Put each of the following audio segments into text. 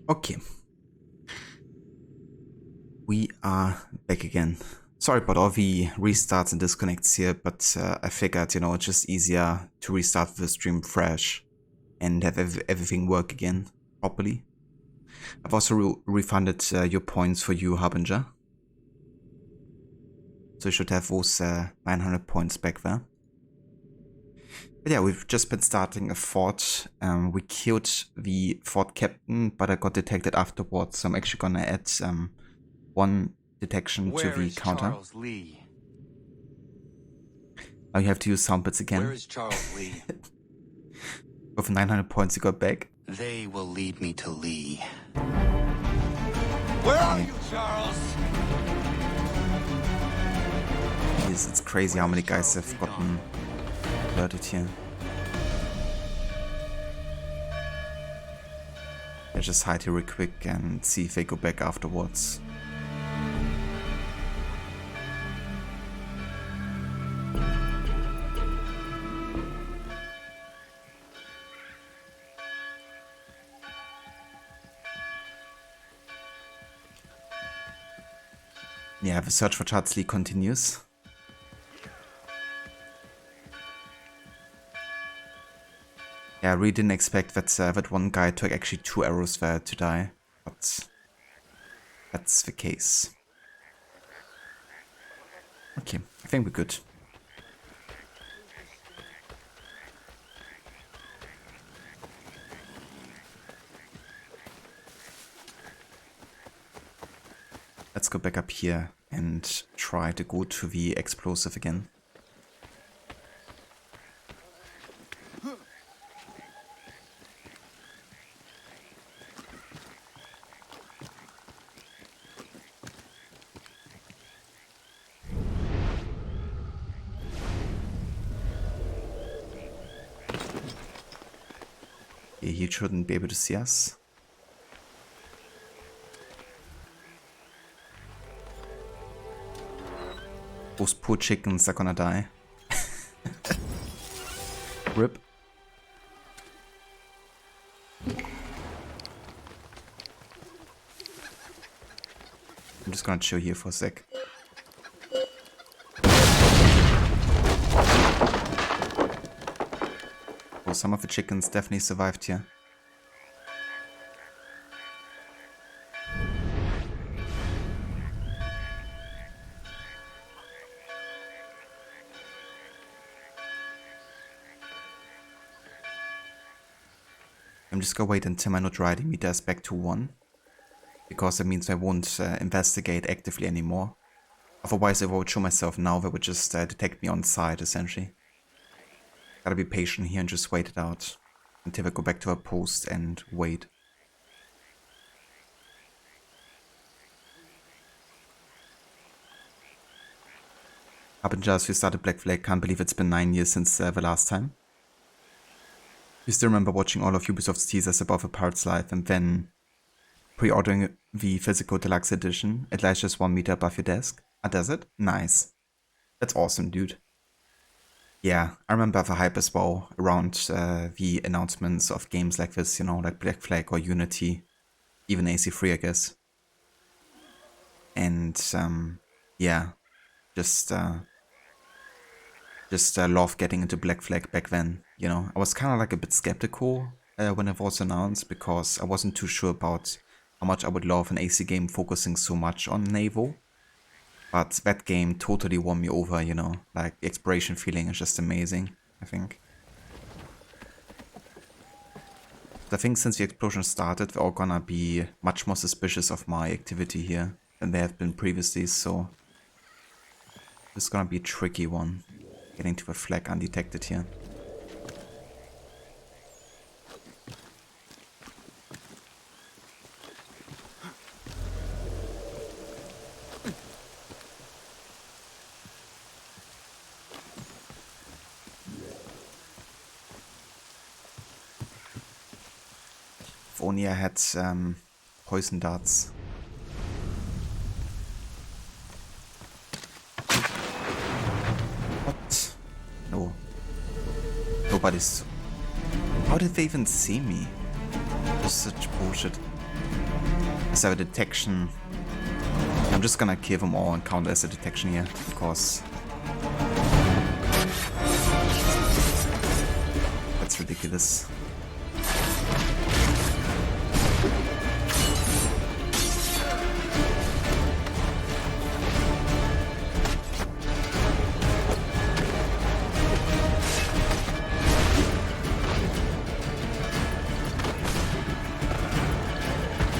Okay. We are back again. Sorry about all the restarts and disconnects here, but I figured, it's just easier to restart the stream fresh and have everything work again properly. I've also refunded your points for you, Harbinger. So you should have those 900 points back there. But yeah, we've just been starting a fort. We killed the fort captain, but I got detected afterwards, so I'm actually gonna add one detection to the counter. Charles Lee? Now you have to use sound bits again. Where is Charles Lee? With 900 points you got back. They will lead me to Lee. Where are you, Charles? Jeez, it's crazy how many guys have gotten alerted here. I just hide here real quick and see if they go back afterwards. Yeah, the search for Charles Lee continues. Yeah, I really didn't expect that one guy took actually 2 arrows there to die, but that's the case. Okay, I think we're good. Let's go back up here and try to go to the explosive again. Yeah, he shouldn't be able to see us. Those poor chickens are gonna die. Rip. I'm just gonna chill here for a sec. Well, some of the chickens definitely survived here. I'm just gonna wait until my notoriety meter is back to 1. Because that means I won't investigate actively anymore. Otherwise, if I would show myself now, they would just detect me on site, essentially. Gotta be patient here and just wait it out. Until I go back to our post and wait. Harbinger, we started Black Flag. Can't believe it's been 9 years since the last time. You still remember watching all of Ubisoft's teasers about the Pirate's Life and then pre-ordering the physical deluxe edition. It lies just 1 meter above your desk. Does it? Nice. That's awesome, dude. Yeah, I remember the hype as well around the announcements of games like this, like Black Flag or Unity, even AC3, I guess. And yeah, just love getting into Black Flag back then. I was kind of like a bit skeptical when it was announced because I wasn't too sure about how much I would love an AC game focusing so much on naval. But that game totally won me over, like the exploration feeling is just amazing, I think. I think since the explosion started, they're all gonna be much more suspicious of my activity here than they have been previously, so this is gonna be a tricky one, getting to the flag undetected here. If only I had poison darts. What? No. Nobody's... How did they even see me? That's such bullshit. Is there a detection? I'm just gonna kill them all and count as a detection here, because that's ridiculous.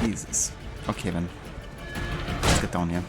Jesus. Okay then. Let's get down here.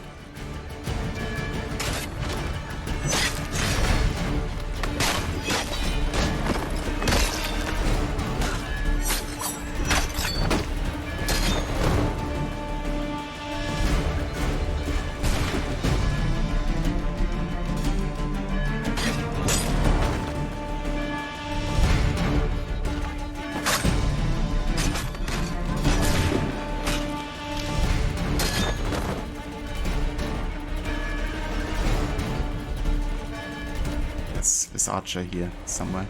This archer here somewhere.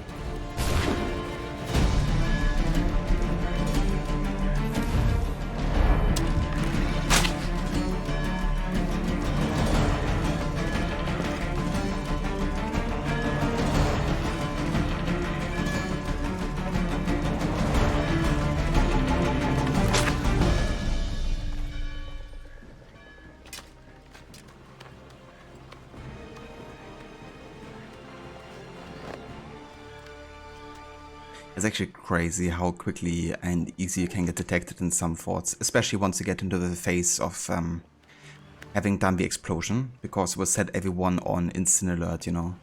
It's actually crazy how quickly and easy you can get detected in some forts, especially once you get into the phase of having done the explosion, because it will set everyone on instant alert, you know.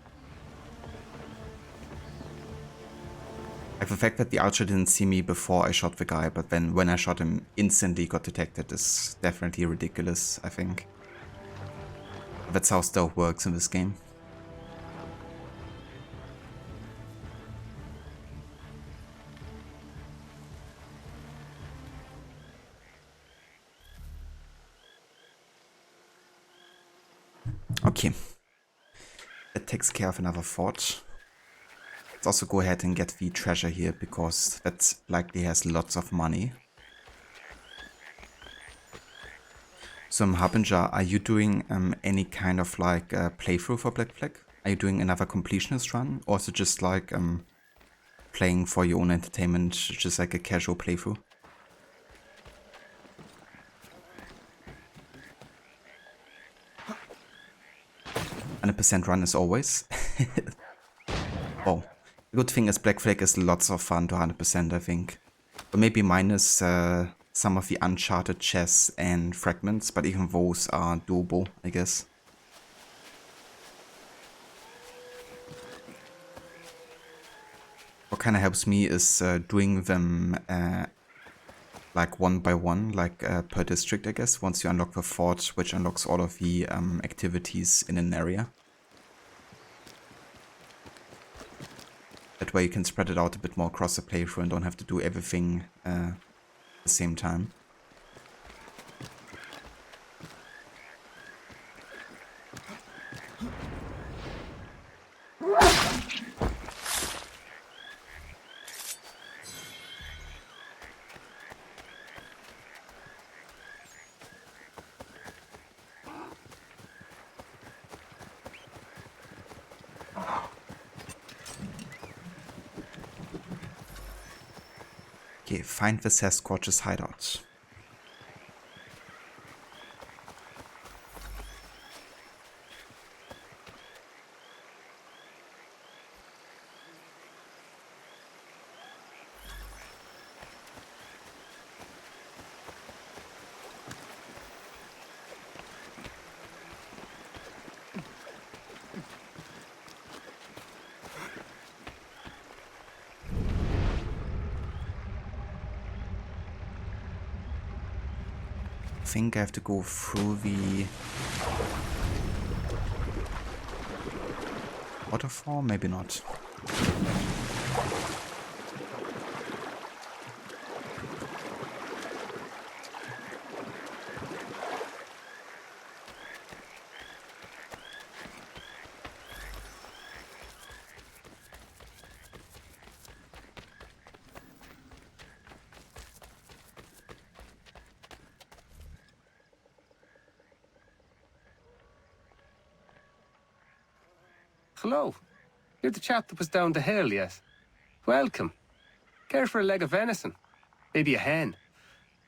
Like the fact that the archer didn't see me before I shot the guy, but then when I shot him instantly got detected is definitely ridiculous, I think. That's how stealth works in this game. Okay, that takes care of another fort. Let's also go ahead and get the treasure here, because that likely has lots of money. So Harbinger, are you doing any kind of like playthrough for Black Flag? Are you doing another completionist run? Or is it just like playing for your own entertainment, just like a casual playthrough? 100% run as always. Oh, the good thing is Black Flag is lots of fun to 100%, I think. But maybe minus some of the uncharted chests and fragments, but even those are doable, I guess. What kind of helps me is doing them like one by one, like per district, I guess, once you unlock the fort, which unlocks all of the activities in an area. That way you can spread it out a bit more across the playthrough and don't have to do everything at the same time. Okay, find the Sasquatch's hideout. I think I have to go through the waterfall, maybe not. Hello. You're the chap that was down the hill, yes? Welcome. Care for a leg of venison? Maybe a hen?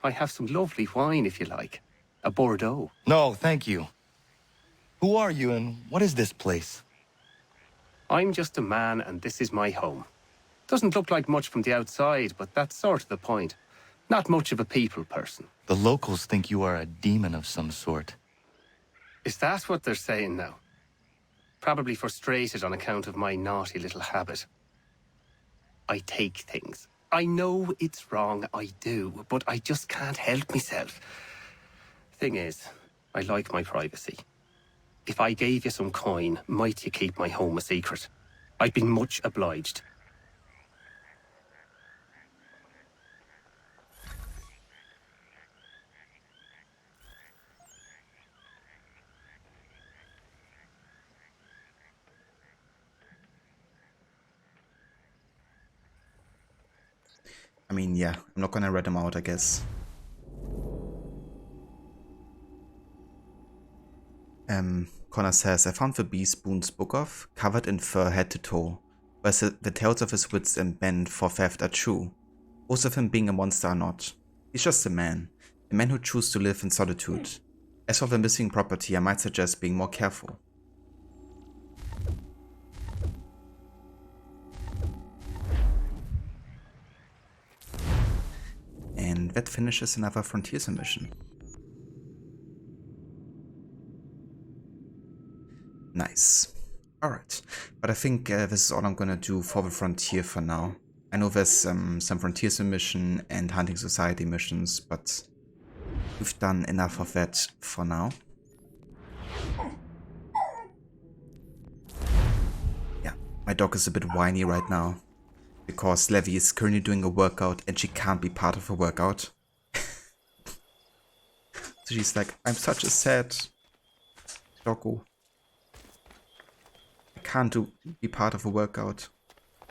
I have some lovely wine if you like. A Bordeaux. No, thank you. Who are you and what is this place? I'm just a man and this is my home. Doesn't look like much from the outside, but that's sort of the point. Not much of a people person. The locals think you are a demon of some sort. Is that what they're saying now? Probably frustrated on account of my naughty little habit. I take things. I know it's wrong, I do, but I just can't help myself. Thing is, I like my privacy. If I gave you some coin, might you keep my home a secret? I'd be much obliged. I mean, yeah, I'm not gonna read them out, I guess. Connor says, I found the beast Boone's book of, covered in fur head to toe, where the tales of his wits and bent for theft are true. Most of him being a monster are not. He's just a man who chooses to live in solitude. As for the missing property, I might suggest being more careful. And that finishes another Frontiersmen mission. Nice. Alright, but I think this is all I'm gonna do for the Frontier for now. I know there's some Frontiersmen mission and Hunting Society missions, but we've done enough of that for now. Yeah, my dog is a bit whiny right now, because Levy is currently doing a workout and she can't be part of a workout. So she's like, I'm such a sad doggo. I can't be part of a workout.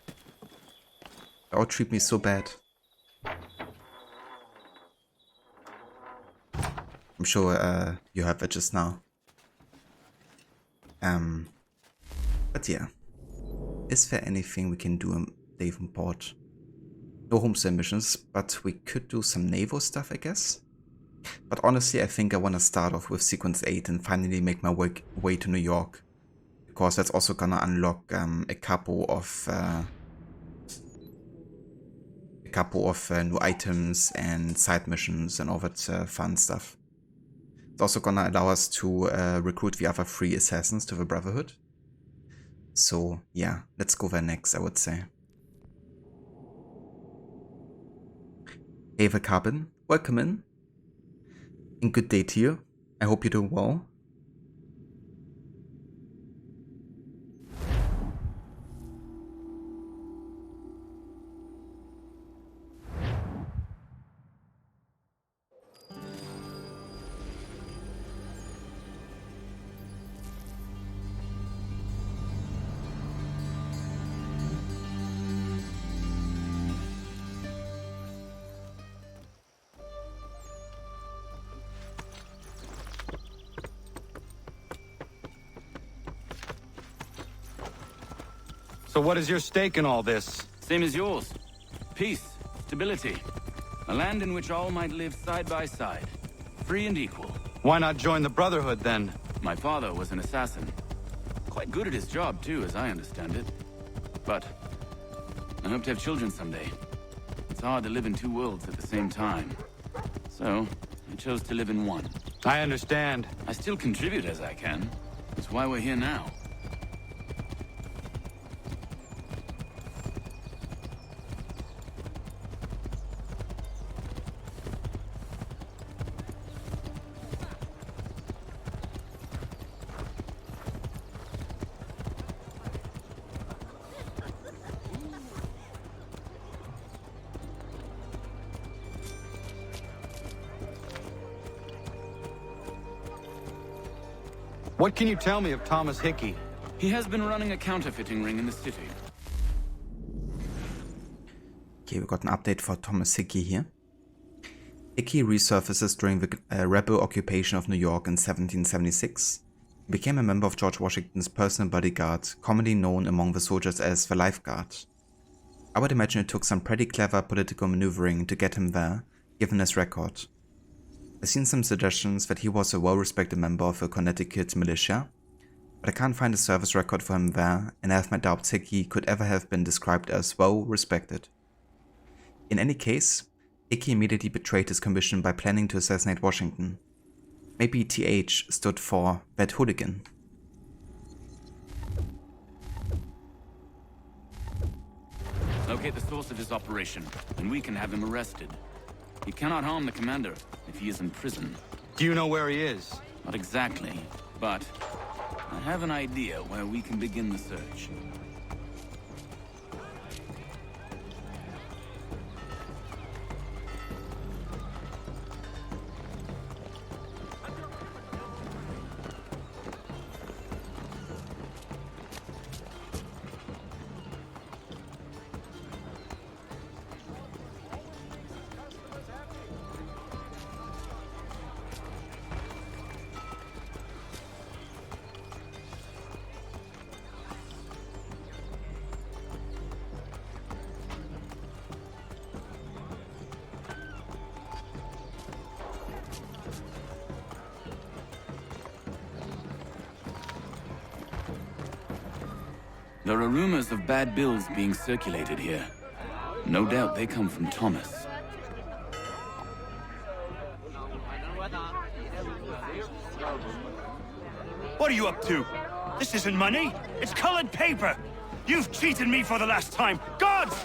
They all treat me so bad. I'm sure you heard that just now. But yeah. Is there anything we can do in Davenport? No Homestead missions, but we could do some naval stuff, I guess. But honestly, I think I want to start off with Sequence 8 and finally make my way to New York. Because that's also gonna unlock a couple of new items and side missions and all that fun stuff. It's also gonna allow us to recruit the other 3 assassins to the Brotherhood. So yeah, let's go there next, I would say. Hey, the Carbon, welcome in. And good day to you. I hope you're doing well. So what is your stake in all this? Same as yours. Peace, stability. A land in which all might live side by side. Free and equal. Why not join the Brotherhood, then? My father was an assassin. Quite good at his job, too, as I understand it. But I hope to have children someday. It's hard to live in 2 worlds at the same time. So, I chose to live in one. I understand. I still contribute as I can. That's why we're here now. What can you tell me of Thomas Hickey? He has been running a counterfeiting ring in the city. Okay, we got an update for Thomas Hickey here. Hickey resurfaces during the rebel occupation of New York in 1776. He became a member of George Washington's personal bodyguard, commonly known among the soldiers as the Life Guard. I would imagine it took some pretty clever political maneuvering to get him there, given his record. I've seen some suggestions that he was a well-respected member of the Connecticut militia, but I can't find a service record for him there, and I have my doubts Hickey could ever have been described as well-respected. In any case, Hickey immediately betrayed his commission by planning to assassinate Washington. Maybe TH stood for that hooligan. Locate the source of his operation, and we can have him arrested. He cannot harm the commander if he is in prison. Do you know where he is? Not exactly, but I have an idea where we can begin the search. There are rumors of bad bills being circulated here. No doubt they come from Thomas. What are you up to? This isn't money. It's colored paper. You've cheated me for the last time. Gods!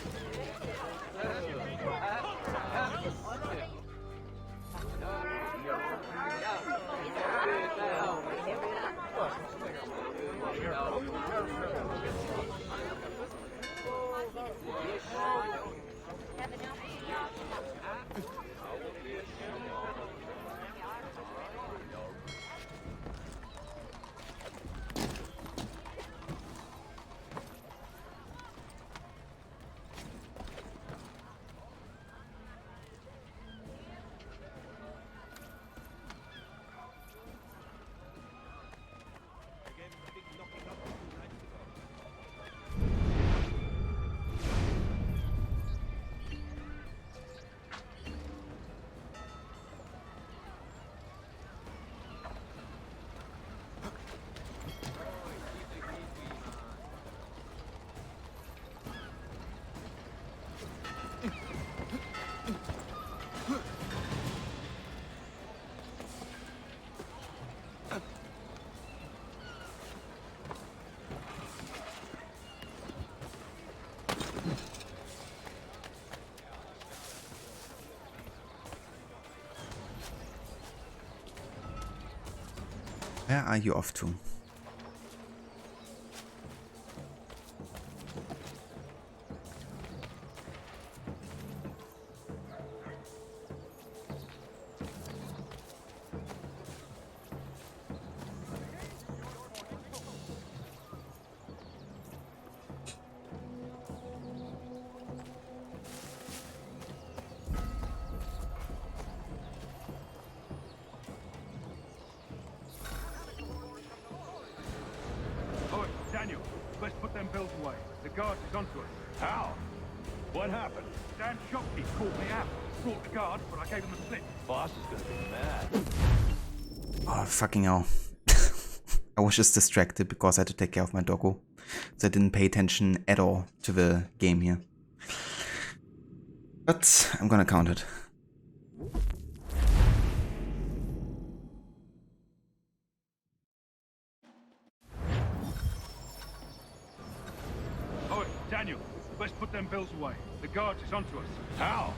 Where are you off to? Daniel, let's put them bills away. The guard is onto us. How? What happened? Dan Shopkeep called me out. Brought the guard, but I gave him a slip. Boss is gonna be mad. Oh, fucking hell. I was just distracted because I had to take care of my doggo. So I didn't pay attention at all to the game here. But I'm gonna count it. Oh, Daniel, let's put them bills away. The guard is onto us. How?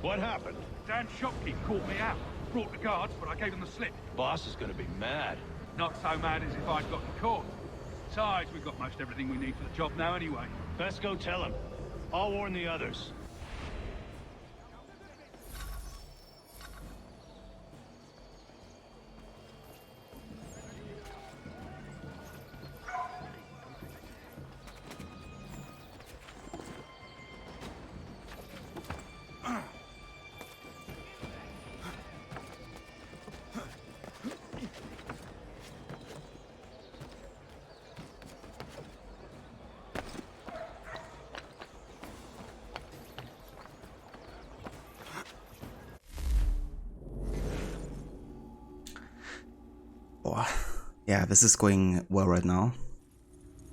What happened? Dan Shopkeep called me out. Brought the guards, but I gave him the slip. Boss is gonna be mad. Not so mad as if I'd gotten caught. Besides, we've got most everything we need for the job now anyway. Best go tell him. I'll warn the others. Oh, yeah, this is going well right now.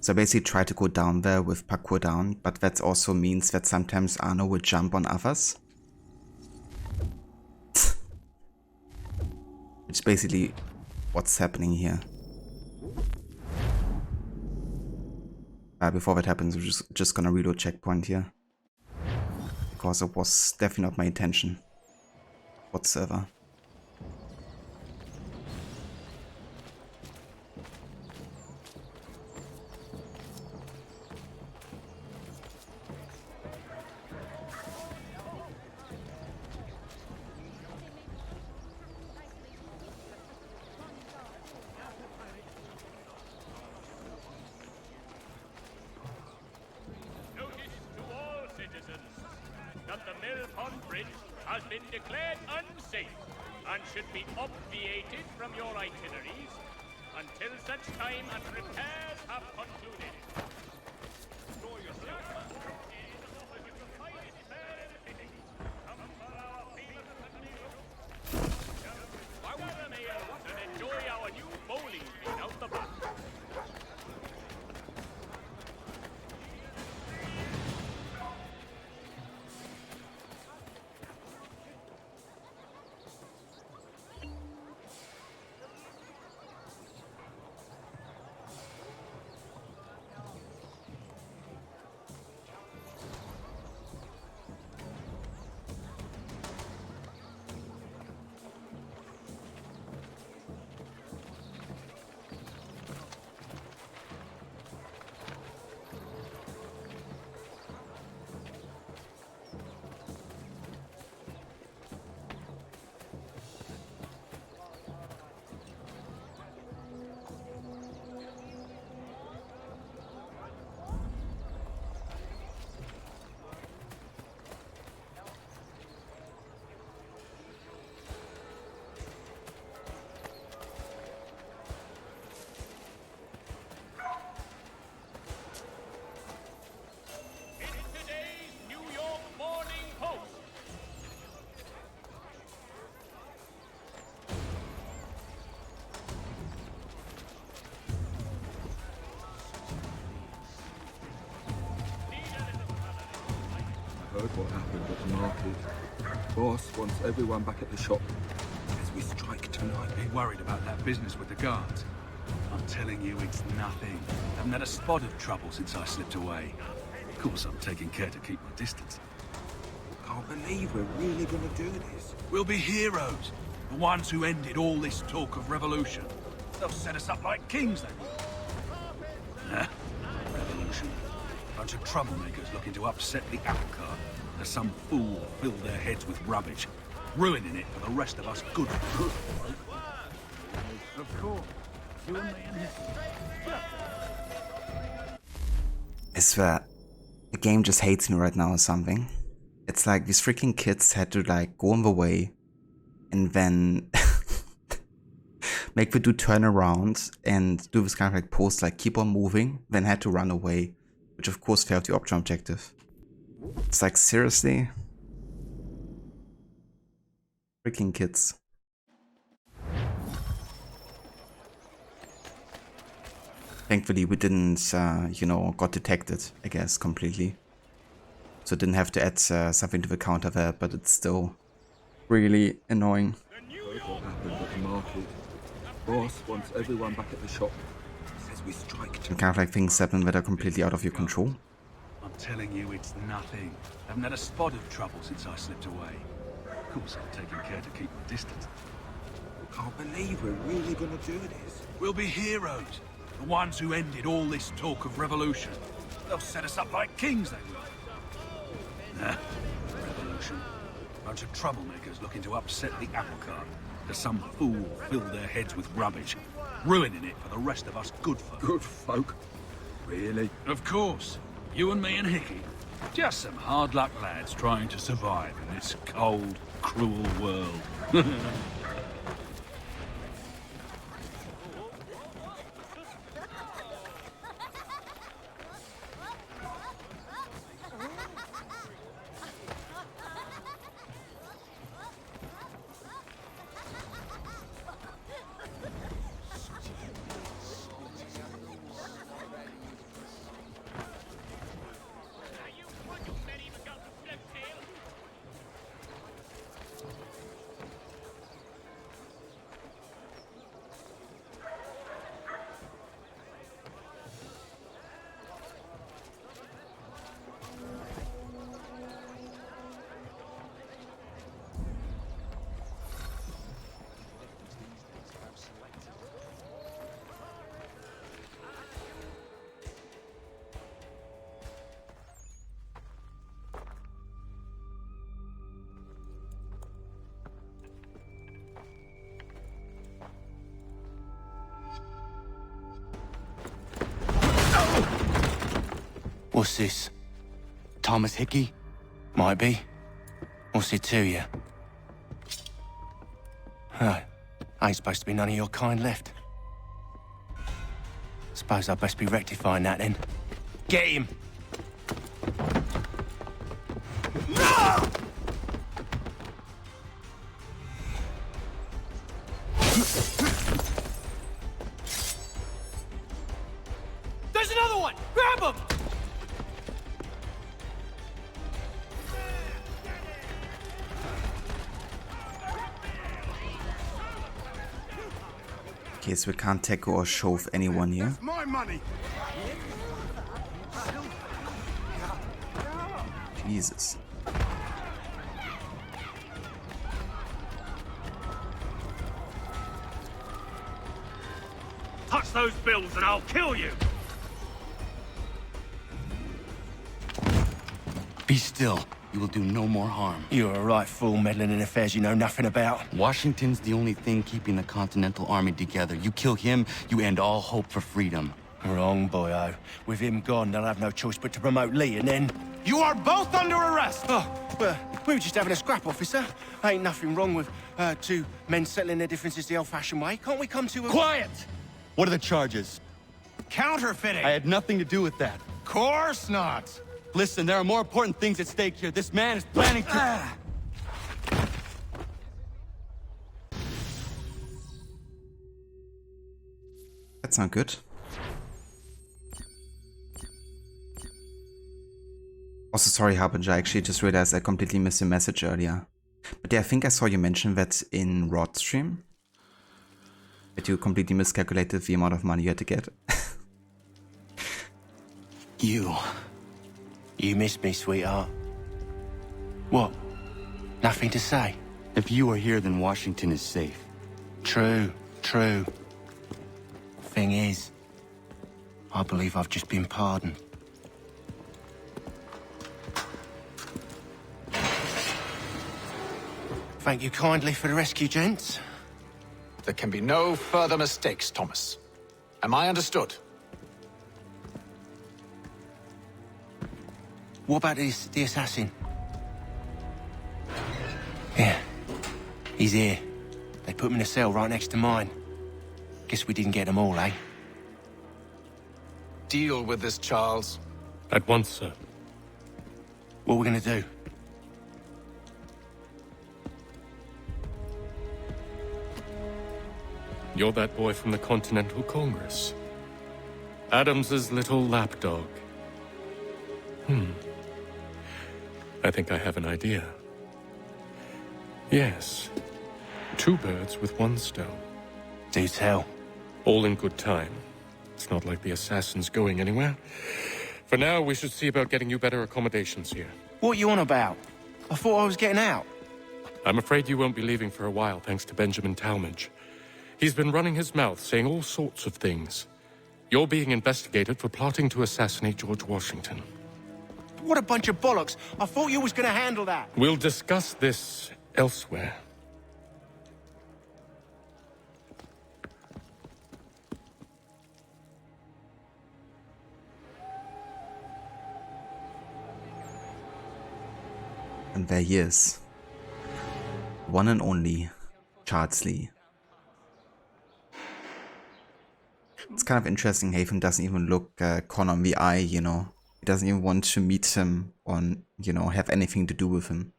So I basically try to go down there with parkour down, but that also means that sometimes Arno will jump on others. Which is basically what's happening here. Before that happens, we're just gonna reload checkpoint here. Because it was definitely not my intention whatsoever. Notice to all citizens that the Mill Pond Bridge has been declared unsafe and should be obviated from your itineraries until such time as repairs have concluded. Draw yourself. And enjoy our new bowling green out the back. Heard what happened at the market. Boss wants everyone back at the shop as we strike tonight. Ain't worried about that business with the guards. I'm telling you, it's nothing. Haven't had a spot of trouble since I slipped away. Of course, I'm taking care to keep my distance. Can't believe we're really gonna do this. We'll be heroes. The ones who ended all this talk of revolution. They'll set us up like kings, they will. Huh? Revolution. Bunch of troublemakers looking to upset the apple cart. As some fool filled their heads with rubbish, ruining it for the rest of us good folk. Of course. You and me and him. I swear, the game just hates me right now or something. It's like these freaking kids had to like go on the way and then make the dude turn around and do this kind of like pose like keep on moving, then had to run away, which of course failed the option objective. It's like seriously? Freaking kids. Thankfully we didn't, you know, got detected, I guess, completely. So didn't have to add something to the counter there, but it's still really annoying. Heard what happened at the market. Boss wants everyone back at the shop as we strike And tonight. kind of like things happen that are completely out of your control. I'm telling you, it's nothing. Haven't had a spot of trouble since I slipped away. Of course, I'm taking care to keep my distance. Can't believe we're really gonna do this. We'll be heroes. The ones who ended all this talk of revolution. They'll set us up like kings, they will. Nah, revolution. Bunch of troublemakers looking to upset the apple cart. As some fool filled their heads with rubbish, ruining it for the rest of us good folk. Good folk? Really? Of course. You and me and Hickey. Just some hard luck lads trying to survive in this cold, cruel world. What's this? Thomas Hickey? Might be. What's it to you? Ain't supposed to be none of your kind left. Suppose I'd best be rectifying that then. Get him! There's another one! Grab him! Okay, so we can't tackle or shove anyone here. My money! Jesus. Touch those bills and I'll kill you! Be still. You will do no more harm. You're a right fool meddling in affairs you know nothing about. Washington's the only thing keeping the Continental Army together. You kill him, you end all hope for freedom. Wrong, boyo. With him gone, they'll have no choice but to promote Lee, and then... You are both under arrest! Oh, well, we were just having a scrap, officer. Ain't nothing wrong with two men settling their differences the old-fashioned way. Can't we come to a... Quiet! What are the charges? Counterfeiting! I had nothing to do with that. Course not! Listen, there are more important things at stake here. This man is planning to... That's not good. Also, sorry, Harbinger, I actually just realized I completely missed your message earlier. But yeah, I think I saw you mention that in Rod's stream. That you completely miscalculated the amount of money you had to get. You missed me, sweetheart. What? Nothing to say? If you are here, then Washington is safe. True. Thing is, I believe I've just been pardoned. Thank you kindly for the rescue, gents. There can be no further mistakes, Thomas. Am I understood? What about the assassin? Yeah, he's here. They put him in a cell right next to mine. Guess we didn't get them all, eh? Deal with this, Charles. At once, sir. What are we gonna do? You're that boy from the Continental Congress. Adams's little lapdog. I think I have an idea. Yes. 2 birds with 1 stone. Do tell. All in good time. It's not like the assassin's going anywhere. For now, we should see about getting you better accommodations here. What you on about? I thought I was getting out. I'm afraid you won't be leaving for a while, thanks to Benjamin Talmadge. He's been running his mouth, saying all sorts of things. You're being investigated for plotting to assassinate George Washington. What a bunch of bollocks. I thought you was gonna handle that. We'll discuss this elsewhere. And there he is. One and only Charles Lee. It's kind of interesting, Haven doesn't even look Connor in the eye, you know. He doesn't even want to meet him or, you know, have anything to do with him.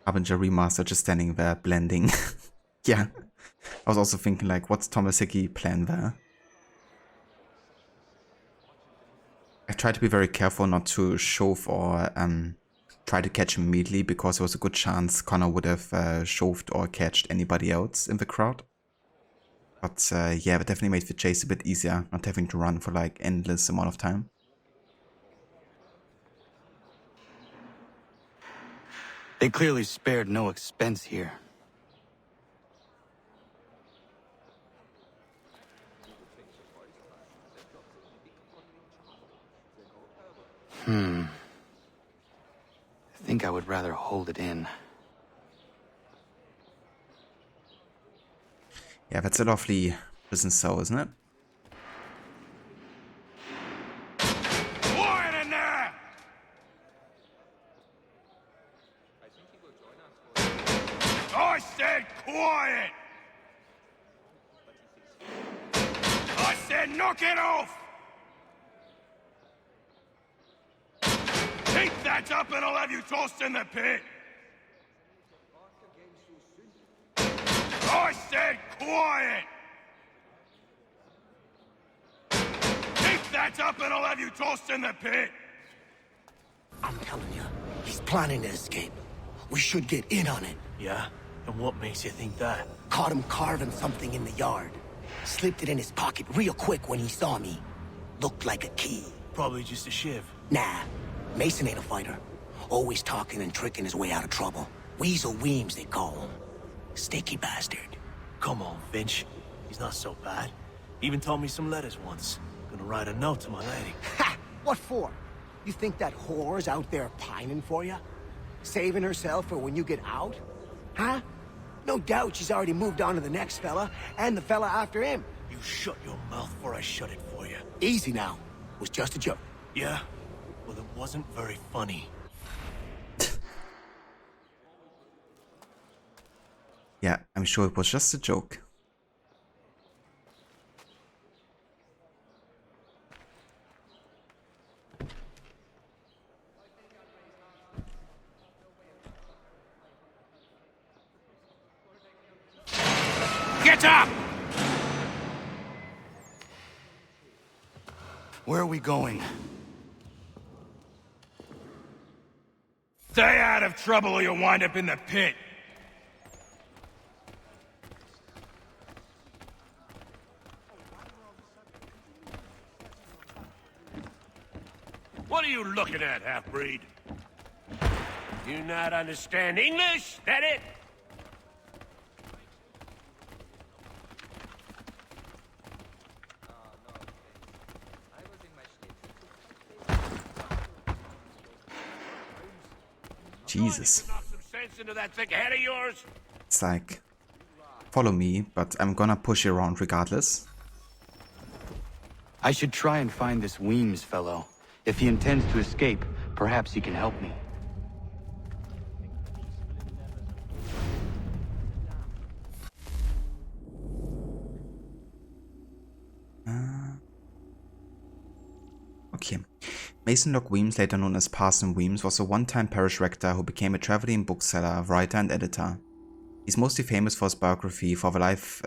Harbinger Remaster just standing there, blending. Yeah. I was also thinking, like, what's Thomas Hickey plan there? I tried to be very careful not to shove or try to catch him immediately, because there was a good chance Connor would have shoved or catched anybody else in the crowd. But yeah, it definitely made the chase a bit easier, not having to run for like endless amount of time. They clearly spared no expense here. I think I would rather hold it in. Yeah, that's a lovely prison cell, isn't it? Quiet in there! I said quiet! I said knock it off! Keep that up and I'll have you tossed in the pit! I said quiet! Keep that up and I'll have you tossed in the pit! I'm telling you, he's planning to escape. We should get in on it. Yeah? And what makes you think that? Caught him carving something in the yard. Slipped it in his pocket real quick when he saw me. Looked like a key. Probably just a shiv. Nah, Mason ain't a fighter. Always talking and tricking his way out of trouble. Weasel Weems, they call him. Sticky bastard. Come on, Finch. He's not so bad. Even told me some letters once. Gonna write a note to my lady. Ha! What for? You think that whore's out there pining for you? Saving herself for when you get out? Huh? No doubt she's already moved on to the next fella, and the fella after him. You shut your mouth before I shut it for you. Easy now. Was just a joke. Yeah? Well, it wasn't very funny. Yeah, I'm sure it was just a joke. Get up! Where are we going? Stay out of trouble or you'll wind up in the pit. What are you looking at, half-breed? You not understand English? That it? Jesus. Knock some sense into that thick head of yours. It's like, follow me, but I'm gonna push you around regardless. I should try and find this Weems fellow. If he intends to escape, perhaps he can help me. Okay. Mason Locke Weems, later known as Parson Weems, was a one-time parish rector who became a traveling bookseller, writer, and editor. He's mostly famous for his biography of the life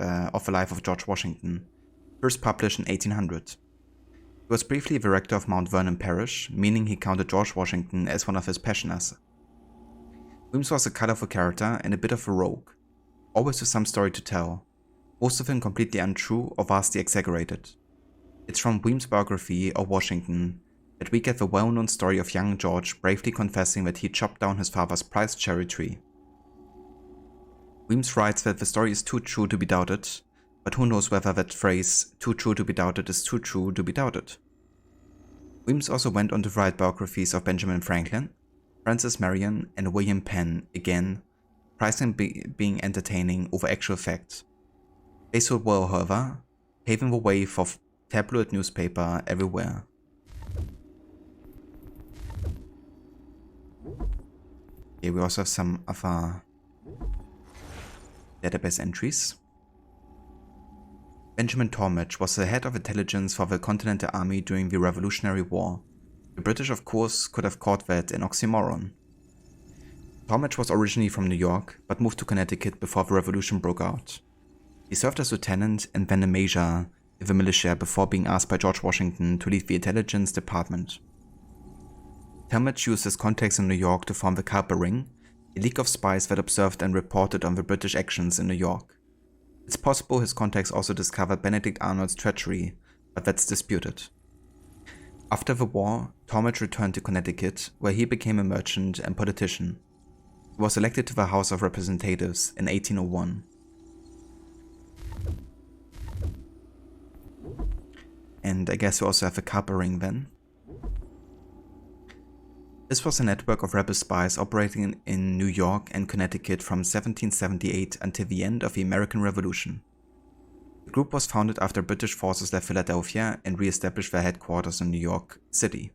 of George Washington, first published in 1800. He was briefly the rector of Mount Vernon Parish, meaning he counted George Washington as one of his pensioners. Weems was a colorful character and a bit of a rogue, always with some story to tell, most of them completely untrue or vastly exaggerated. It's from Weems' biography of Washington that we get the well-known story of young George bravely confessing that he chopped down his father's prized cherry tree. Weems writes that the story is too true to be doubted, but who knows whether that phrase, too true to be doubted, is too true to be doubted. Weems also went on to write biographies of Benjamin Franklin, Francis Marion, and William Penn, again, prizing being entertaining over actual facts. They sold well, however, paving the way for tabloid newspaper everywhere. Here we also have some other database entries. Benjamin Tallmadge was the head of intelligence for the Continental Army during the Revolutionary War. The British, of course, could have caught that an oxymoron. Tallmadge was originally from New York, but moved to Connecticut before the Revolution broke out. He served as lieutenant and then a major in the militia before being asked by George Washington to lead the intelligence department. Tallmadge used his contacts in New York to form the Culper Ring, a league of spies that observed and reported on the British actions in New York. It's possible his contacts also discovered Benedict Arnold's treachery, but that's disputed. After the war, Tallmadge returned to Connecticut, where he became a merchant and politician. He was elected to the House of Representatives in 1801. And I guess we also have a Culper Ring then. This was a network of rebel spies operating in New York and Connecticut from 1778 until the end of the American Revolution. The group was founded after British forces left Philadelphia and re-established their headquarters in New York City.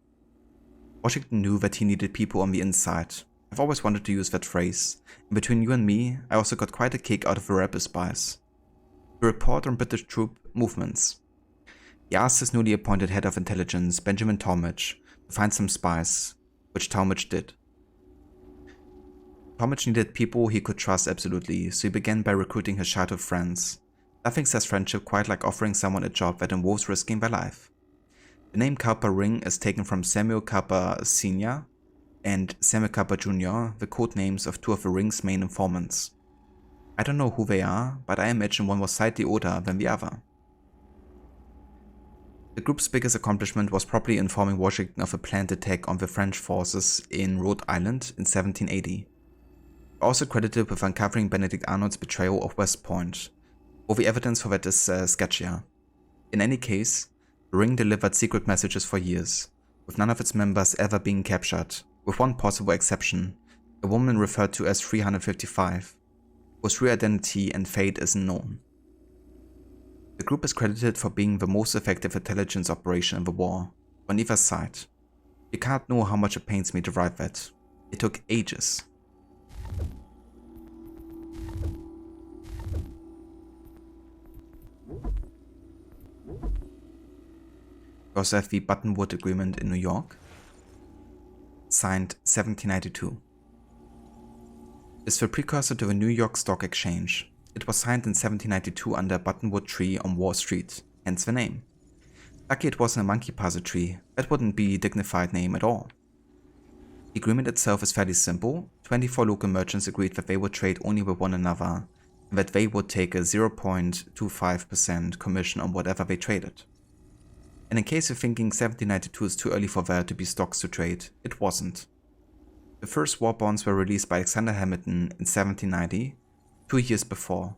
Washington knew that he needed people on the inside. I've always wanted to use that phrase, and between you and me, I also got quite a kick out of the rebel spies. To report on British troop movements. He asked his newly appointed head of intelligence, Benjamin Talmadge, to find some spies, which Talmadge did. Talmadge needed people he could trust absolutely, so he began by recruiting his childhood friends. Nothing says friendship quite like offering someone a job that involves risking their life. The name Cowper Ring is taken from Samuel Cowper Sr. and Samuel Cowper Jr., the code names of two of the Ring's main informants. I don't know who they are, but I imagine one was slightly older than the other. The group's biggest accomplishment was probably informing Washington of a planned attack on the French forces in Rhode Island in 1780. Also credited with uncovering Benedict Arnold's betrayal of West Point, though the evidence for that is sketchier. In any case, the Ring delivered secret messages for years, with none of its members ever being captured, with one possible exception, a woman referred to as 355, whose real identity and fate isn't known. The group is credited for being the most effective intelligence operation in the war, on either side. You can't know how much it pains me to write that. It took ages. We also have the Buttonwood Agreement in New York, signed 1792. It's the precursor to the New York Stock Exchange. It was signed in 1792 under a buttonwood tree on Wall Street, hence the name. Lucky it wasn't a monkey puzzle tree, that wouldn't be a dignified name at all. The agreement itself is fairly simple. 24 local merchants agreed that they would trade only with one another, and that they would take a 0.25% commission on whatever they traded. And in case you're thinking 1792 is too early for there to be stocks to trade, it wasn't. The first war bonds were released by Alexander Hamilton in 1790, 2 years before.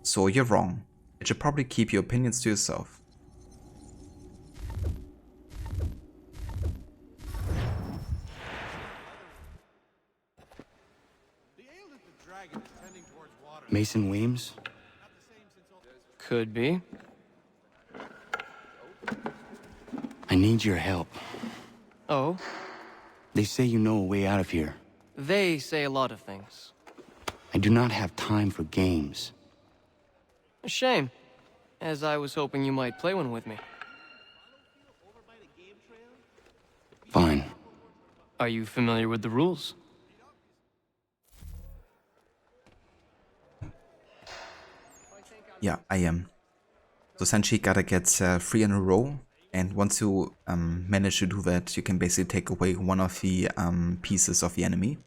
So you're wrong. You should probably keep your opinions to yourself. Mason Weems? Could be. I need your help. Oh? They say you know a way out of here. They say a lot of things. I do not have time for games. A shame, as I was hoping you might play one with me. Fine. Are you familiar with the rules? Yeah, I am. So essentially you gotta get 3 in a row, and once you manage to do that, you can basically take away one of the pieces of the enemy.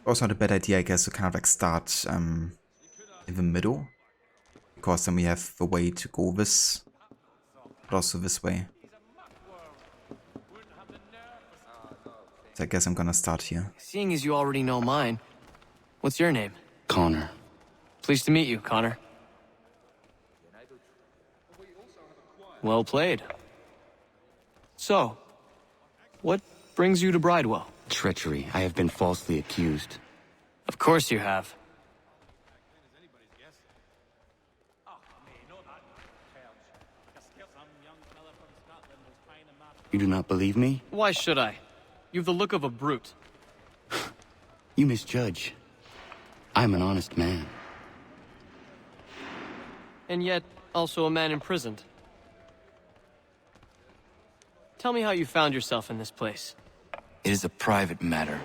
Also not a bad idea, I guess, to kind of like start in the middle, because then we have the way to go this, but also this way. So I guess I'm gonna start here. Seeing as you already know mine, what's your name? Connor. Pleased to meet you, Connor. Well played. So, what brings you to Bridewell? Treachery. I have been falsely accused. Of course you have. You do not believe me? Why should I? You've the look of a brute. You misjudge. I'm an honest man. And yet, also a man imprisoned. Tell me how you found yourself in this place. It is a private matter.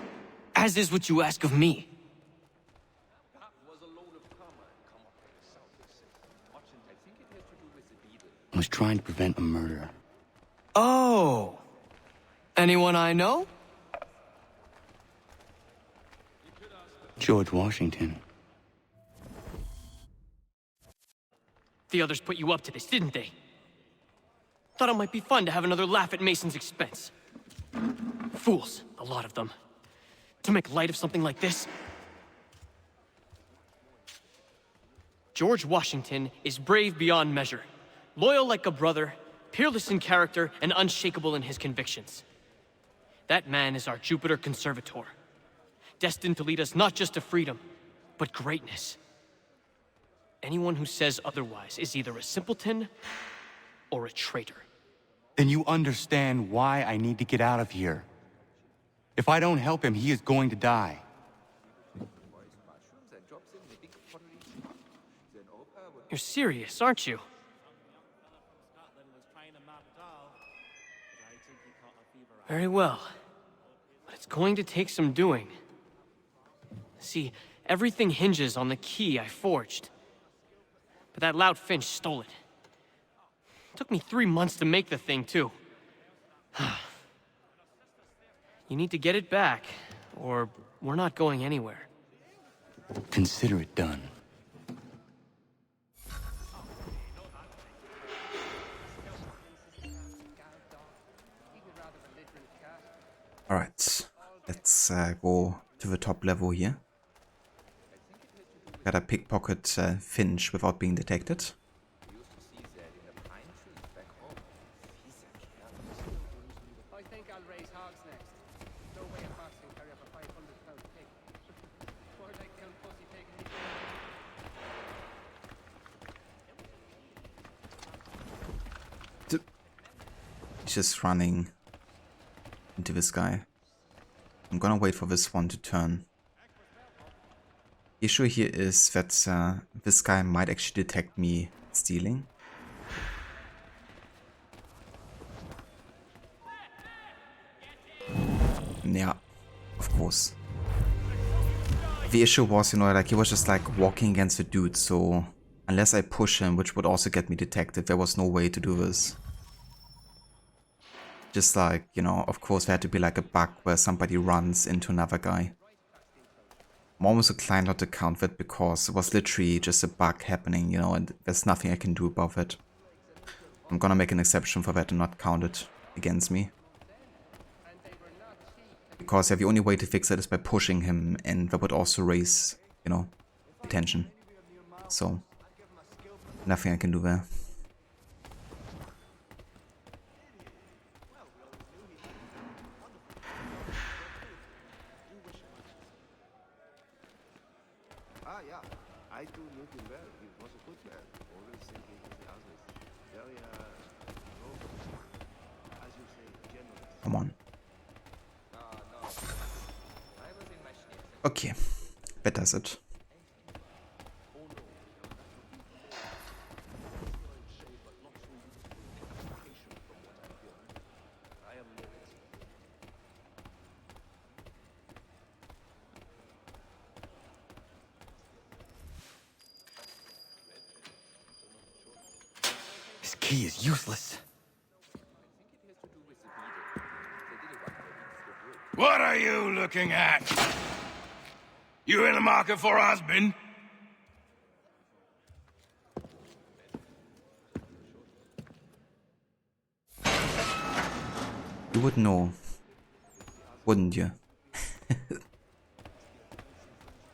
As is what you ask of me. I was trying to prevent a murder. Oh! Anyone I know? George Washington. The others put you up to this, didn't they? Thought it might be fun to have another laugh at Mason's expense. Fools, a lot of them. To make light of something like this. George Washington is brave beyond measure, loyal like a brother, peerless in character, and unshakable in his convictions. That man is our Jupiter Conservator, destined to lead us not just to freedom, but greatness. Anyone who says otherwise is either a simpleton or a traitor. Then you understand why I need to get out of here. If I don't help him, he is going to die. You're serious, aren't you? Very well. But it's going to take some doing. See, everything hinges on the key I forged. But that loud Finch stole it. Took me 3 months to make the thing, too. You need to get it back, or we're not going anywhere. Consider it done. Alright, let's go to the top level here. Gotta pickpocket Finch without being detected. I think I'll raise hogs next. No way a fox can carry up a 500-pound pig. More like Count Pussy taking me. He's just running into this guy. I'm gonna wait for this one to turn. The issue here is that this guy might actually detect me stealing. Yeah, of course. The issue was, you know, like he was just like walking against the dude, so unless I push him, which would also get me detected, there was no way to do this. Just like, you know, of course there had to be like a bug where somebody runs into another guy. I'm almost inclined not to count that because it was literally just a bug happening, you know, and there's nothing I can do about it. I'm gonna make an exception for that and not count it against me. Because yeah, the only way to fix it is by pushing him, and that would also raise, you know, attention. So, nothing I can do there. I do knew him well. He was a good man. Always thinking of the others. Very, as you say, generous. Come on. Okay, that does it. This key is useless. What are you looking at? You in the market for a husband? You would know, wouldn't you?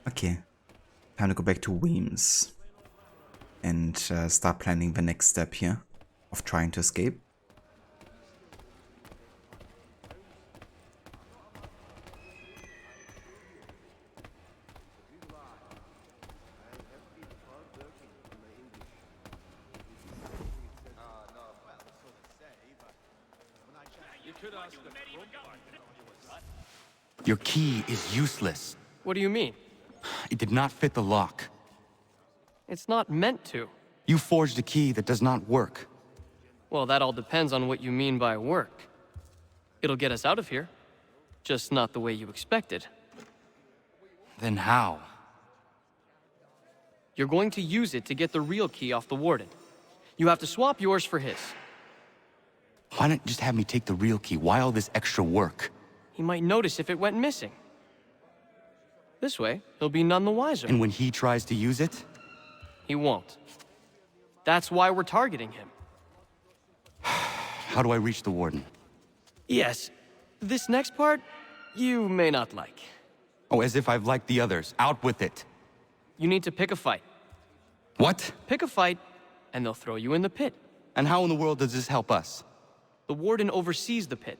Okay, time to go back to Weems and start planning the next step here of trying to escape. Your key is useless. What do you mean? It did not fit the lock. It's not meant to. You forged a key that does not work. Well, that all depends on what you mean by work. It'll get us out of here. Just not the way you expected. Then how? You're going to use it to get the real key off the warden. You have to swap yours for his. Why not just have me take the real key? Why all this extra work? He might notice if it went missing. This way, he'll be none the wiser. And when he tries to use it? He won't. That's why we're targeting him. How do I reach the warden? Yes. This next part, you may not like. Oh, as if I've liked the others. Out with it. You need to pick a fight. What? Pick a fight, and they'll throw you in the pit. And how in the world does this help us? The warden oversees the pit.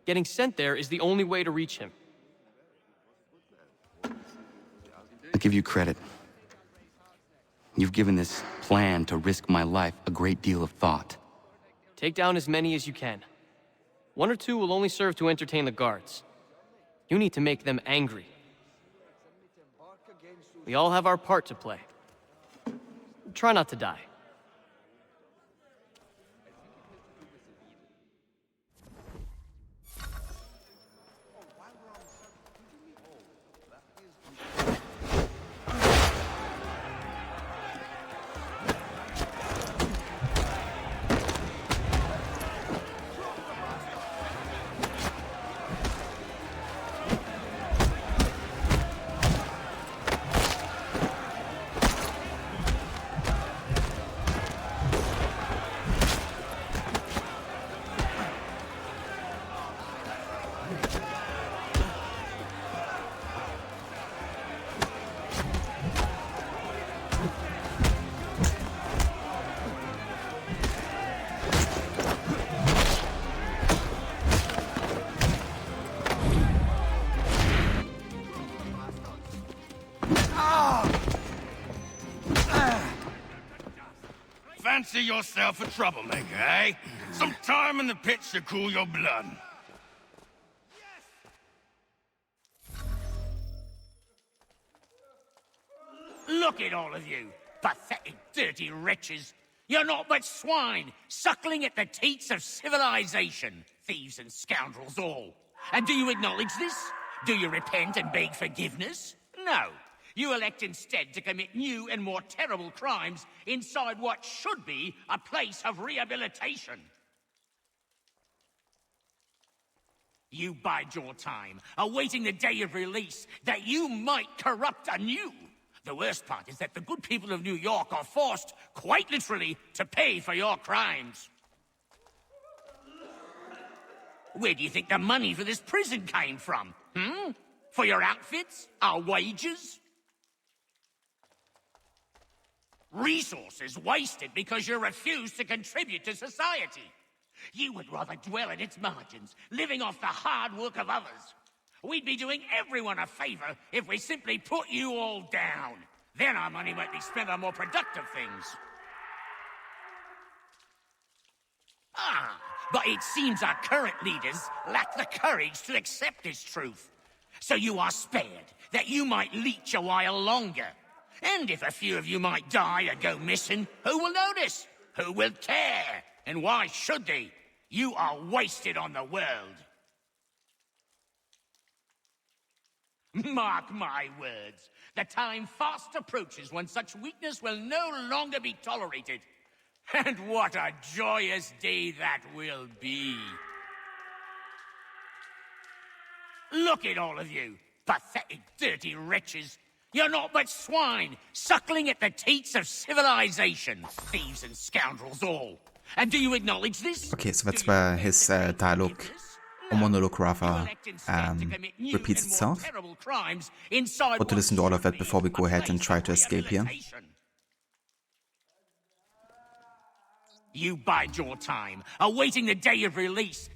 Getting sent there is the only way to reach him. I'll give you credit. You've given this plan to risk my life a great deal of thought. Take down as many as you can. 1 or 2 will only serve to entertain the guards. You need to make them angry. We all have our part to play. Try not to die. Fancy yourself a troublemaker, eh? Some time in the pits to cool your blood. Look at all of you, pathetic, dirty wretches. You're not but swine, suckling at the teats of civilization. Thieves and scoundrels all. And do you acknowledge this? Do you repent and beg forgiveness? No. You elect instead to commit new and more terrible crimes inside what should be a place of rehabilitation. You bide your time, awaiting the day of release, that you might corrupt anew. The worst part is that the good people of New York are forced, quite literally, to pay for your crimes. Where do you think the money for this prison came from? For your outfits? Our wages? Resources wasted because you refuse to contribute to society. You would rather dwell in its margins, living off the hard work of others. We'd be doing everyone a favor if we simply put you all down. Then our money might be spent on more productive things. But it seems our current leaders lack the courage to accept this truth. So you are spared, that you might leech a while longer. And if a few of you might die or go missing, who will notice? Who will care? And why should they? You are wasted on the world. Mark my words. The time fast approaches when such weakness will no longer be tolerated. And what a joyous day that will be. Look at all of you, pathetic, dirty wretches. You're not but swine, suckling at the teats of civilization. Thieves and scoundrels all. And do you acknowledge this? Okay, so that's where his dialogue, or monologue rather, repeats itself. Want to listen to all of that before we go ahead and try to escape here. You bide your time, awaiting the day of release.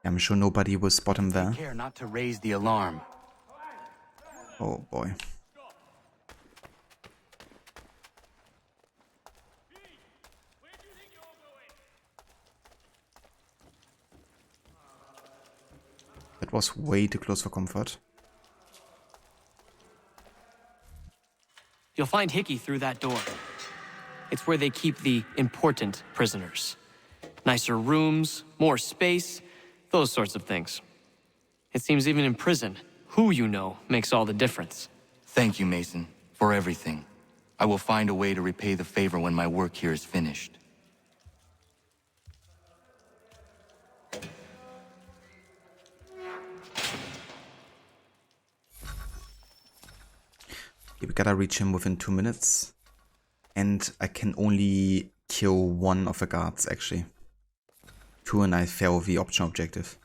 I'm sure nobody will spot him there. Take care not to raise the alarm. Oh boy. That was way too close for comfort. You'll find Hickey through that door. It's where they keep the important prisoners. Nicer rooms, more space, those sorts of things. It seems even in prison, who you know makes all the difference. Thank you, Mason, for everything. I will find a way to repay the favor when my work here is finished. Okay, we gotta reach him within 2 minutes. And I can only kill one of the guards, actually. 2 and I fail the optional objective.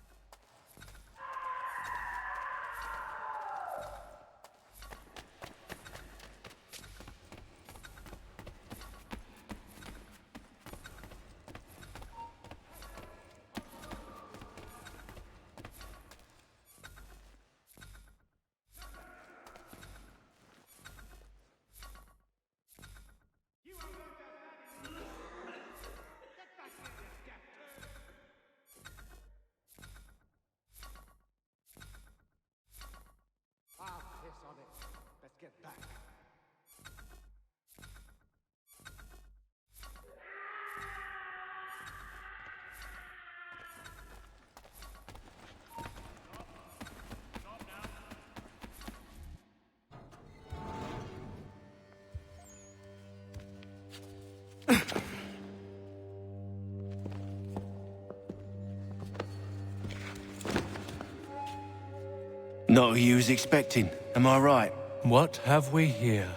Not who you was expecting, am I right? What have we here?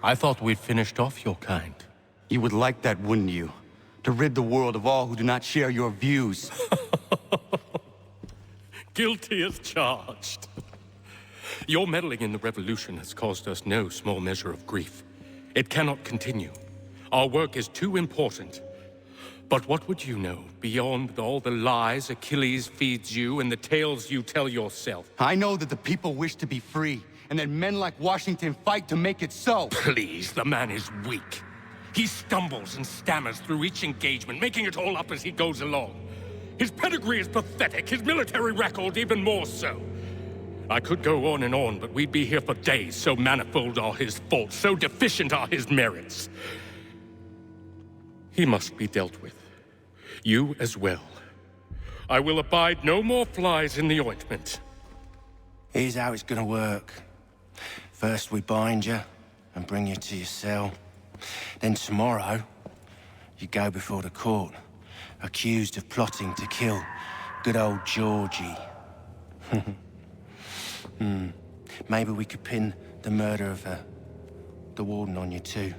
I thought we'd finished off your kind. You would like that, wouldn't you? To rid the world of all who do not share your views. Guilty as charged. Your meddling in the revolution has caused us no small measure of grief. It cannot continue. Our work is too important. But what would you know beyond all the lies Achilles feeds you and the tales you tell yourself? I know that the people wish to be free, and that men like Washington fight to make it so. Please, the man is weak. He stumbles and stammers through each engagement, making it all up as he goes along. His pedigree is pathetic, his military record even more so. I could go on and on, but we'd be here for days, so manifold are his faults, so deficient are his merits. He must be dealt with. You as well. I will abide no more flies in the ointment. Here's how it's gonna work. First we bind you and bring you to your cell. Then tomorrow, you go before the court, accused of plotting to kill good old Georgie. Maybe we could pin the murder of the warden on you too.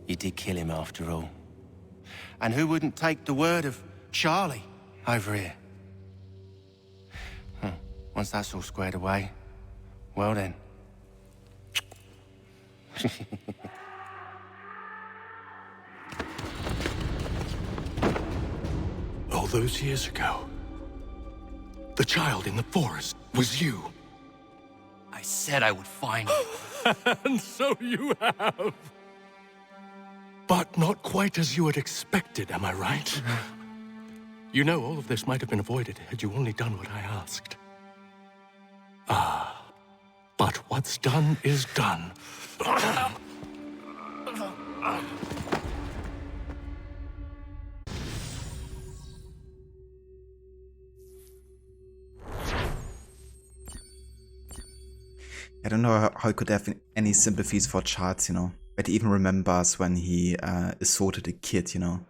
You did kill him after all. And who wouldn't take the word of Charlie over here? Once that's all squared away, well then. All those years ago, the child in the forest was you. I said I would find you. And so you have. But not quite as you had expected, am I right? You know, all of this might have been avoided had you only done what I asked. But what's done is done. I don't know how he could have any sympathies for Charles, you know. But he even remembers when he assaulted a kid, you know.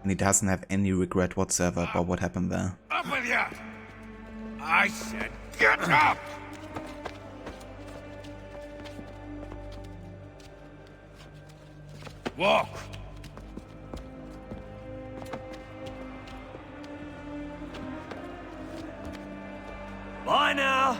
And he doesn't have any regret whatsoever about what happened there. Up with you! I said, get up! Walk! Bye now!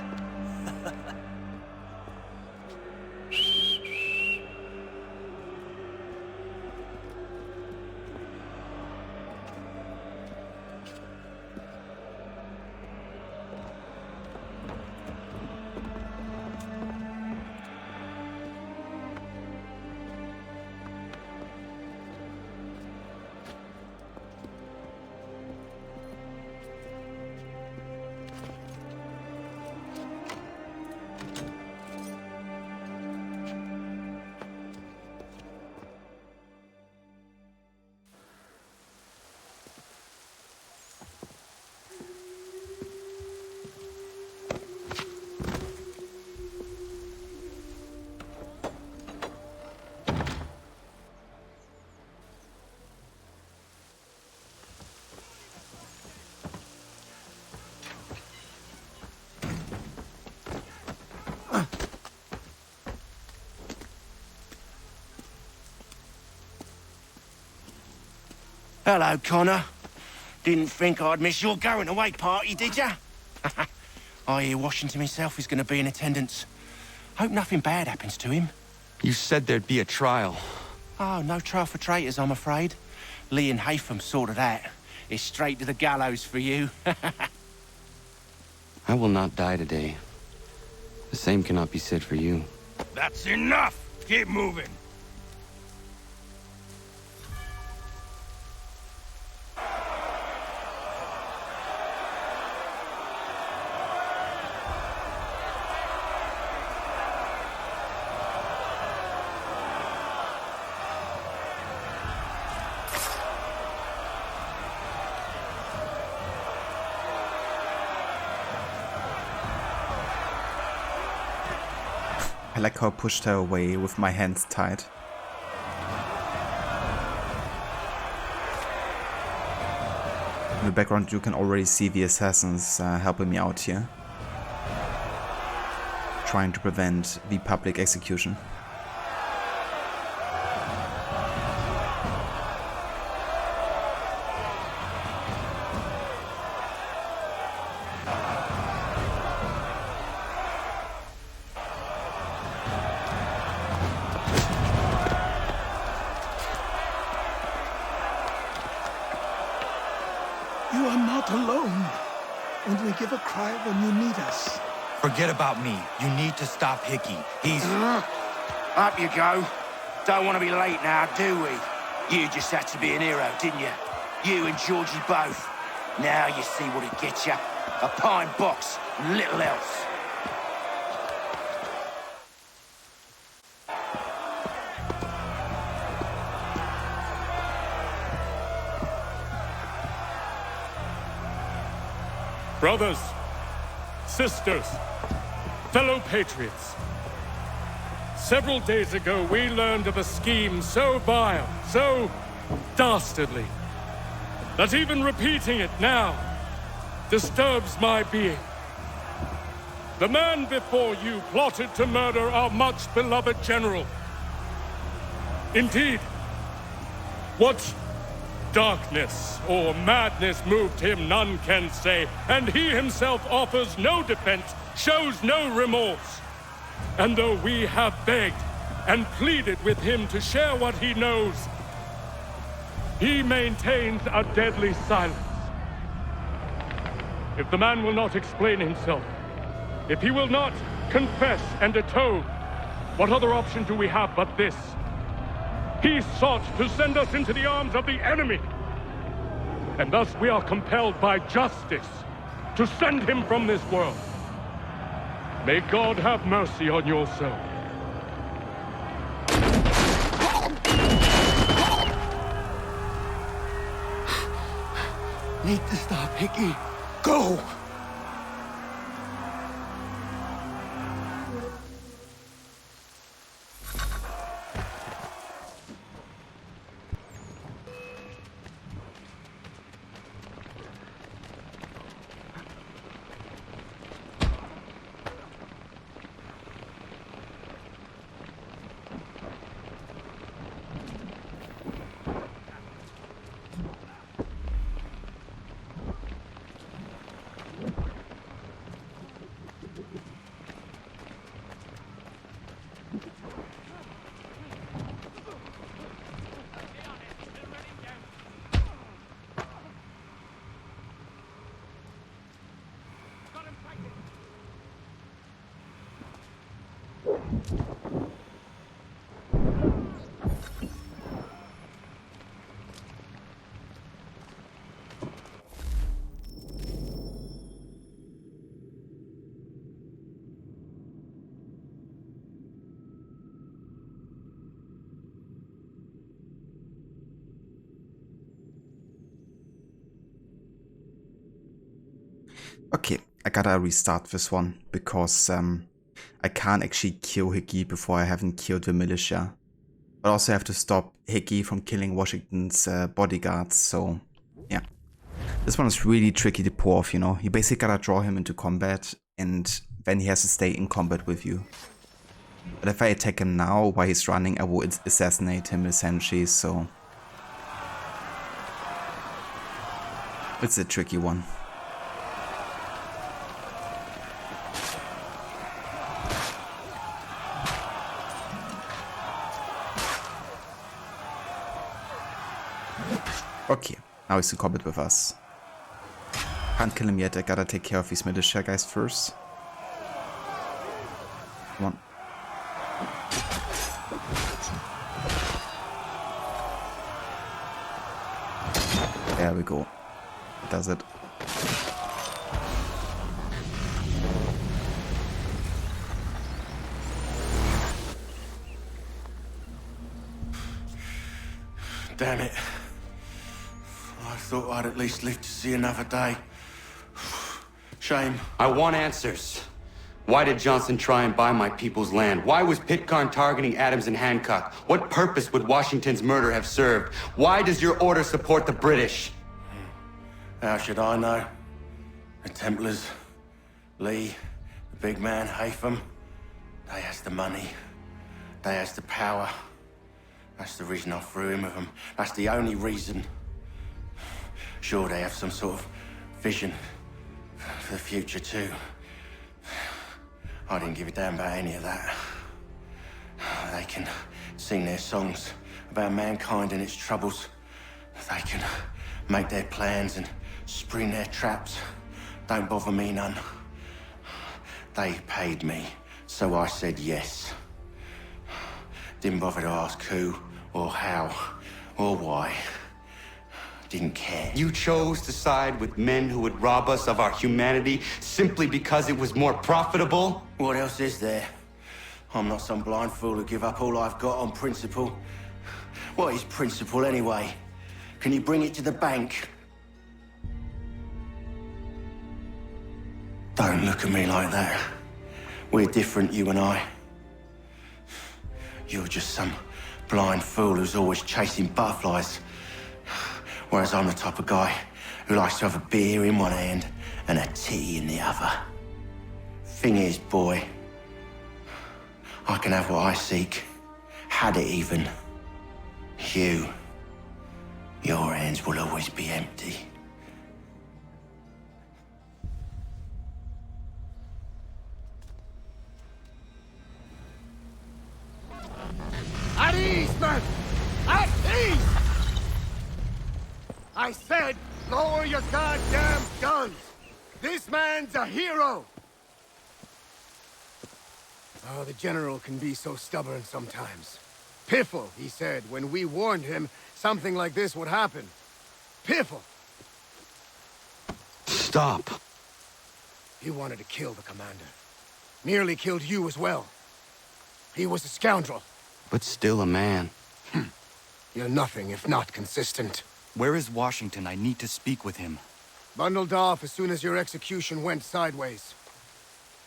Hello, Connor. Didn't think I'd miss your going-away party, did ya? I hear Washington himself is going to be in attendance. Hope nothing bad happens to him. You said there'd be a trial. Oh, no trial for traitors, I'm afraid. Lee and Haytham sorted that. It's straight to the gallows for you. I will not die today. The same cannot be said for you. That's enough! Keep moving! I like how I pushed her away with my hands tied. In the background you can already see the assassins helping me out here. Trying to prevent the public execution. You are not alone. Only give a cry when you need us. Forget about me. You need to stop Hickey. He's... Up you go. Don't want to be late now, do we? You just had to be an hero, didn't you? You and Georgie both. Now you see what it gets you. A pine box, little else. Brothers, sisters, fellow patriots. Several days ago, we learned of a scheme so vile, so dastardly, that even repeating it now disturbs my being. The man before you plotted to murder our much-beloved general. Indeed, what darkness or madness moved him, none can say, and he himself offers no defense, shows no remorse. And though we have begged and pleaded with him to share what he knows, he maintains a deadly silence. If the man will not explain himself, if he will not confess and atone, what other option do we have but this? He sought to send us into the arms of the enemy. And thus we are compelled by justice to send him from this world. May God have mercy on your soul. Need to stop, Hickey. Go! Okay, I gotta restart this one, because I can't actually kill Hickey before I haven't killed the militia. But also have to stop Hickey from killing Washington's bodyguards, so yeah. This one is really tricky to pull off, you know. You basically gotta draw him into combat, and then he has to stay in combat with you. But if I attack him now while he's running, I will assassinate him essentially, so... It's a tricky one. Okay, now he's in combat with us. Can't kill him yet, I gotta take care of these militia guys first. Come on. There we go. Does it. Damn it. I thought I'd at least live to see another day. Shame. I want answers. Why did Johnson try and buy my people's land? Why was Pitcairn targeting Adams and Hancock? What purpose would Washington's murder have served? Why does your order support the British? How should I know? The Templars, Lee, the big man, Haytham, they has the money. They has the power. That's the reason I threw in with them. That's the only reason. Sure, they have some sort of vision for the future too. I didn't give a damn about any of that. They can sing their songs about mankind and its troubles. They can make their plans and spring their traps. Don't bother me none. They paid me, so I said yes. Didn't bother to ask who, or how, or why. Didn't care. You chose to side with men who would rob us of our humanity simply because it was more profitable? What else is there? I'm not some blind fool who give up all I've got on principle. What is principle anyway? Can you bring it to the bank? Don't look at me like that. We're different, you and I. You're just some blind fool who's always chasing butterflies. Whereas I'm the type of guy who likes to have a beer in one hand and a tea in the other. Thing is, boy, I can have what I seek. Had it even. Your hands will always be empty. At ease, men! At ease! I said, lower your goddamn guns! This man's a hero! Oh, the General can be so stubborn sometimes. Piffle, he said, when we warned him something like this would happen. Piffle! Stop. He wanted to kill the commander. Nearly killed you as well. He was a scoundrel. But still a man. You're nothing if not consistent. Where is Washington? I need to speak with him. Bundled off as soon as your execution went sideways.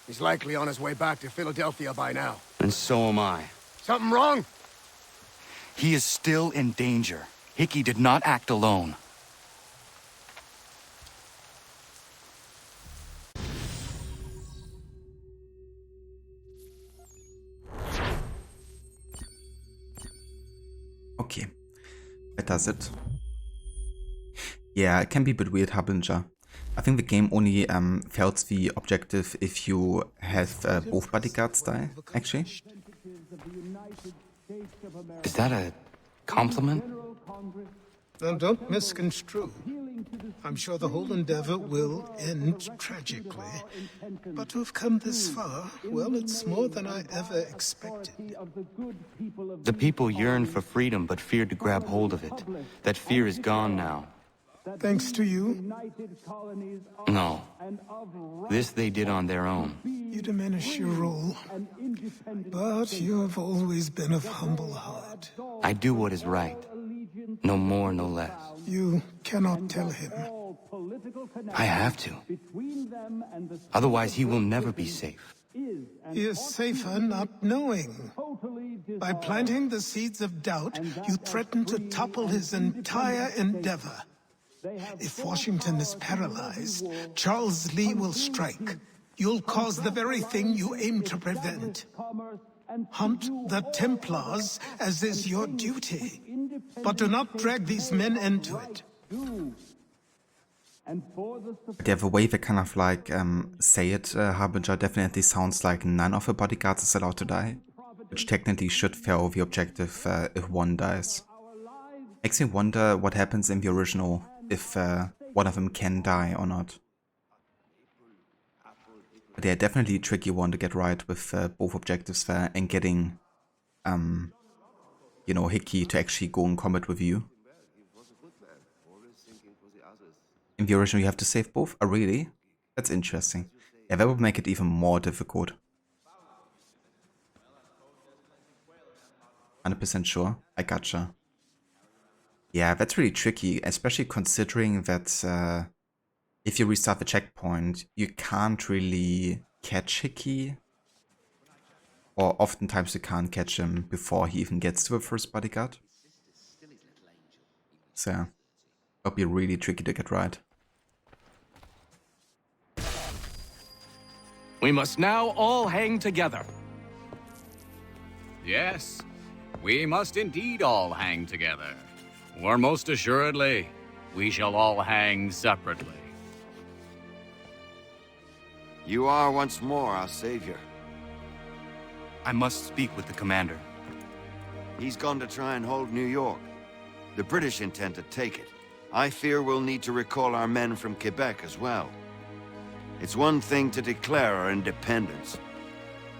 He's likely on his way back to Philadelphia by now. And so am I. Something wrong? He is still in danger. Hickey did not act alone. Okay, that does it. Yeah, it can be a bit weird, Harbinger. I think the game only fails the objective if you have both bodyguards die, actually. Is that a compliment? Now, don't misconstrue. I'm sure the whole endeavor will end tragically. But to have come this far, well, it's more than I ever expected. The people yearn for freedom but feared to grab hold of it. That fear is gone now. Thanks to you? No. This they did on their own. You diminish your role. But you have always been of humble heart. I do what is right. No more, no less. You cannot tell him. I have to. Otherwise, he will never be safe. He is safer not knowing. By planting the seeds of doubt, you threaten to topple his entire endeavor. If Washington is paralyzed, Charles Lee will strike. You'll cause the very thing you aim to prevent. Hunt the Templars, as is your duty. But do not drag these men into it. But yeah, the way they kind of like say it, Harbinger definitely sounds like none of the bodyguards is allowed to die, which technically should fail the objective if one dies. Makes me wonder what happens in the original if one of them can die or not. But yeah, definitely a tricky one to get right with both objectives there and getting, you know, Hickey to actually go in combat with you. In the original you have to save both? Oh really? That's interesting. Yeah, that would make it even more difficult. 100% sure. I gotcha. Yeah, that's really tricky, especially considering that if you restart the checkpoint, you can't really catch Hickey. Or oftentimes you can't catch him before he even gets to the first bodyguard. So, it'll be really tricky to get right. We must now all hang together. Yes, we must indeed all hang together. Or most assuredly, we shall all hang separately. You are once more our savior. I must speak with the commander. He's gone to try and hold New York. The British intend to take it. I fear we'll need to recall our men from Quebec as well. It's one thing to declare our independence.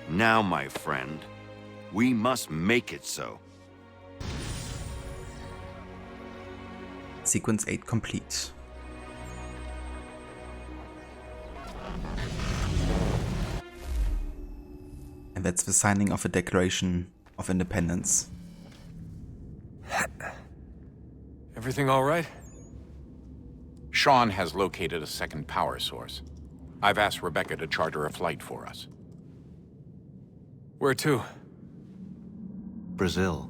Now, my friend, we must make it so. Sequence 8 complete. And that's the signing of the Declaration of Independence. Everything all right? Sean has located a second power source. I've asked Rebecca to charter a flight for us. Where to? Brazil.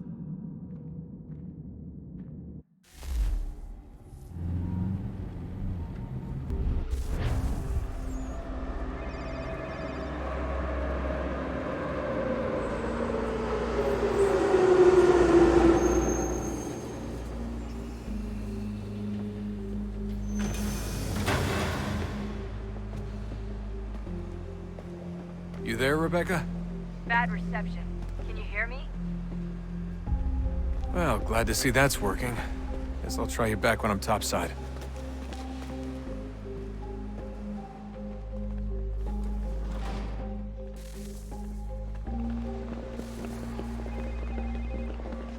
You there, Rebecca? Bad reception. Can you hear me? Well, glad to see that's working. Guess I'll try you back when I'm topside.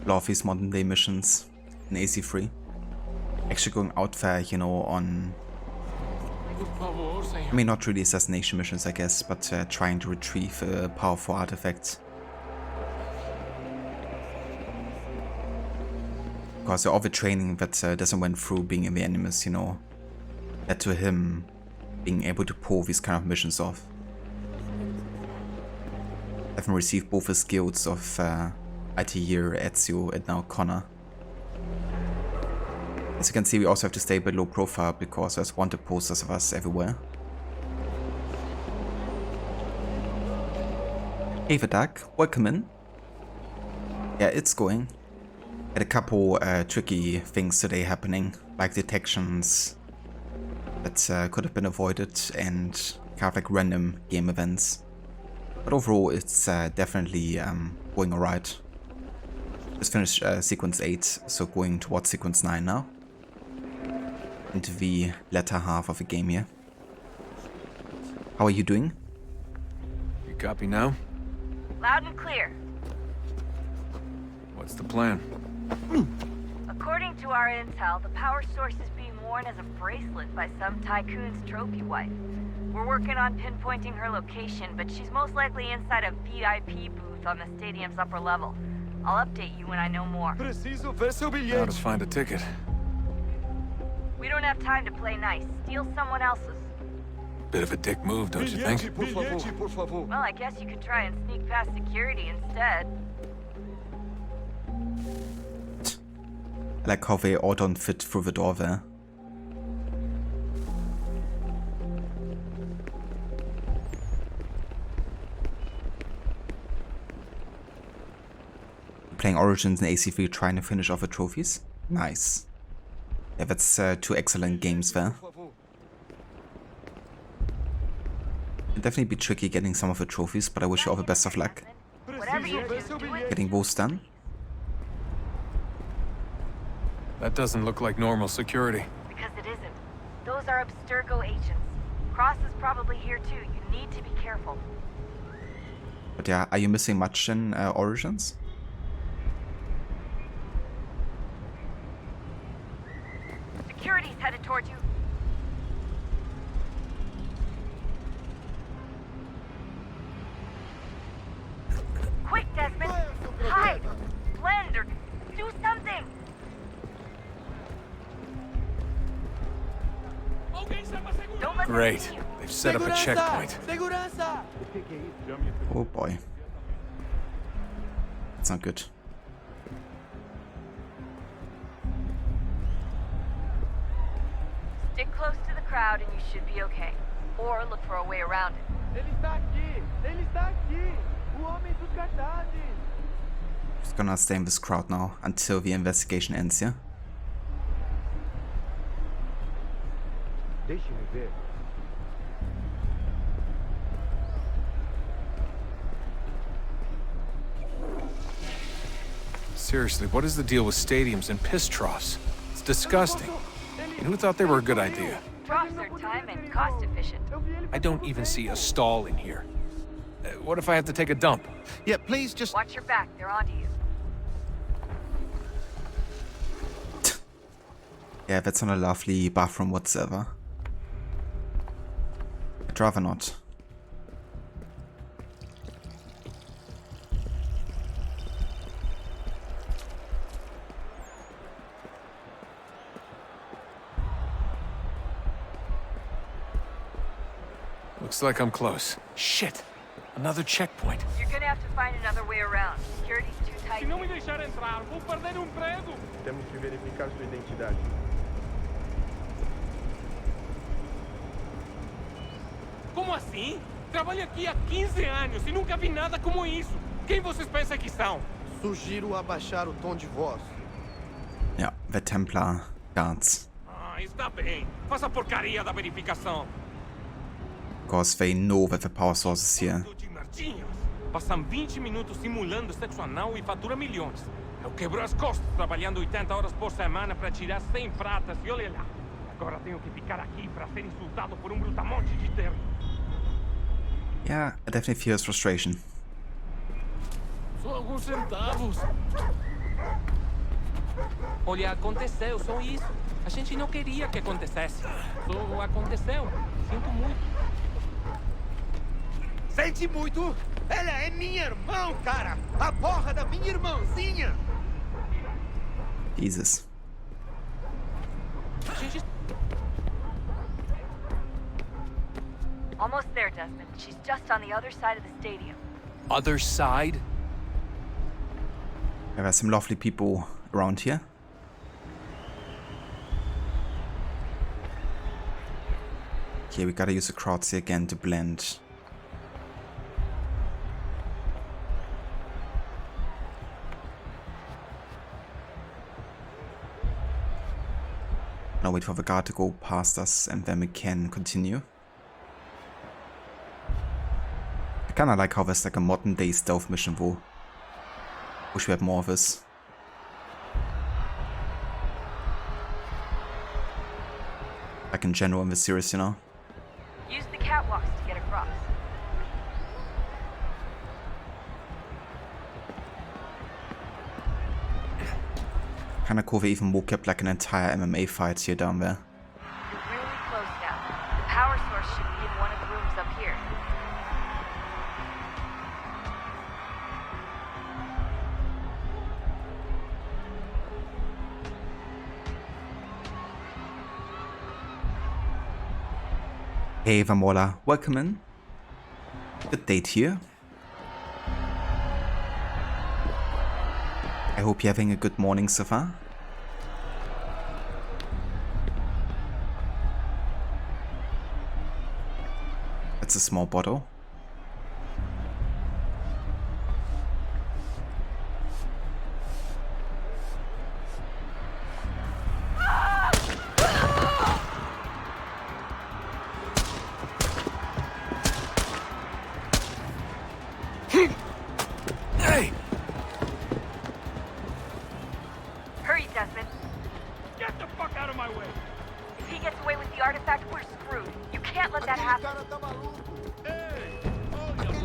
Love these modern day missions in AC3. Actually going out there, you know, on... I mean, not really assassination missions, I guess, but trying to retrieve powerful artifacts. Because all the training that Desmond went through being in the Animus, you know, led to him being able to pull these kind of missions off. Having received both the skills of Altair, Ezio, and now Connor. As you can see, we also have to stay below profile because there's wanted posters of us everywhere. Hey the Duck, welcome in. Yeah, it's going. Had a couple tricky things today happening, like detections that could have been avoided and kind of like random game events. But overall, it's definitely going alright. Just finished sequence 8, so going towards sequence 9 now. Into the latter half of the game here. How are you doing? You copy now? Loud and clear. What's the plan? According to our intel, the power source is being worn as a bracelet by some tycoon's trophy wife. We're working on pinpointing her location, but she's most likely inside a VIP booth on the stadium's upper level. I'll update you when I know more. How to find a ticket? We don't have time to play nice. Steal someone else's. Bit of a dick move, don't you think? Well, I guess you could try and sneak past security instead. I like how they all don't fit through the door there. Playing Origins and AC3 trying to finish off the trophies. Nice. Yeah, that's two excellent games there. definitely be tricky getting some of the trophies, but I wish you all the best of luck getting those done. That doesn't look like normal security. Because it isn't. Those are Abstergo agents. Cross is probably here too. You need to be careful. But yeah, are you missing much in Origins? Security's headed towards you. Quick, Desmond! Hide! Blend or do something! Don't let Great. them see you. They've set up a checkpoint. Oh boy. That's not good. Stick close to the crowd and you should be okay. Or look for a way around it. Ele está aqui! Ele está aqui! O homem dos cartazes! Just gonna stay in this crowd now until the investigation ends, yeah? Deixe-me ver. Seriously, what is the deal with stadiums and piss troughs? It's disgusting. And who thought they were a good idea? Troughs are time and cost efficient. I don't even see a stall in here. What if I have to take a dump? Yeah, please just... Watch your back, they're onto you. Yeah, that's not a lovely bathroom whatsoever. I'd rather not. Looks like I'm close. Shit! Another checkpoint. You're gonna have to find another way around. Security's too tight. Se não me deixar entrar, vou perder emprego! Temos que verificar sua identidade. Como assim? Trabalho aqui há 15 anos e nunca vi nada como isso. Quem vocês pensam que são? Sugiro abaixar o tom de voz. Yeah, the Templar guards. Ah, está bem. Faça a porcaria da verificação. Of course, they know that the power source is here. Passam 20 minutos simulando sexo anal e fatura milhões. Eu quebro as costas trabalhando 80 horas por semana para tirar 100 pratas e olha lá. Agora tenho que ficar aqui para ser insultado por brutamonte de terno. Yeah, I definitely feel his frustration. Só alguns centavos. Olha, aconteceu, só isso. A gente não queria que acontecesse. Só aconteceu. Sinto muito. Sente muito? Ela é minha irmã, cara! A porra da minha irmãzinha! Jesus. Almost there, Desmond. She's just on the other side of the stadium. Other side? There are some lovely people around here. Okay, we gotta use the crowds here again to blend. Now wait for the guard to go past us and then we can continue. I kinda like how there's like a modern day stealth mission though. Wish we had more of this. Like in general in the series, you know? Use the catwalks to get across. Kinda cool they even woke up like an entire MMA fight here down there. You're really close now. The power source should be in one of the rooms up here. Hey Vamola, welcome in. Good day to you. I hope you're having a good morning so far. That's a small bottle. my way. If he gets away with the artifact, we're screwed. You can't let that happen.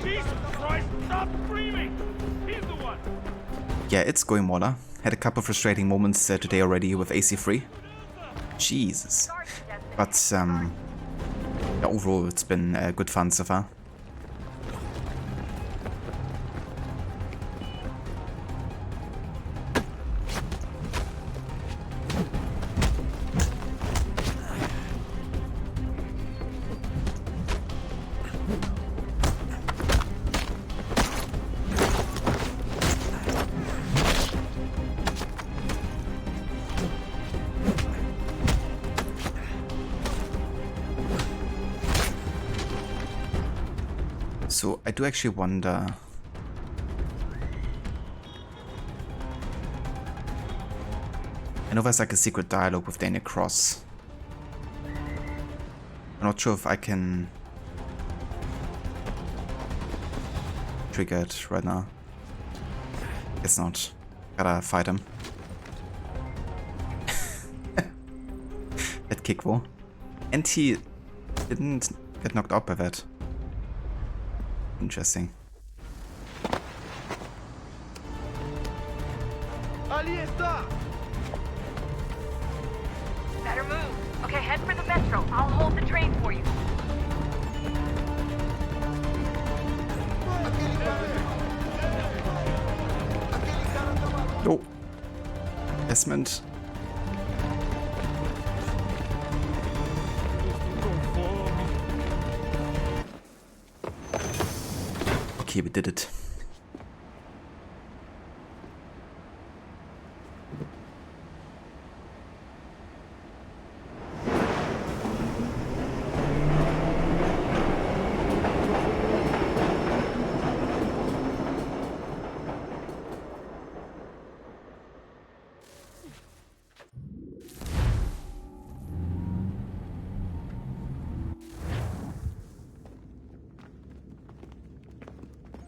Jesus Christ, stop screaming! He's the one! Yeah, it's going water. Had a couple frustrating moments today already with AC3. Jesus. But, yeah, overall, it's been good fun so far. So I do actually wonder. I know there's like a secret dialogue with Daniel Cross. I'm not sure if I can trigger it right now. Guess not. Gotta fight him. That kick though. And he didn't get knocked out by that. Interesting. Ali está! Better move. Okay, head for the metro. I'll hold the train for you. Oh. Desmond. Okay, we did it.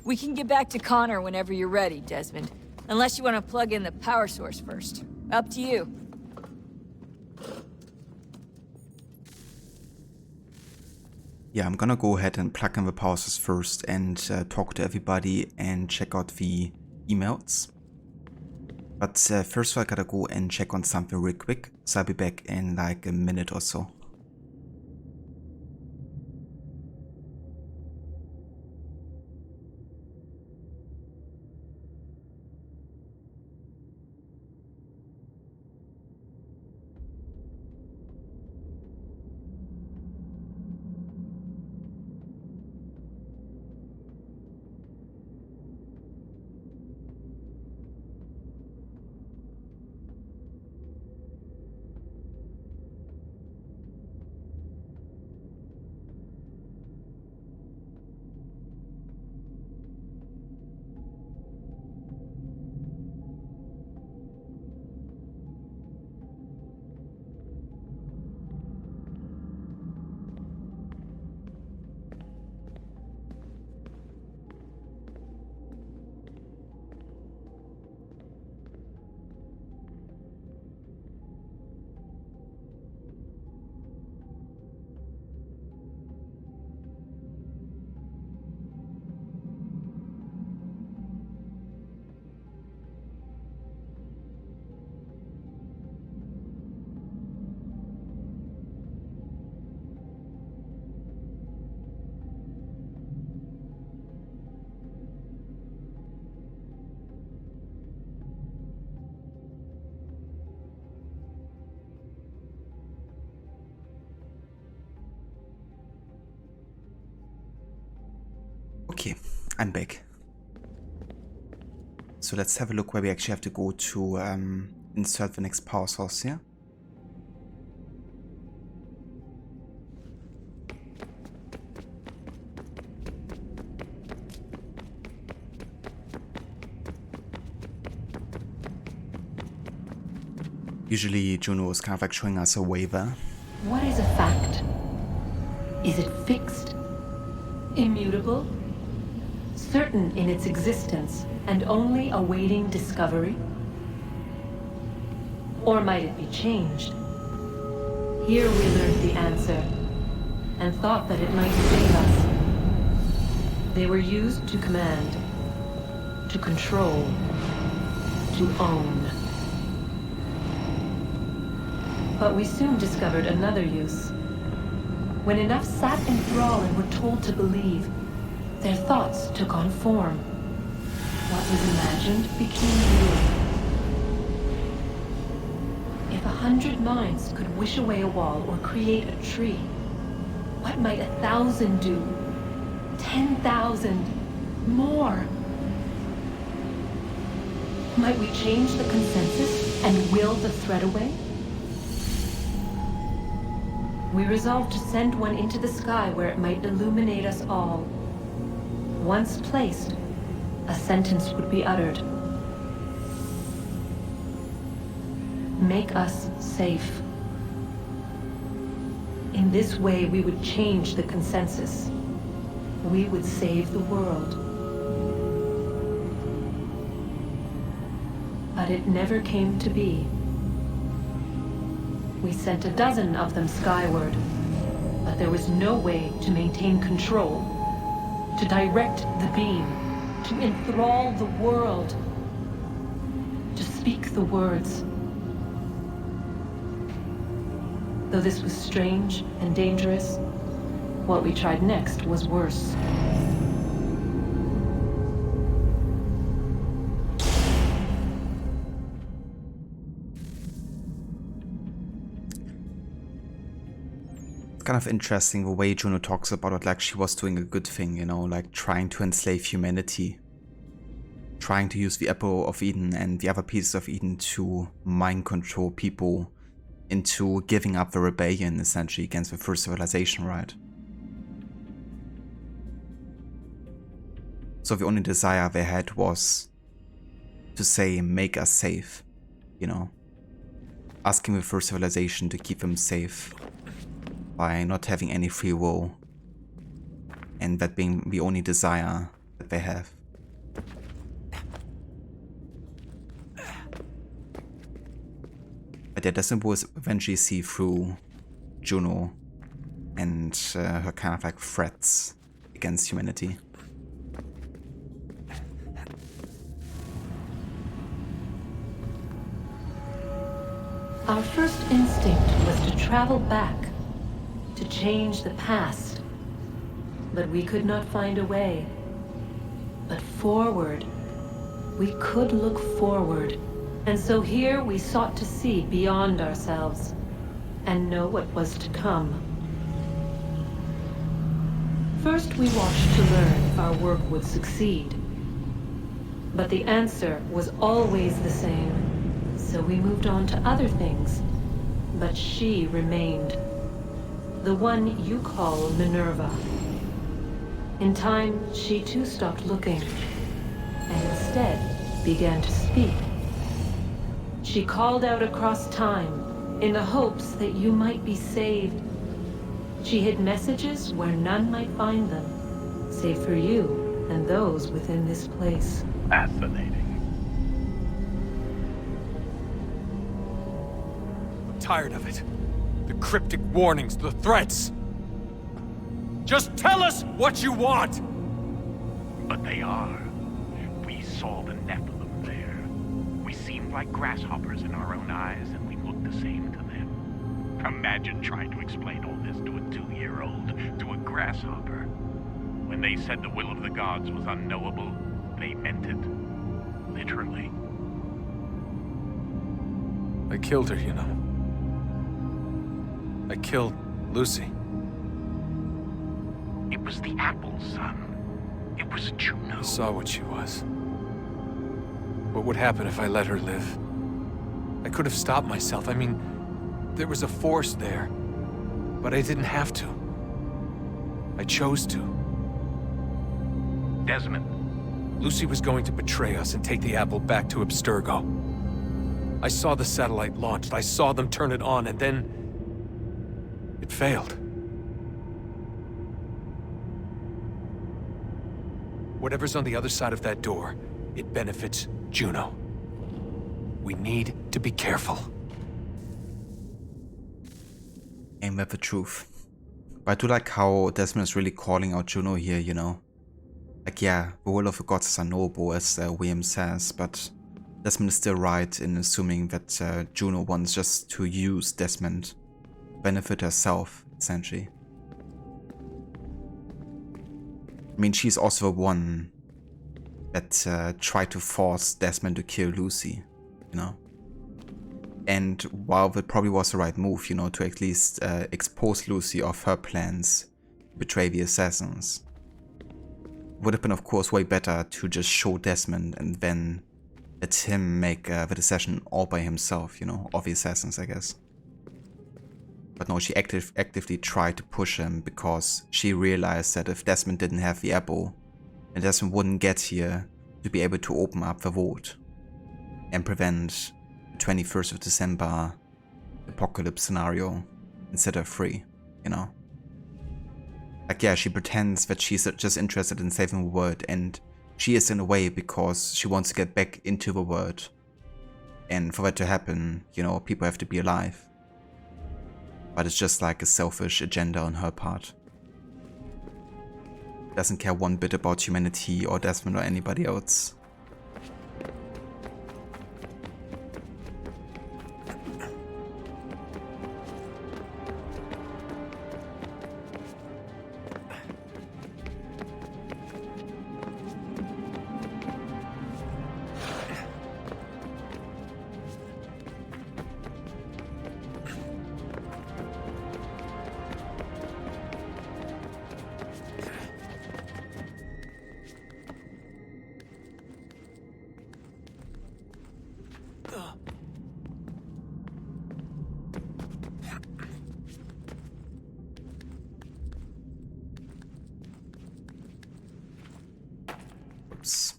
We can get back to Connor whenever you're ready, Desmond. Unless you want to plug in the power source first. Up to you. Yeah, I'm gonna go ahead and plug in the power source first and talk to everybody and check out the emails. But first I gotta go and check on something real quick, so I'll be back in like a minute or so. Okay, I'm back. So let's have a look where we actually have to go to insert the next power source here. Usually Juno is kind of like showing us a waiver. What is a fact? Is it fixed? Immutable? Certain in its existence and only awaiting discovery? Or might it be changed? Here we learned the answer, and thought that it might save us. They were used to command, to control, to own. But we soon discovered another use. When enough sat in thrall and were told to believe, their thoughts took on form. What was imagined became real. If 100 minds could wish away a wall or create a tree, what might 1,000 do? 10,000? More? Might we change the consensus and will the threat away? We resolved to send one into the sky where it might illuminate us all. Once placed, a sentence would be uttered. Make us safe. In this way, we would change the consensus. We would save the world. But it never came to be. We sent a dozen of them skyward, but there was no way to maintain control, to direct the beam, to enthrall the world, to speak the words. Though this was strange and dangerous, what we tried next was worse. Kind of interesting the way Juno talks about it, like she was doing a good thing, you know, like trying to enslave humanity, trying to use the Apple of Eden and the other pieces of Eden to mind control people into giving up the rebellion, essentially, against the first civilization, right? So the only desire they had was to say, make us safe, you know, asking the first civilization to keep them safe by not having any free will, and that being the only desire that they have. But yeah, Desmond will eventually see through Juno and her kind of like threats against humanity. Our first instinct was to travel back, to change the past. But we could not find a way. But forward, we could look forward. And so here we sought to see beyond ourselves and know what was to come. First, we watched to learn if our work would succeed. But the answer was always the same. So we moved on to other things. But she remained. The one you call Minerva. In time, she too stopped looking, and instead began to speak. She called out across time, in the hopes that you might be saved. She hid messages where none might find them, save for you and those within this place. Fascinating. I'm tired of it. The cryptic warnings, the threats. Just tell us what you want! But they are. We saw the Nephilim there. We seemed like grasshoppers in our own eyes, and we looked the same to them. Imagine trying to explain all this to a 2-year-old, to a grasshopper. When they said the will of the gods was unknowable, they meant it. Literally. I killed her, you know. I killed Lucy. It was the apple, son. It was Juno. I saw what she was. What would happen if I let her live? I could have stopped myself. I mean, there was a force there. But I didn't have to. I chose to. Desmond. Lucy was going to betray us and take the apple back to Abstergo. I saw the satellite launched. I saw them turn it on, and then it failed. Whatever's on the other side of that door, it benefits Juno. We need to be careful. Aim at the truth. But I do like how Desmond is really calling out Juno here, you know. Like, yeah, the will of the gods is unknowable, as William says, but Desmond is still right in assuming that Juno wants just to use Desmond to benefit herself, essentially. I mean, she's also the one that tried to force Desmond to kill Lucy, you know. And while that probably was the right move, you know, to at least expose Lucy of her plans to betray the assassins, would have been, of course, way better to just show Desmond and then let him make the decision all by himself, you know, of the assassins, I guess. But no, she actively tried to push him because she realized that if Desmond didn't have the apple, then Desmond wouldn't get here to be able to open up the vault and prevent the 21st of December apocalypse scenario and set her free, you know. Like, yeah, she pretends that she's just interested in saving the world, and she is in a way because she wants to get back into the world. And for that to happen, you know, people have to be alive. But it's just like a selfish agenda on her part. Doesn't care one bit about humanity or Desmond or anybody else. Oops.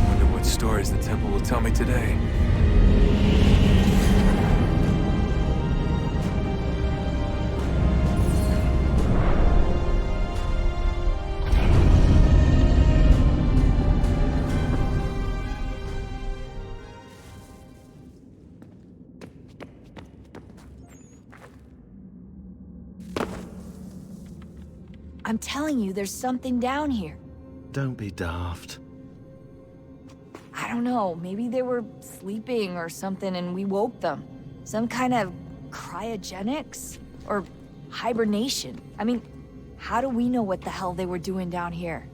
Wonder what stories the temple will tell me today. I'm telling you, there's something down here. Don't be daft. I don't know, maybe they were sleeping or something and we woke them. Some kind of cryogenics? Or hibernation? I mean, how do we know what the hell they were doing down here?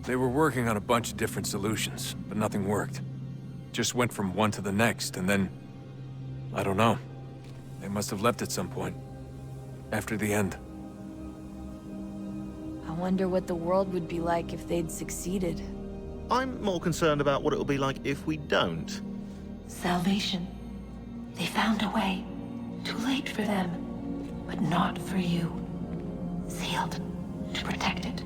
They were working on a bunch of different solutions, but nothing worked. Just went from one to the next, and then... I don't know. They must have left at some point. After the end. I wonder what the world would be like if they'd succeeded. I'm more concerned about what it'll be like if we don't. Salvation. They found a way. Too late for them, but not for you. Sealed to protect it.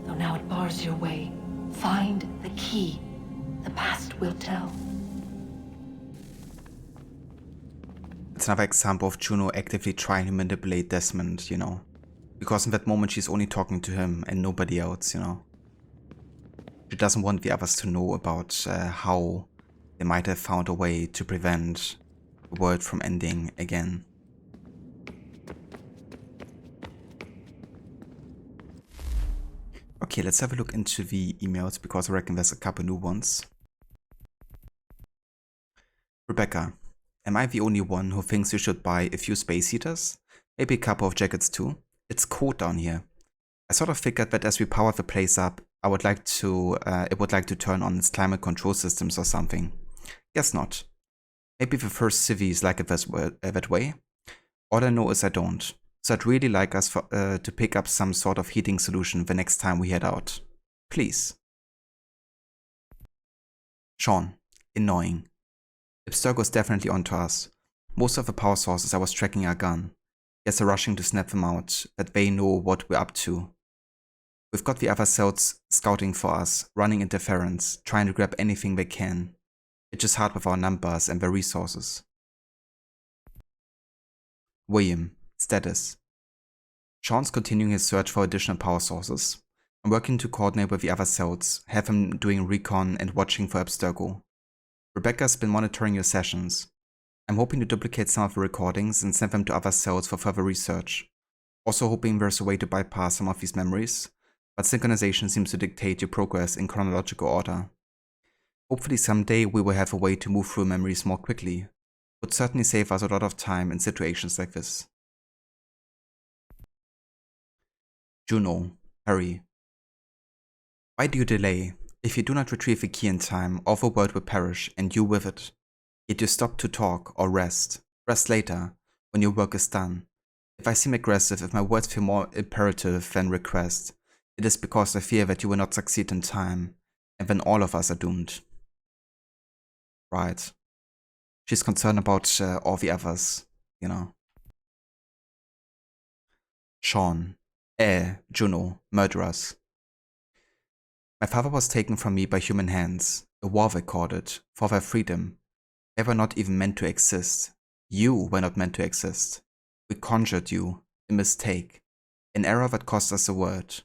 Though now it bars your way. Find the key. The past will tell. It's another example of Juno actively trying to manipulate Desmond, you know. Because in that moment she's only talking to him and nobody else, you know. She doesn't want the others to know about how they might have found a way to prevent the world from ending again. Okay, let's have a look into the emails because I reckon there's a couple new ones. Rebecca, am I the only one who thinks you should buy a few space heaters? Maybe a couple of jackets too? It's cold down here. I sort of figured that as we power the place up, it would like to turn on its climate control systems or something. Guess not. Maybe the first civvies like it that way. All I know is I don't. So I'd really like us to pick up some sort of heating solution the next time we head out. Please. Sean, annoying. Abstergo's definitely onto us. Most of the power sources I was tracking are gone. Guess they're rushing to snap them out, that they know what we're up to. We've got the other cells scouting for us, running interference, trying to grab anything they can. It's just hard with our numbers and their resources. William. Status. Sean's continuing his search for additional power sources. I'm working to coordinate with the other cells, have him doing recon and watching for Abstergo. Rebecca's been monitoring your sessions. I'm hoping to duplicate some of the recordings and send them to other cells for further research. Also hoping there's a way to bypass some of these memories, but synchronization seems to dictate your progress in chronological order. Hopefully someday we will have a way to move through memories more quickly. Would certainly save us a lot of time in situations like this. Juno, Harry. Why do you delay? If you do not retrieve the key in time, all the world will perish, and you with it. Yet you stop to talk or rest. Rest later, when your work is done. If I seem aggressive, if my words feel more imperative than request, it is because I fear that you will not succeed in time, and then all of us are doomed. Right. She's concerned about all the others, you know. Sean. Juno. Murderers. My father was taken from me by human hands. A war they called it, for their freedom. They were not even meant to exist. You were not meant to exist. We conjured you. A mistake. An error that cost us a word.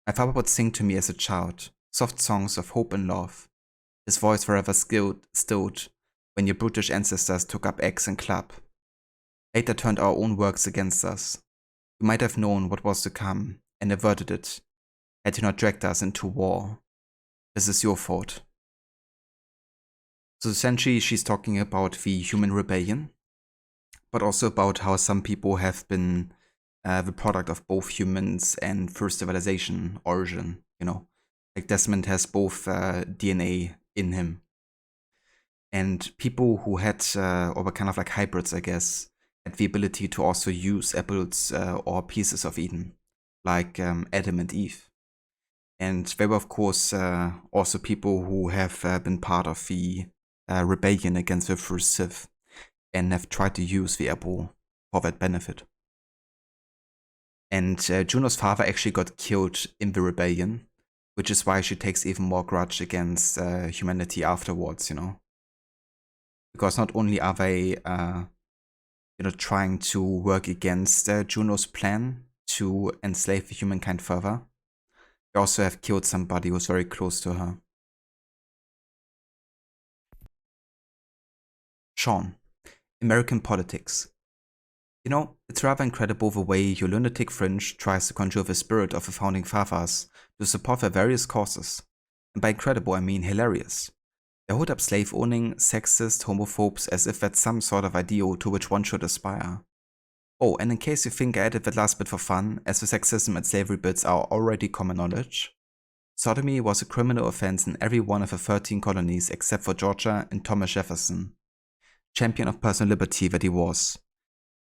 My father would sing to me as a child, soft songs of hope and love. His voice forever stilled when your brutish ancestors took up axe and club. Later turned our own works against us. We might have known what was to come and averted it, had you not dragged us into war. This is your fault. So essentially she's talking about the human rebellion, but also about how some people have been the product of both humans and first civilization origin, you know. Like Desmond has both DNA in him. And people who had, or were kind of like hybrids, I guess, had the ability to also use apples or pieces of Eden, like Adam and Eve. And they were, of course, also people who have been part of the rebellion against the first Sith and have tried to use the apple for that benefit. And Juno's father actually got killed in the rebellion, which is why she takes even more grudge against humanity afterwards, you know. Because not only are they, trying to work against Juno's plan to enslave the humankind further, they also have killed somebody who's very close to her. Sean, American politics. You know, it's rather incredible the way your lunatic fringe tries to conjure the spirit of the founding fathers to support their various causes. And by incredible, I mean hilarious. They hold up slave-owning, sexist homophobes as if that's some sort of ideal to which one should aspire. Oh, and in case you think I added that last bit for fun, as the sexism and slavery bits are already common knowledge, sodomy was a criminal offense in every one of the 13 colonies except for Georgia and Thomas Jefferson. Champion of personal liberty that he was.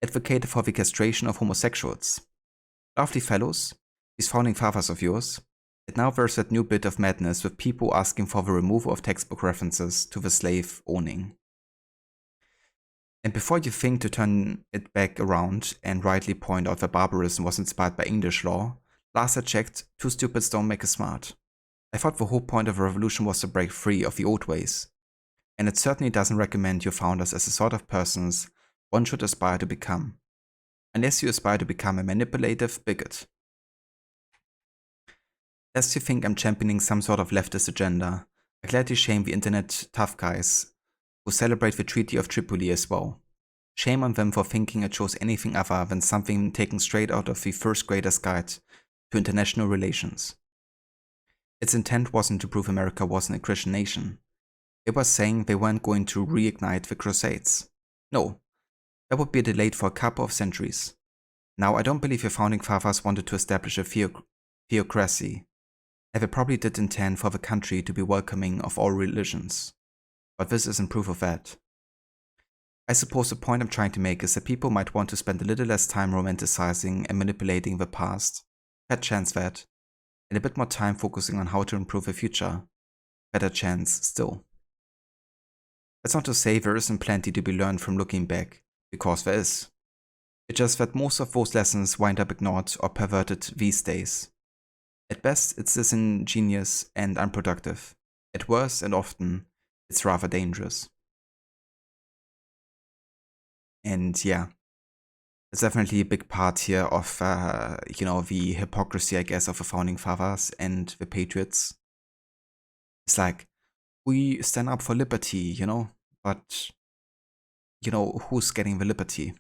Advocated for the castration of homosexuals. Lovely fellows, these founding fathers of yours, yet now there's that new bit of madness with people asking for the removal of textbook references to the slave owning. And before you think to turn it back around and rightly point out that barbarism was inspired by English law, last I checked, two stupids don't make a smart. I thought the whole point of a revolution was to break free of the old ways. And it certainly doesn't recommend your founders as the sort of persons one should aspire to become. Unless you aspire to become a manipulative bigot. Lest you think I'm championing some sort of leftist agenda, I gladly shame the internet tough guys who celebrate the Treaty of Tripoli as well. Shame on them for thinking it shows anything other than something taken straight out of the first grader's guide to international relations. Its intent wasn't to prove America wasn't a Christian nation. It was saying they weren't going to reignite the Crusades. No, that would be delayed for a couple of centuries. Now, I don't believe your founding fathers wanted to establish a theocracy, and they probably did intend for the country to be welcoming of all religions. But this isn't proof of that. I suppose the point I'm trying to make is that people might want to spend a little less time romanticizing and manipulating the past, fat chance that, and a bit more time focusing on how to improve the future, better chance still. That's not to say there isn't plenty to be learned from looking back, because there is. It's just that most of those lessons wind up ignored or perverted these days. At best, it's disingenuous and unproductive. At worst, and often, it's rather dangerous. And yeah, It's definitely a big part here of, you know, the hypocrisy, I guess, of the founding fathers and the patriots. It's like, we stand up for liberty, you know, but, you know, who's getting the liberty?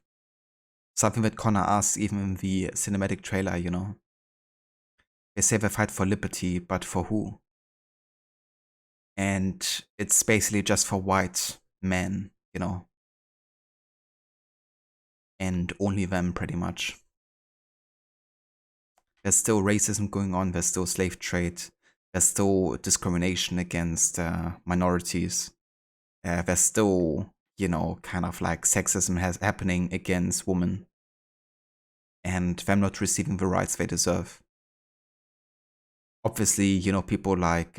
Something that Connor asks even in the cinematic trailer, you know. They say they fight for liberty, but for who? And it's basically just for white men, you know. And only them, pretty much. There's still racism going on, there's still slave trade, there's still discrimination against minorities. There's still, you know, kind of like sexism happening against women. And them not receiving the rights they deserve. Obviously, you know, people like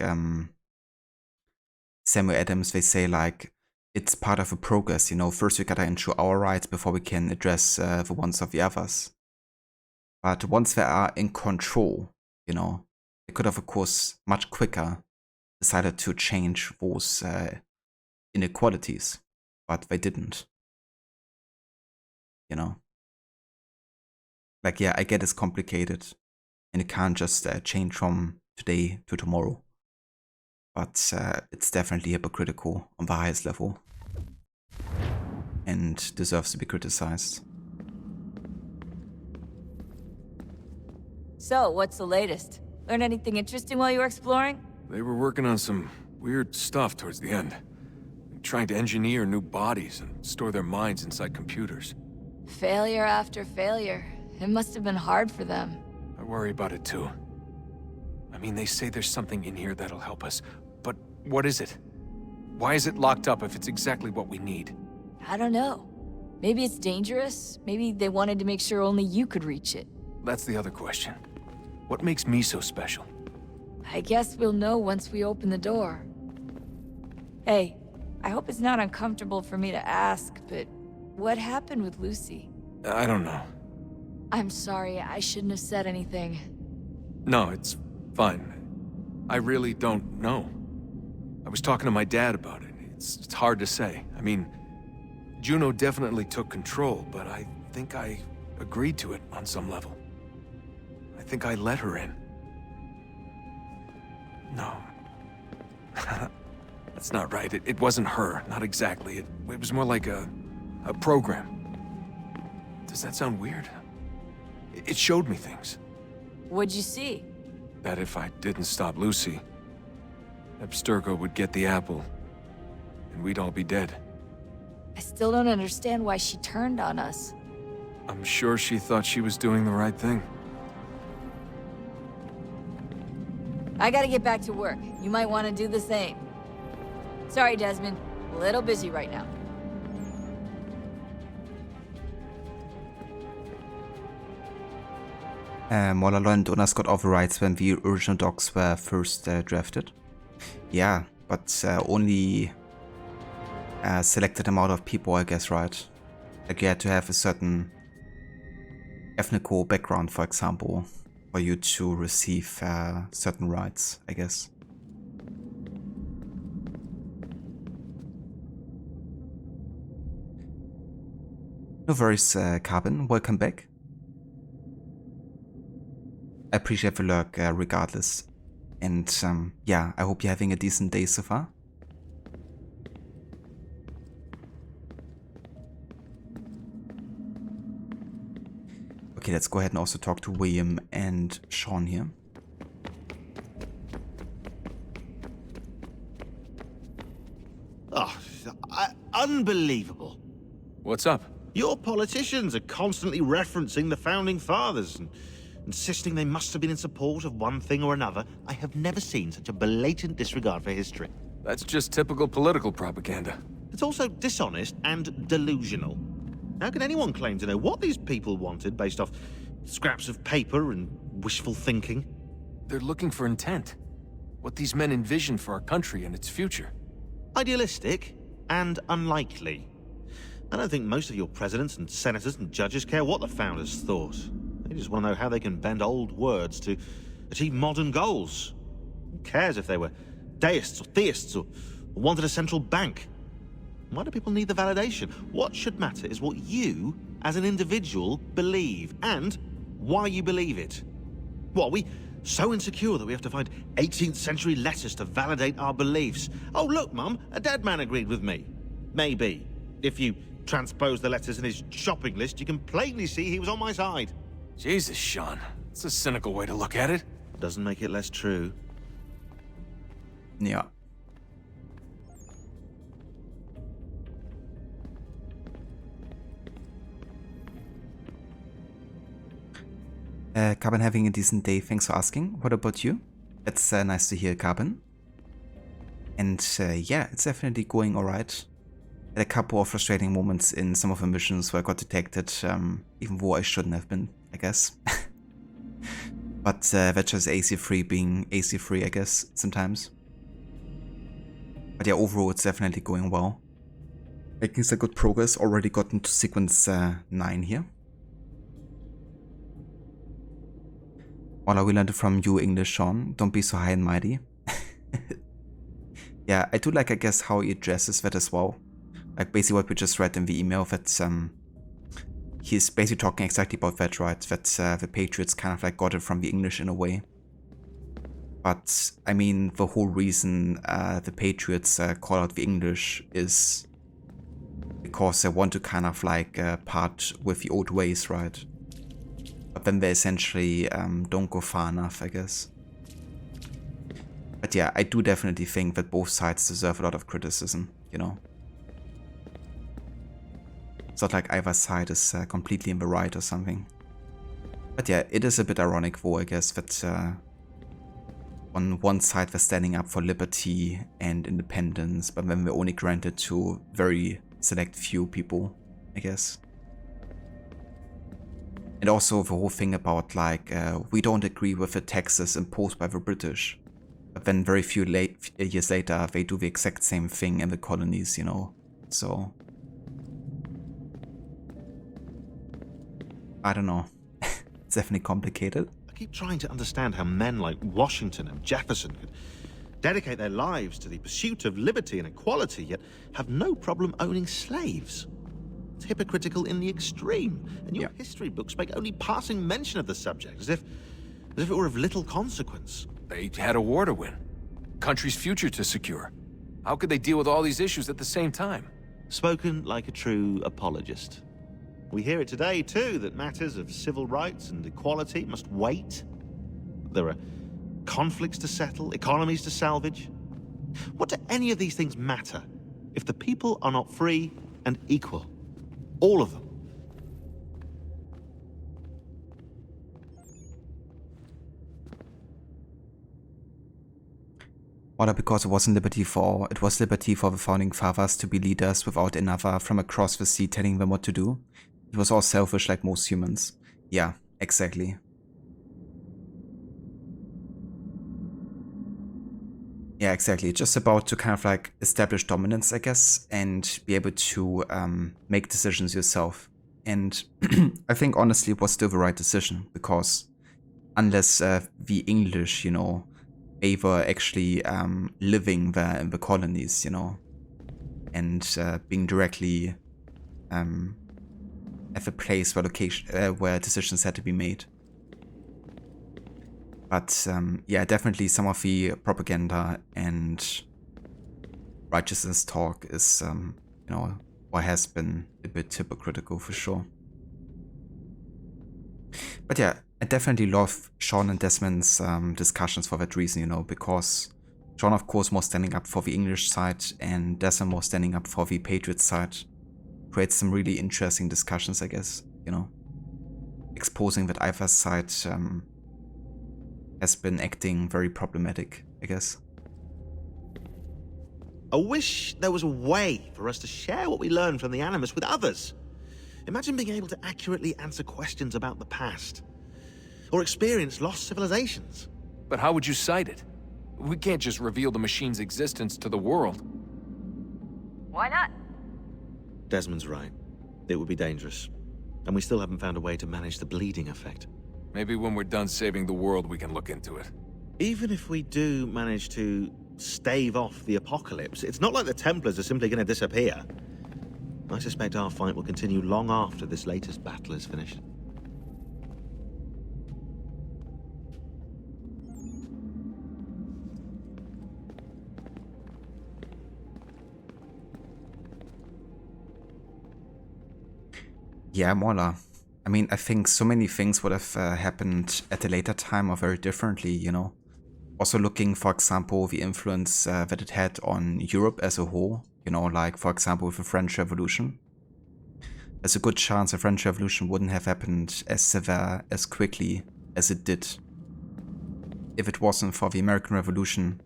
Samuel Adams, they say like, it's part of a progress, you know, first we gotta ensure our rights before we can address the ones of the others. But once they are in control, you know, they could have, of course, much quicker decided to change those inequalities, but they didn't. You know? Like, yeah, I get it's complicated, and it can't just change from today to tomorrow. But it's definitely hypocritical on the highest level. And deserves to be criticized. So, what's the latest? Learn anything interesting while you were exploring? They were working on some weird stuff towards the end. Trying to engineer new bodies and store their minds inside computers. Failure after failure. It must have been hard for them. I worry about it too. I mean, they say there's something in here that'll help us, but what is it? Why is it locked up if it's exactly what we need? I don't know. Maybe it's dangerous. Maybe they wanted to make sure only you could reach it. That's the other question. What makes me so special? I guess we'll know once we open the door. Hey, I hope it's not uncomfortable for me to ask, but what happened with Lucy? I don't know. I'm sorry, I shouldn't have said anything. No, it's fine. I really don't know. I was talking to my dad about it. It's hard to say. I mean, Juno definitely took control, but I think I agreed to it on some level. I think I let her in. No. That's not right. It wasn't her. Not exactly. It was more like a program. Does that sound weird? It showed me things. What'd you see? That if I didn't stop Lucy, Abstergo would get the apple, and we'd all be dead. I still don't understand why she turned on us. I'm sure she thought she was doing the right thing. I gotta get back to work. You might want to do the same. Sorry, Desmond. A little busy right now. Molalo and Donas got all the rights when the original docs were first drafted. Yeah, but only a selected amount of people, I guess, right? Like you had to have a certain ethnical background, for example, for you to receive certain rights, I guess. No worries, Carbon. Welcome back. I appreciate the lurk regardless. And yeah, I hope you're having a decent day so far. Okay, let's go ahead and also talk to William and Sean here. Oh, unbelievable. What's up? Your politicians are constantly referencing the Founding Fathers and insisting they must have been in support of one thing or another. I have never seen such a blatant disregard for history. That's just typical political propaganda. It's also dishonest and delusional. How can anyone claim to know what these people wanted based off scraps of paper and wishful thinking? They're looking for intent. What these men envisioned for our country and its future. Idealistic and unlikely. I don't think most of your presidents and senators and judges care what the founders thought. They just want to know how they can bend old words to achieve modern goals. Who cares if they were deists or theists or wanted a central bank? Why do people need the validation? What should matter is what you as an individual, believe, and why you believe it. What, are we so insecure that we have to find 18th century letters to validate our beliefs? Oh, look, Mum, a dead man agreed with me. Maybe. If you transpose the letters in his shopping list, you can plainly see he was on my side. Jesus, Sean. It's a cynical way to look at it. Doesn't make it less true. Ja. Carbon having a decent day, thanks for asking. What about you? It's nice to hear, Carbon. And yeah, it's definitely going alright. Had a couple of frustrating moments in some of the missions where I got detected, even though I shouldn't have been, I guess. But that's just AC3 being AC3, I guess, sometimes. But yeah, overall it's definitely going well. Making some good progress, already gotten to sequence 9 here. All I will learn from you, English Sean, don't be so high and mighty. Yeah, I do like, I guess, how he addresses that as well. Like basically what we just read in the email, that he's basically talking exactly about that, right? That the Patriots kind of like got it from the English in a way. But I mean, the whole reason the Patriots call out the English is because they want to kind of like part with the old ways, right? But then they essentially don't go far enough, I guess. But yeah, I do definitely think that both sides deserve a lot of criticism, you know? It's not like either side is completely in the right or something. But yeah, it is a bit ironic though, I guess, that on one side they're standing up for liberty and independence, but then they're only granted to very select few people, I guess. And also the whole thing about like, we don't agree with the taxes imposed by the British. But then very few years later, they do the exact same thing in the colonies, you know. So, I don't know. It's definitely complicated. I keep trying to understand how men like Washington and Jefferson could dedicate their lives to the pursuit of liberty and equality, yet have no problem owning slaves. It's hypocritical in the extreme, and your history books make only passing mention of the subject, as if it were of little consequence. They had a war to win. Country's future to secure. How could they deal with all these issues at the same time? Spoken like a true apologist. We hear it today, too, that matters of civil rights and equality must wait. There are conflicts to settle, economies to salvage. What do any of these things matter if the people are not free and equal? All of them. Or because it wasn't liberty for all, it was liberty for the founding fathers to be leaders without another from across the sea telling them what to do. It was all selfish like most humans. Yeah, exactly. Yeah, exactly. Just about to kind of like establish dominance, I guess, and be able to make decisions yourself. And I think honestly it was still the right decision, because unless the English, you know, they were actually living there in the colonies, you know, and being directly at the place where decisions had to be made. But yeah, definitely some of the propaganda and righteousness talk is, you know, or has been a bit hypocritical for sure. But yeah, I definitely love Sean and Desmond's discussions for that reason, you know, because Sean, of course, was standing up for the English side and Desmond was standing up for the Patriot side. Creates some really interesting discussions, I guess, you know, exposing that either side has been acting very problematic, I guess. I wish there was a way for us to share what we learned from the Animus with others. Imagine being able to accurately answer questions about the past, or experience lost civilizations. But how would you cite it? We can't just reveal the machine's existence to the world. Why not? Desmond's right. It would be dangerous. And we still haven't found a way to manage the bleeding effect. Maybe when we're done saving the world, we can look into it. Even if we do manage to stave off the apocalypse, it's not like the Templars are simply going to disappear. I suspect our fight will continue long after this latest battle is finished. Yeah, Mola. I mean, I think so many things would have happened at a later time or very differently, you know. Also looking, for example, the influence that it had on Europe as a whole, you know, like, for example, with the French Revolution. There's a good chance the French Revolution wouldn't have happened as severe, as quickly as it did if it wasn't for the American Revolution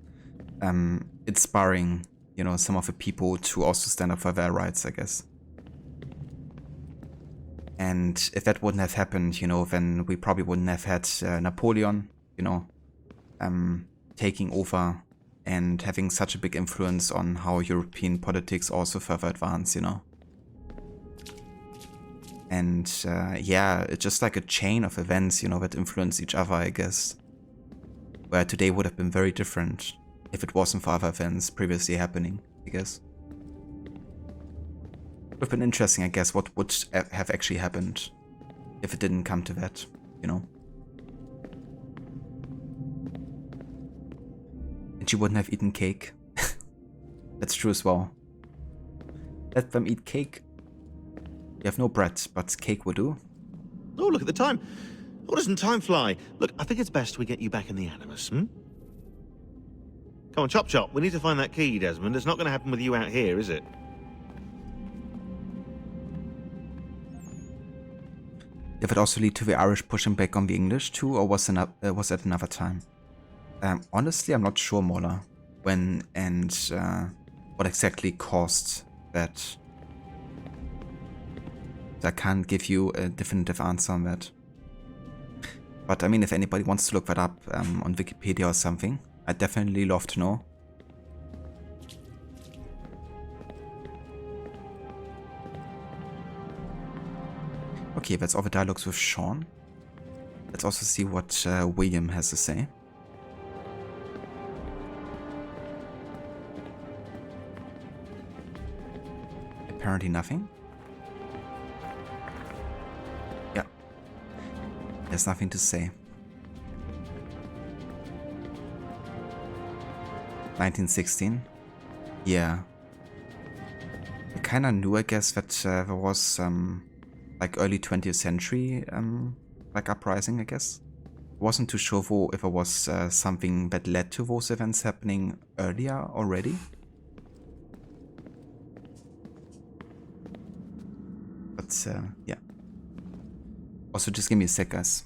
inspiring, you know, some of the people to also stand up for their rights, I guess. And if that wouldn't have happened, you know, then we probably wouldn't have had Napoleon, you know, taking over and having such a big influence on how European politics also further advance, you know. And yeah, it's just like a chain of events, you know, that influence each other, I guess. Where today would have been very different if it wasn't for other events previously happening, I guess. It would have been interesting, I guess, what would have actually happened if it didn't come to that, you know. And she wouldn't have eaten cake. That's true as well. Let them eat cake. We have no bread, but cake will do. Oh, look at the time. Oh, doesn't time fly? Look, I think it's best we get you back in the Animus, hmm? Come on, chop chop. We need to find that key, Desmond. It's not going to happen with you out here, is it? Did it also lead to the Irish pushing back on the English too, or was that another time? Honestly, I'm not sure, Mola, when and what exactly caused that. I can't give you a definitive answer on that. But I mean, if anybody wants to look that up on Wikipedia or something, I'd definitely love to know. Okay, that's all the dialogues with Sean. Let's also see what William has to say. Apparently nothing. Yeah. There's nothing to say. 1916. Yeah. I kinda knew, I guess, that there was like early 20th century like uprising, I guess. Wasn't too sure if it was something that led to those events happening earlier already. But yeah. Also, just give me a sec, guys.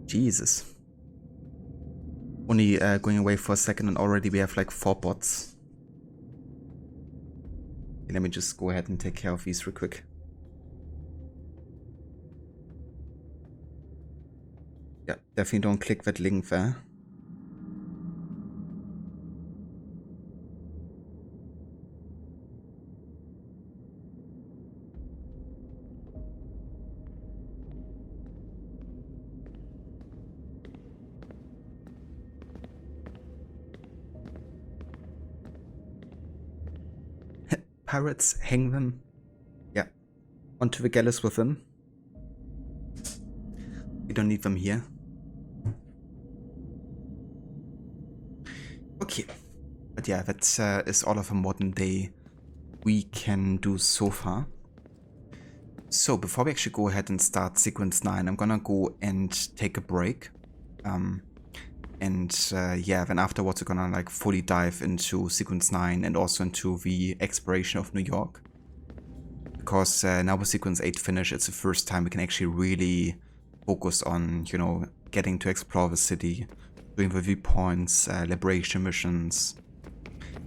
Jesus. Only going away for a second and already we have like 4 bots. Okay, let me just go ahead and take care of these real quick. Yeah, definitely don't click that link there. Pirates, hang them. Yeah. Onto the gallows with them. We don't need them here. Okay. But yeah, that is all of a modern day we can do so far. So before we actually go ahead and start sequence 9, I'm gonna go and take a break. Yeah, then afterwards we're gonna like fully dive into sequence 9 and also into the exploration of New York. Because now with sequence 8 finished, it's the first time we can actually really focus on, you know, getting to explore the city, doing the viewpoints, liberation missions.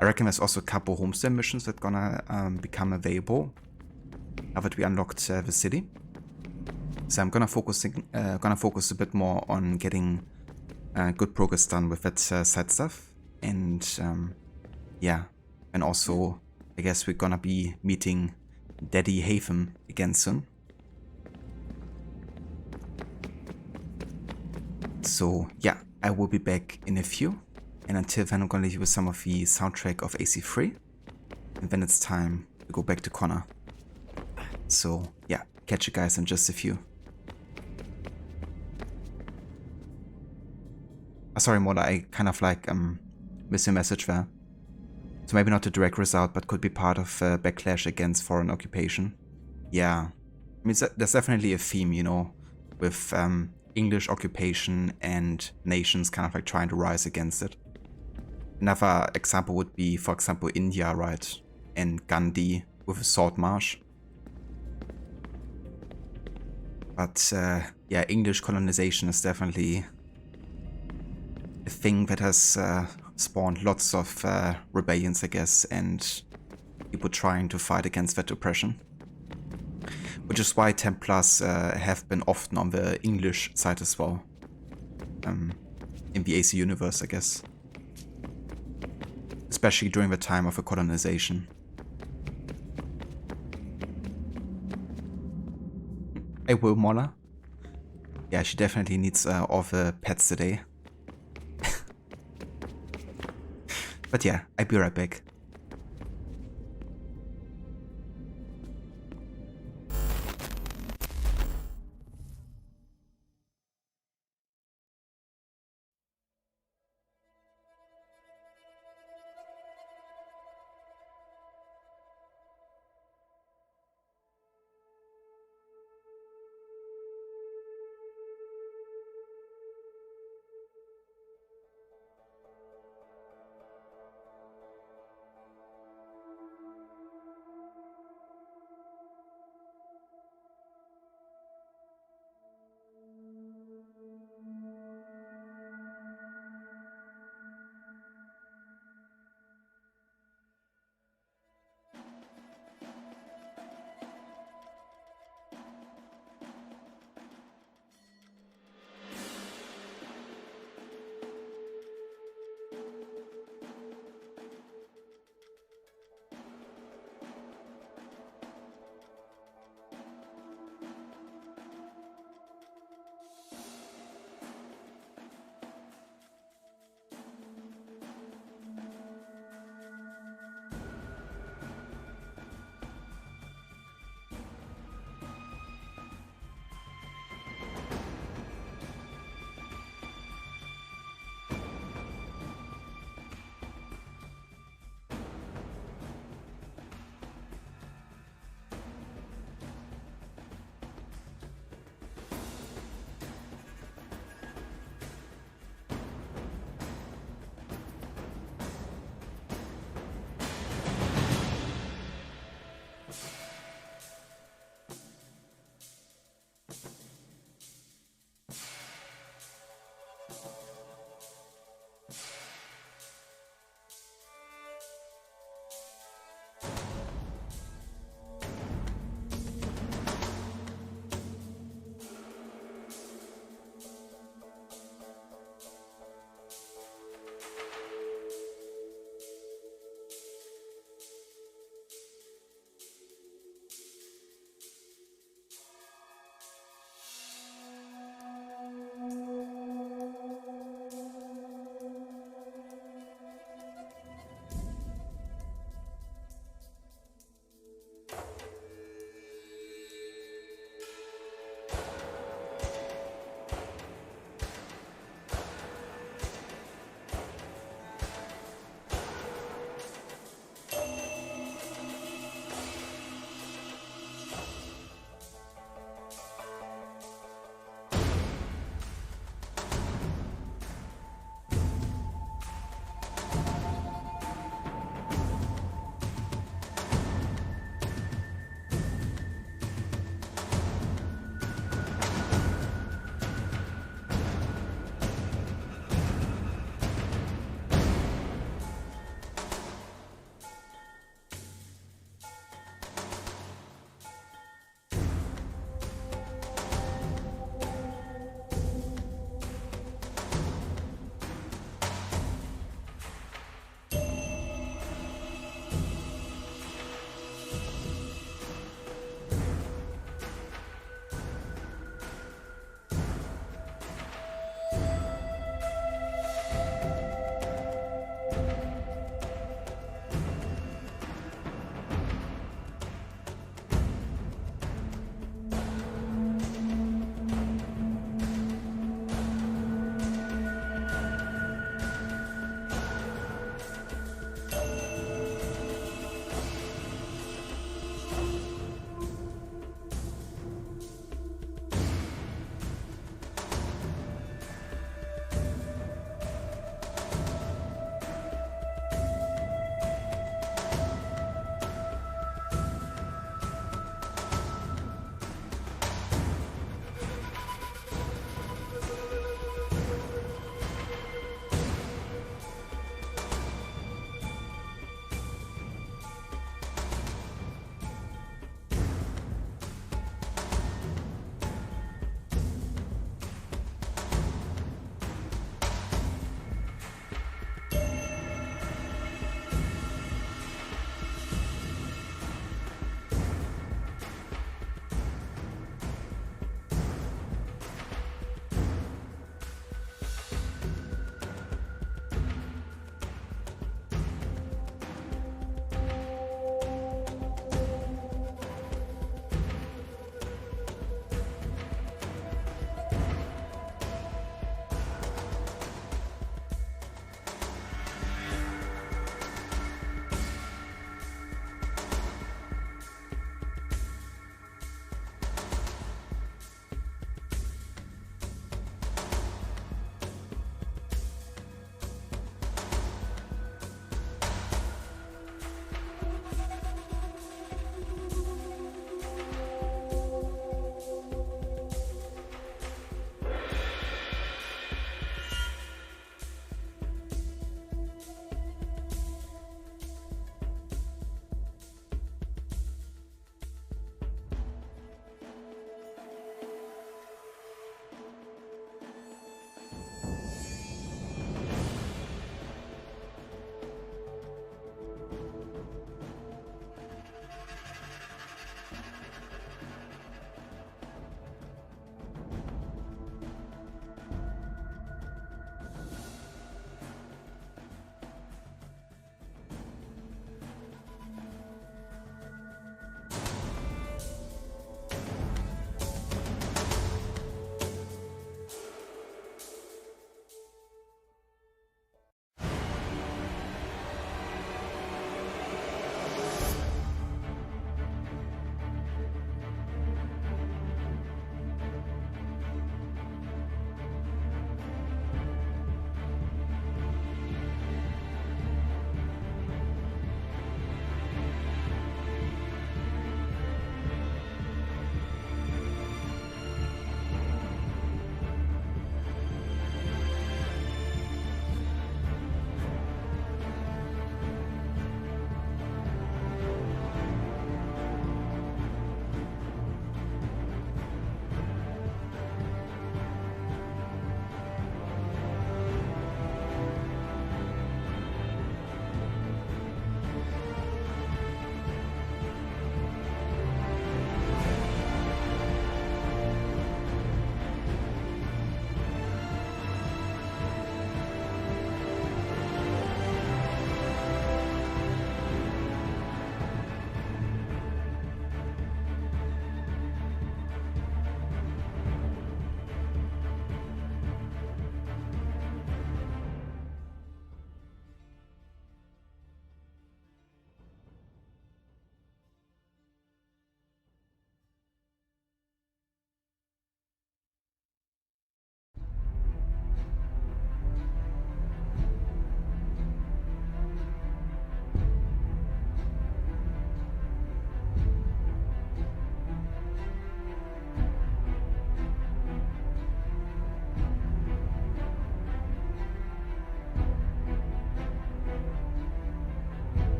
I reckon there's also a couple Homestead missions that gonna become available now that we unlocked the city. So I'm gonna focus a bit more on getting good progress done with that side stuff, and yeah, and also I guess we're gonna be meeting Daddy Haven again soon. So yeah, I will be back in a few, and until then I'm gonna leave you with some of the soundtrack of AC3, and then it's time to go back to Connor. So yeah, catch you guys in just a few. Sorry, Moda, I kind of like missed your message there. So maybe not a direct result, but could be part of backlash against foreign occupation. Yeah, I mean, there's definitely a theme, you know, with English occupation and nations kind of like trying to rise against it. Another example would be, for example, India, right? And Gandhi with a salt march. But yeah, English colonization is definitely a thing that has spawned lots of rebellions, I guess, and people trying to fight against that oppression. Which is why Templars have been often on the English side as well. In the AC universe, I guess. Especially during the time of the colonization. Hey, Will Moller. Yeah, she definitely needs all the pets today. But yeah, I'll be right back.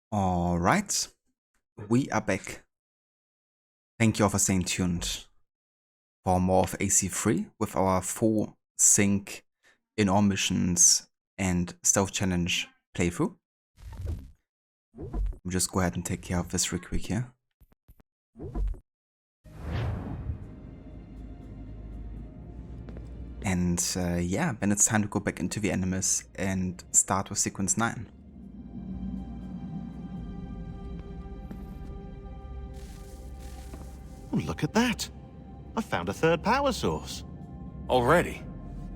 Alright, we are back. Thank you all for staying tuned for more of AC3 with our full sync in all missions and stealth challenge playthrough. I'll just go ahead and take care of this real quick here. And yeah, then it's time to go back into the Animus and start with sequence 9. Oh, look at that. I found a third power source. Already?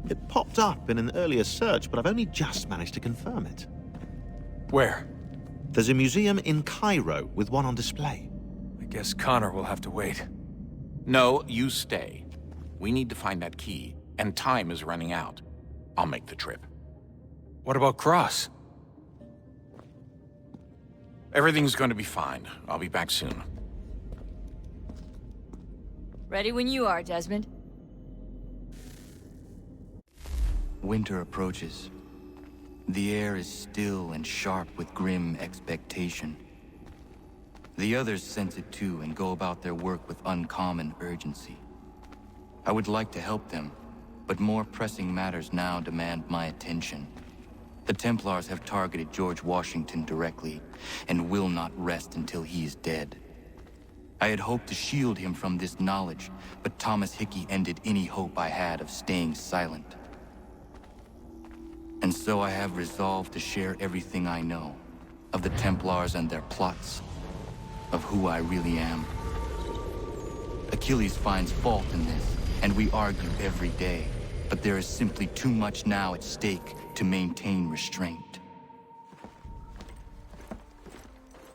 It popped up in an earlier search, but I've only just managed to confirm it. Where? There's a museum in Cairo with one on display. I guess Connor will have to wait. No, you stay. We need to find that key, and time is running out. I'll make the trip. What about Cross? Everything's going to be fine. I'll be back soon. Ready when you are, Desmond. Winter approaches. The air is still and sharp with grim expectation. The others sense it too and go about their work with uncommon urgency. I would like to help them, but more pressing matters now demand my attention. The Templars have targeted George Washington directly, and will not rest until he is dead. I had hoped to shield him from this knowledge, but Thomas Hickey ended any hope I had of staying silent. And so I have resolved to share everything I know, of the Templars and their plots, of who I really am. Achilles finds fault in this, and we argue every day, but there is simply too much now at stake to maintain restraint.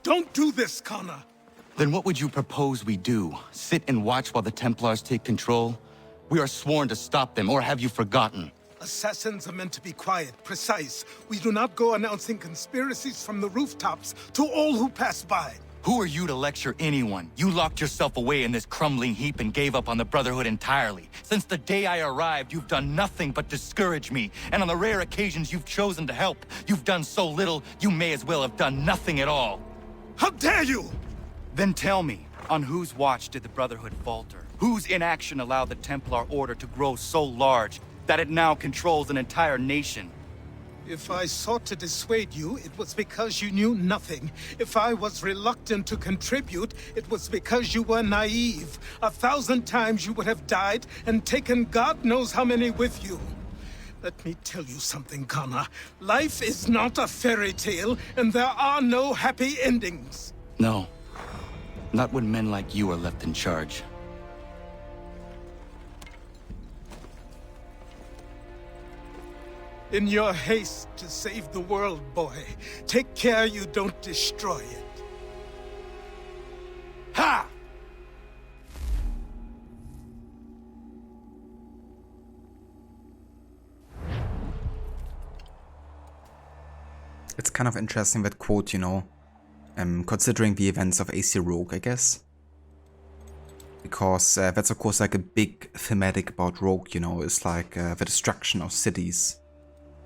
Don't do this, Connor! Then what would you propose we do? Sit and watch while the Templars take control? We are sworn to stop them, or have you forgotten? Assassins are meant to be quiet, precise. We do not go announcing conspiracies from the rooftops to all who pass by. Who are you to lecture anyone? You locked yourself away in this crumbling heap and gave up on the Brotherhood entirely. Since the day I arrived, you've done nothing but discourage me. And on the rare occasions you've chosen to help, you've done so little, you may as well have done nothing at all. How dare you! Then tell me, on whose watch did the Brotherhood falter? Whose inaction allowed the Templar Order to grow so large that it now controls an entire nation? If I sought to dissuade you, it was because you knew nothing. If I was reluctant to contribute, it was because you were naive. 1,000 times you would have died and taken God knows how many with you. Let me tell you something, Connor. Life is not a fairy tale, and there are no happy endings. No. Not when men like you are left in charge. In your haste to save the world, boy, take care you don't destroy it. Ha! It's kind of interesting, that quote, you know, considering the events of AC Rogue, I guess. Because that's of course like a big thematic about Rogue, you know, is like the destruction of cities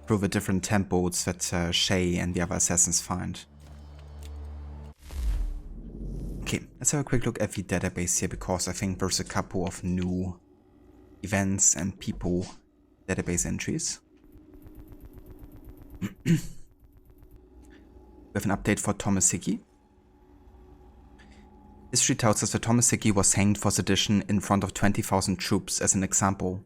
through the different temples that Shay and the other assassins find. Okay, let's have a quick look at the database here, because I think there's a couple of new events and people database entries. We have an update for Thomas Hickey. History tells us that Thomas Hickey was hanged for sedition in front of 20,000 troops as an example.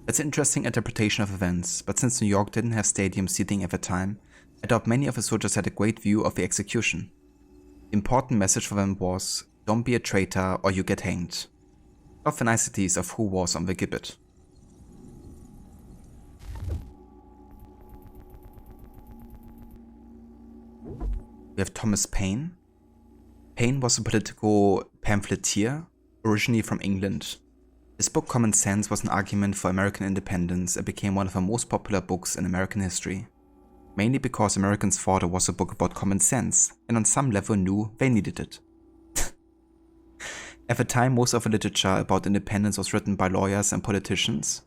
That's an interesting interpretation of events, but since New York didn't have stadium seating at the time, I doubt many of the soldiers had a great view of the execution. The important message for them was, don't be a traitor or you get hanged. Not the niceties of who was on the gibbet. We have Thomas Paine. Paine was a political pamphleteer, originally from England. His book Common Sense was an argument for American independence and became one of the most popular books in American history. Mainly because Americans thought it was a book about common sense, and on some level knew they needed it. At the time, most of the literature about independence was written by lawyers and politicians,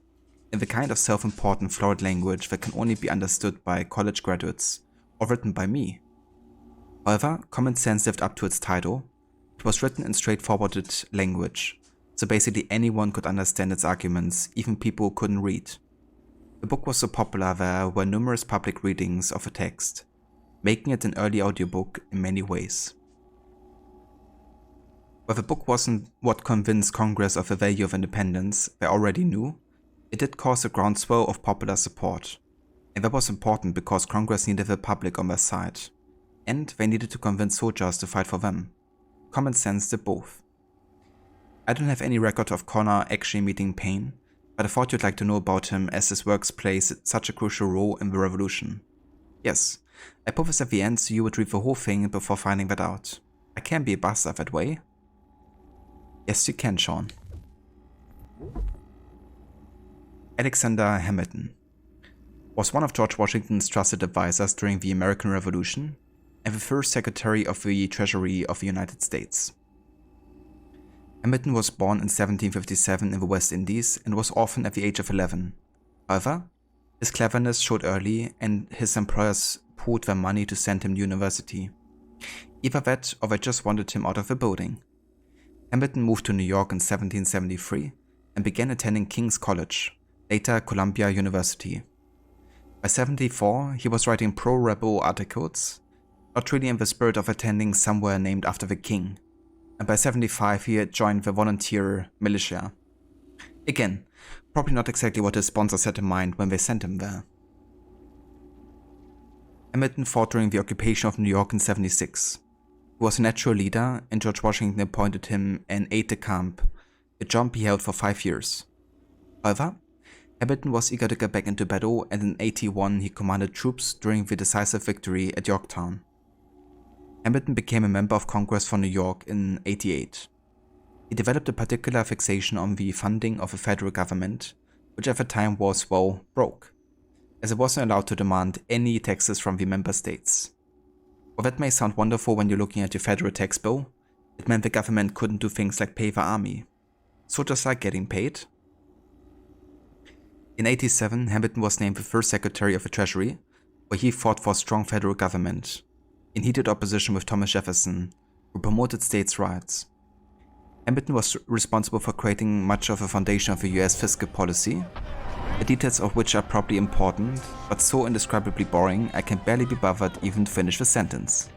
in the kind of self-important florid language that can only be understood by college graduates, or written by me. However, common sense lived up to its title. It was written in straightforward language, so basically anyone could understand its arguments, even people who couldn't read. The book was so popular there were numerous public readings of the text, making it an early audiobook in many ways. While the book wasn't what convinced Congress of the value of independence, they already knew, it did cause a groundswell of popular support. And that was important because Congress needed the public on their side, and they needed to convince soldiers to fight for them. Common sense did both. I don't have any record of Connor actually meeting Payne, but I thought you'd like to know about him as his works plays such a crucial role in the revolution. Yes, I put this at the end so you would read the whole thing before finding that out. I can be a bastard that way. Yes, you can, Sean. Alexander Hamilton was one of George Washington's trusted advisors during the American Revolution and the first Secretary of the Treasury of the United States. Hamilton was born in 1757 in the West Indies and was orphaned at the age of 11. However, his cleverness showed early and his employers pooled their money to send him to university. Either that or they just wanted him out of the building. Hamilton moved to New York in 1773 and began attending King's College, later Columbia University. By 74, he was writing pro-rebel articles, not really in the spirit of attending somewhere named after the king, and by 75 he had joined the volunteer militia. Again, probably not exactly what his sponsors had in mind when they sent him there. Hamilton fought during the occupation of New York in 76. He was a natural leader, and George Washington appointed him an aide-de-camp, a job he held for 5 years. However, Hamilton was eager to get back into battle, and in 81 he commanded troops during the decisive victory at Yorktown. Hamilton became a member of Congress for New York in 88. He developed a particular fixation on the funding of the federal government, which at the time was, well, broke, as it wasn't allowed to demand any taxes from the member states. While that may sound wonderful when you're looking at your federal tax bill, it meant the government couldn't do things like pay the army. Soldiers are getting paid. In 87, Hamilton was named the first Secretary of the Treasury, where he fought for a strong federal government, in heated opposition with Thomas Jefferson, who promoted states' rights. Hamilton was responsible for creating much of the foundation of the US fiscal policy, the details of which are probably important, but so indescribably boring I can barely be bothered even to finish the sentence.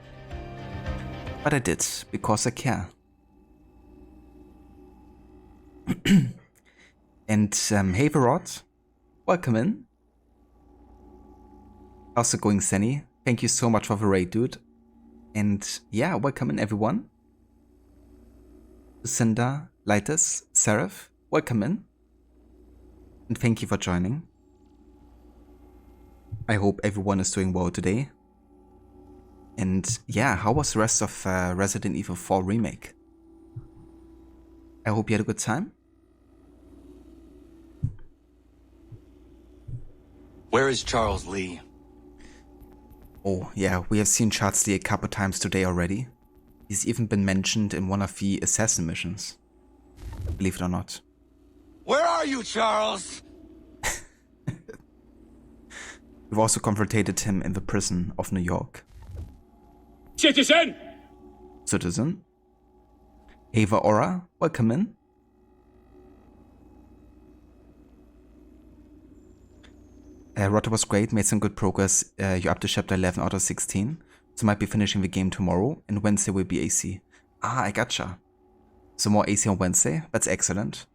But I did, because I care. And hey Verrot, welcome in. How's it going, Senny? Thank you so much for the raid, dude. And yeah, welcome in everyone. Lucinda, Lighthouse, Seraph, welcome in. And thank you for joining. I hope everyone is doing well today. And yeah, how was the rest of Resident Evil 4 Remake? I hope you had a good time. Where is Charles Lee? Oh yeah, we have seen Charles Lee a couple times today already. He's even been mentioned in one of the assassin missions. Believe it or not. Where are you, Charles? We've also confronted him in the prison of New York. Citizen! Citizen. Ava Aura, welcome in. Rotter was great, made some good progress. You're up to chapter 11 out of 16. So might be finishing the game tomorrow, and Wednesday will be AC. Ah, I gotcha. So more AC on Wednesday, that's excellent.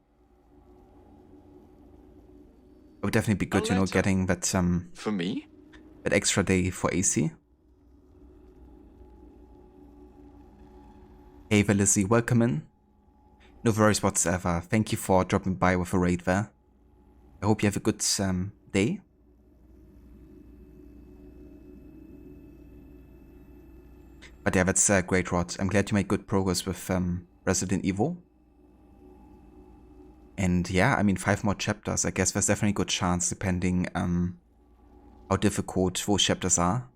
It would definitely be good, you know, getting that for me? That extra day for AC. Hey Velizzy, welcome in. No worries whatsoever. Thank you for dropping by with a raid there. I hope you have a good day. But yeah, that's great, Rod. I'm glad you made good progress with Resident Evil. And yeah, I mean, 5 more chapters. I guess there's definitely a good chance, depending how difficult those chapters are.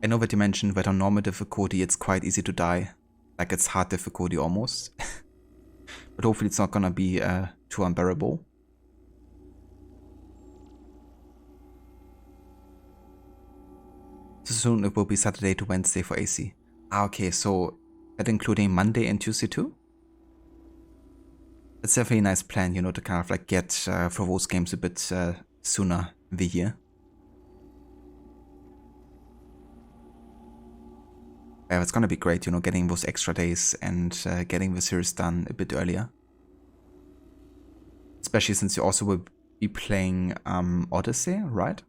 I know that you mentioned that on normal difficulty it's quite easy to die. Like it's hard difficulty almost. But hopefully it's not gonna be too unbearable. So soon it will be Saturday to Wednesday for AC. Ah, okay, so that including Monday and Tuesday too? It's definitely a nice plan, you know, to kind of like get through those games a bit sooner in the year. Yeah, it's gonna be great, you know, getting those extra days and getting the series done a bit earlier. Especially since you also will be playing Odyssey, right?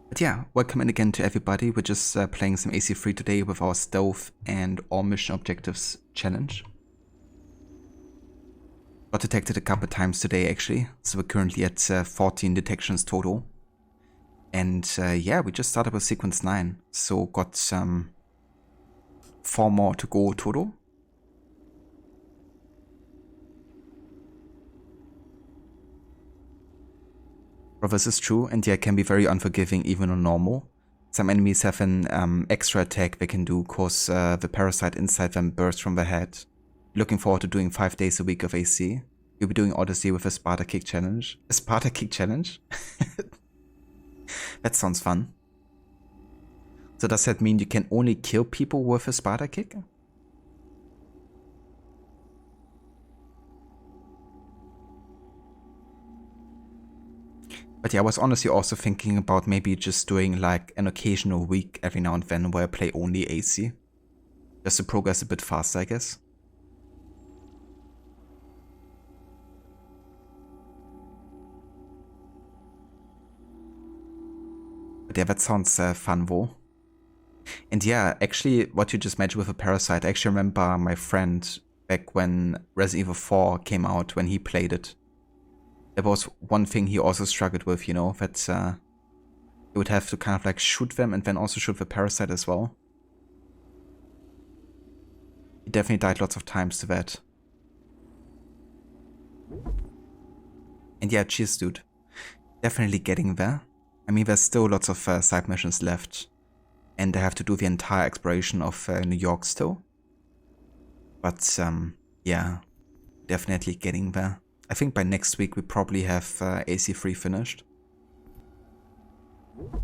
But yeah, welcome in again to everybody. We're just playing some AC3 today with our Stealth and All Mission Objectives challenge. Got detected a couple times today actually, so we're currently at 14 detections total. And yeah, we just started with sequence 9, so got 4 more to go total. But this is true, and yeah, can be very unforgiving even on normal. Some enemies have an extra attack they can do, cause the parasite inside them bursts from their head. Looking forward to doing 5 days a week of AC. You'll be doing Odyssey with a Sparta Kick challenge. A Sparta Kick challenge? That sounds fun. So does that mean you can only kill people with a Sparta Kick? But yeah, I was honestly also thinking about maybe just doing like an occasional week every now and then where I play only AC. Just to progress a bit faster, I guess. But yeah, that sounds fun though. And yeah, actually what you just mentioned with a parasite, I actually remember my friend back when Resident Evil 4 came out, when he played it. There was one thing he also struggled with, you know, that he would have to kind of like shoot them and then also shoot the parasite as well. He definitely died lots of times to that. And yeah, cheers dude. Definitely getting there. I mean, there's still lots of side missions left. And I have to do the entire exploration of New York still. But yeah, definitely getting there. I think by next week we probably have AC3 finished. You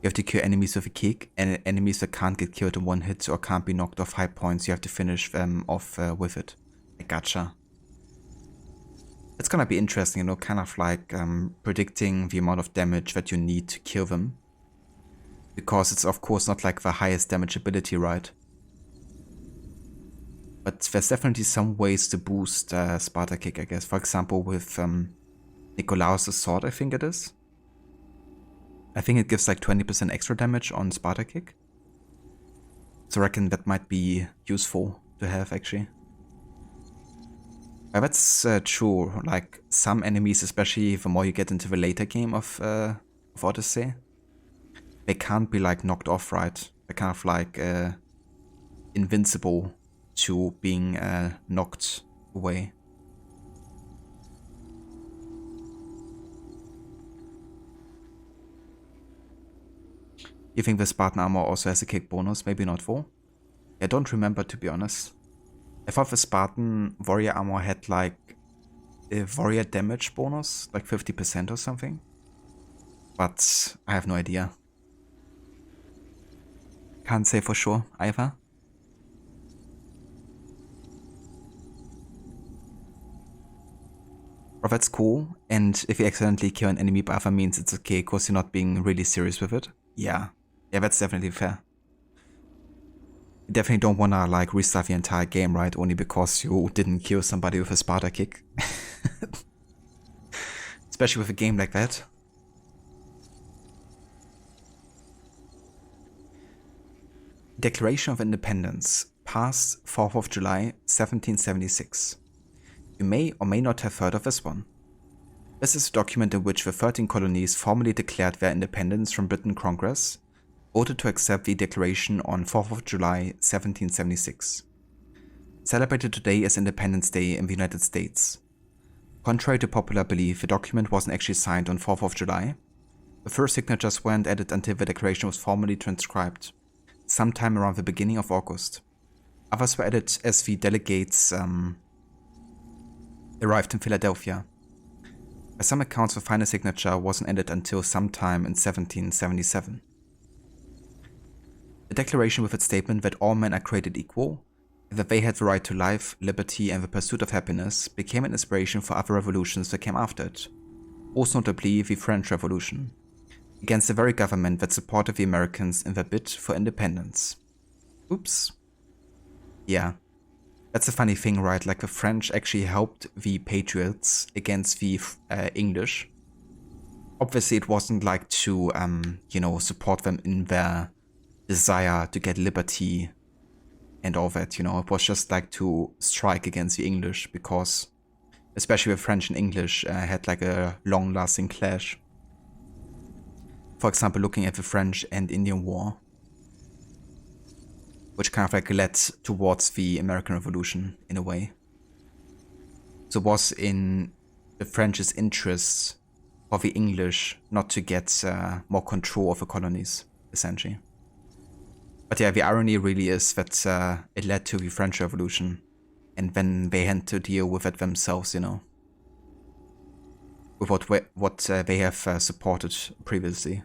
have to kill enemies with a kick, and enemies that can't get killed in one hit or can't be knocked off high points, you have to finish them off with it. I gotcha. It's gonna be interesting, you know, kind of like predicting the amount of damage that you need to kill them. Because it's of course not like the highest damage ability, right? But there's definitely some ways to boost Sparta Kick, I guess. For example, with Nikolaus' sword, I think it is. I think it gives like 20% extra damage on Sparta Kick. So I reckon that might be useful to have, actually. But that's true. Like, some enemies, especially the more you get into the later game of Odyssey, they can't be like knocked off, right? They're kind of like invincible to being knocked away. You think the Spartan armor also has a kick bonus? Maybe not though. I don't remember, to be honest. I thought the Spartan warrior armor had like a warrior damage bonus, like 50% or something. But I have no idea. Can't say for sure either. But that's cool, and if you accidentally kill an enemy by other means, it's okay, because you're not being really serious with it. Yeah, that's definitely fair. You definitely don't wanna like restart the entire game, right, only because you didn't kill somebody with a Sparta Kick. Especially with a game like that. Declaration of Independence, passed 4th of July 1776. You may or may not have heard of this one. This is a document in which the 13 colonies formally declared their independence from Britain Congress, voted to accept the declaration on 4th of July 1776. Celebrated today as Independence Day in the United States. Contrary to popular belief, the document wasn't actually signed on 4th of July. The first signatures weren't added until the declaration was formally transcribed, sometime around the beginning of August. Others were added as the delegates arrived in Philadelphia. By some accounts, the final signature wasn't ended until sometime in 1777. The declaration with its statement that all men are created equal, and that they had the right to life, liberty, and the pursuit of happiness became an inspiration for other revolutions that came after it, most notably the French Revolution, against the very government that supported the Americans in their bid for independence. Oops. Yeah. That's a funny thing, right? Like the French actually helped the Patriots against the English. Obviously, it wasn't like to, support them in their desire to get liberty and all that, It was just like to strike against the English because, especially the French and English, had like a long-lasting clash. For example, looking at the French and Indian War, which kind of like led towards the American Revolution in a way. So it was in the French's interests for the English not to get more control of the colonies, essentially. But yeah, the irony really is that it led to the French Revolution, and then they had to deal with it themselves, with what they have supported previously.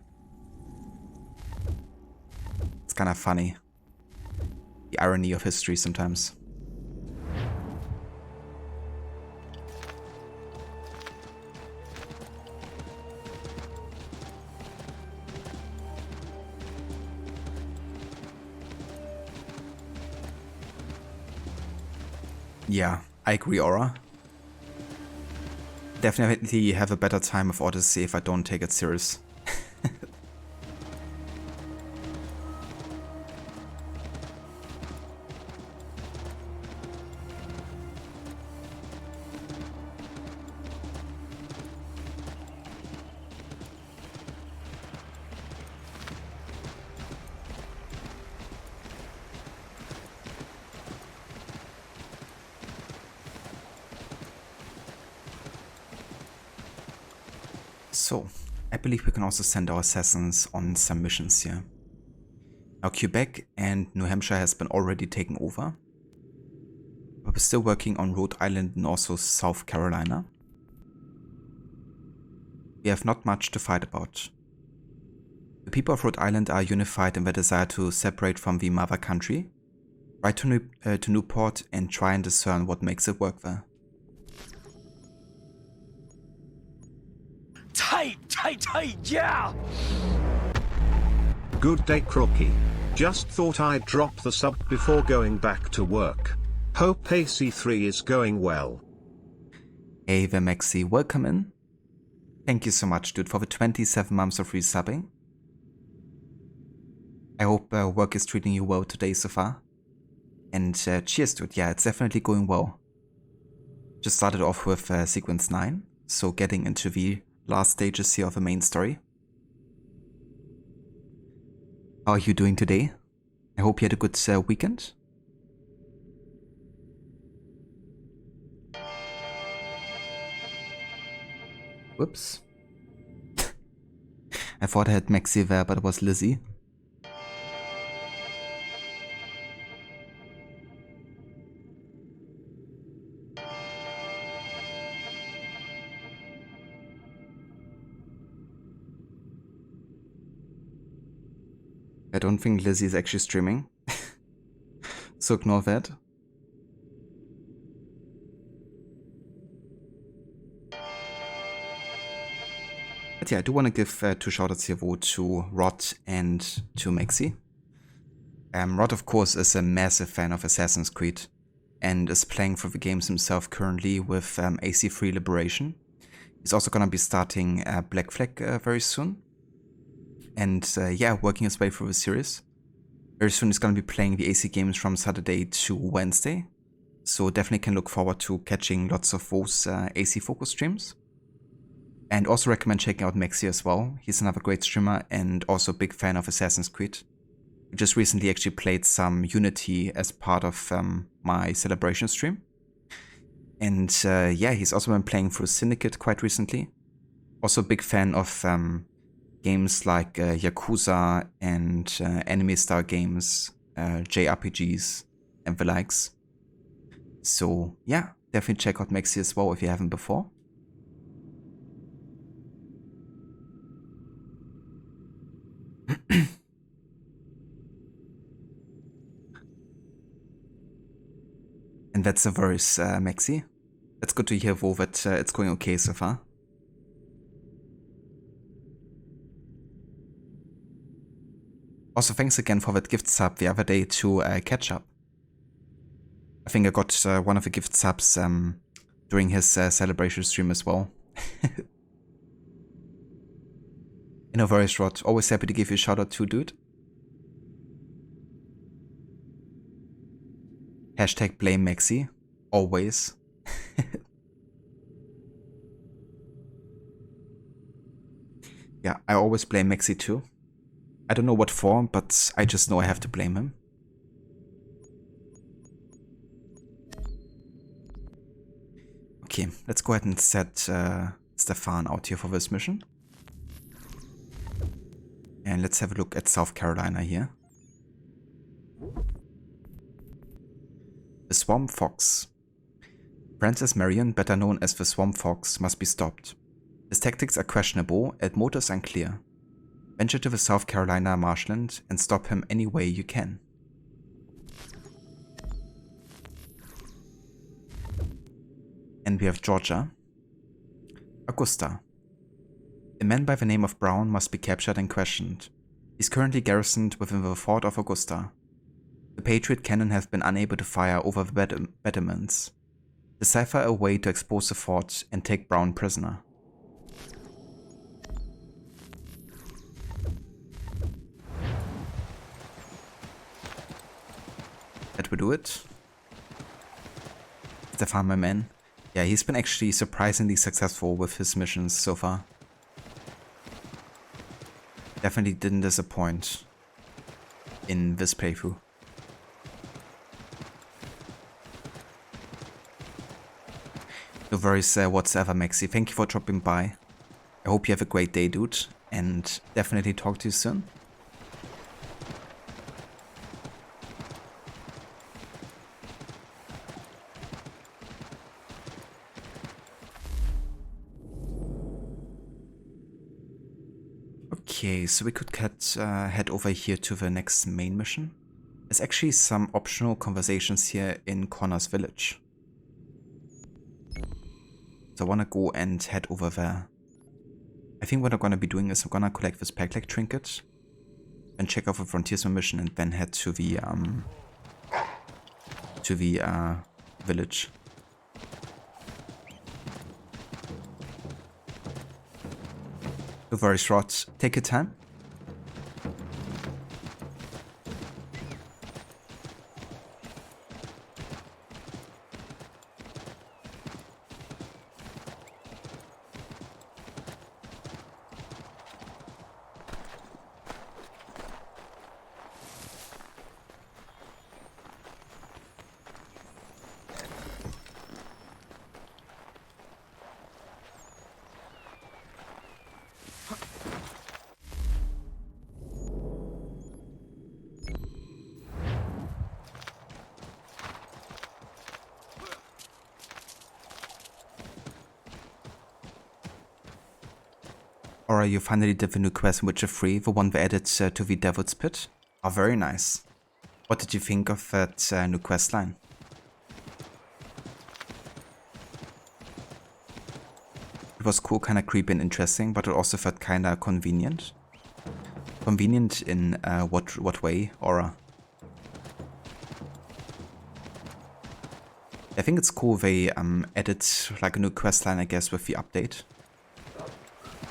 It's kind of funny. The irony of history sometimes. Yeah, I agree, Aura. Definitely have a better time with Odyssey if I don't take it serious. So, I believe we can also send our assassins on some missions here. Now Quebec and New Hampshire has been already taken over, but we're still working on Rhode Island and also South Carolina. We have not much to fight about. The people of Rhode Island are unified in their desire to separate from the mother country, ride to Newport and try and discern what makes it work there. Tight, yeah! Good day, Crookie. Just thought I'd drop the sub before going back to work. Hope AC3 is going well. Hey there, Maxi, welcome in. Thank you so much, dude, for the 27 months of resubbing. I hope work is treating you well today so far. And cheers, dude. Yeah, it's definitely going well. Just started off with Sequence 9, so getting into the last stages here of the main story. How are you doing today? I hope you had a good weekend. Whoops. I thought I had Maxi there, but it was Lizzie. I don't think Lizzie is actually streaming, so ignore that. But yeah, I do want to give 2 shoutouts here to Rod and to Maxi. Rod, of course, is a massive fan of Assassin's Creed and is playing through the games himself currently with AC3 Liberation. He's also going to be starting Black Flag very soon. And yeah, working his way through the series. Very soon he's going to be playing the AC games from Saturday to Wednesday. So definitely can look forward to catching lots of those AC focus streams. And also recommend checking out Maxi as well. He's another great streamer and also a big fan of Assassin's Creed. We just recently actually played some Unity as part of my celebration stream. And yeah, he's also been playing through Syndicate quite recently. Also a big fan of games like Yakuza and anime-style games, JRPGs, and the likes. So yeah, definitely check out Maxi as well if you haven't before. And that's the verse, Maxi. That's good to hear, Vo, that it's going okay so far. Also, thanks again for that gift sub the other day to Catch Up. I think I got one of the gift subs during his celebration stream as well. Very Rod, always happy to give you a shout out too, dude. Hashtag blame Maxi, always. Yeah, I always blame Maxi too. I don't know what for, but I just know I have to blame him. Okay, let's go ahead and set Stefan out here for this mission. And let's have a look at South Carolina here. The Swamp Fox. Francis Marion, better known as the Swamp Fox, must be stopped. His tactics are questionable and motives unclear. Venture to the South Carolina marshland and stop him any way you can. And we have Georgia. Augusta. A man by the name of Brown must be captured and questioned. He's currently garrisoned within the fort of Augusta. The Patriot cannon has been unable to fire over the battlements. Decipher a way to expose the fort and take Brown prisoner. That will do it. Stefan, my man. Yeah, he's been actually surprisingly successful with his missions so far. Definitely didn't disappoint in this playthrough. No worries whatsoever, Maxi. Thank you for dropping by. I hope you have a great day, dude, and definitely talk to you soon. Okay, so we could head over here to the next main mission. There's actually some optional conversations here in Connor's village. So I want to go and head over there. I think what I'm going to be doing is I'm going to collect this peg-leg trinket and check out the Frontiersmen mission and then head to the village. No worries, Rod. Take your time. Alright, you finally did the new quest in Witcher 3, the one we added to the Devil's Pit. Oh, very nice. What did you think of that new quest line? It was cool, kinda creepy and interesting, but it also felt kinda convenient. Convenient in what way, Aura? I think it's cool they added like a new quest line, I guess, with the update.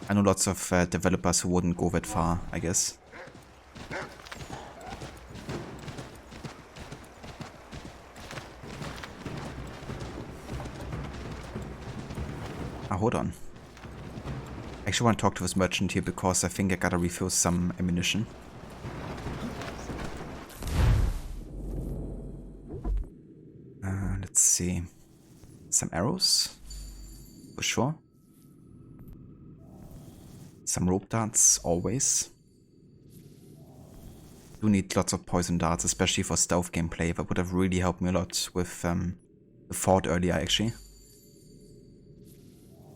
I know lots of developers who wouldn't go that far, I guess. Ah, hold on. I actually want to talk to this merchant here because I think I gotta refill some ammunition. Let's see. Some arrows? For sure. Some rope darts, always. Do need lots of poison darts, especially for stealth gameplay. That would have really helped me a lot with fort earlier, actually.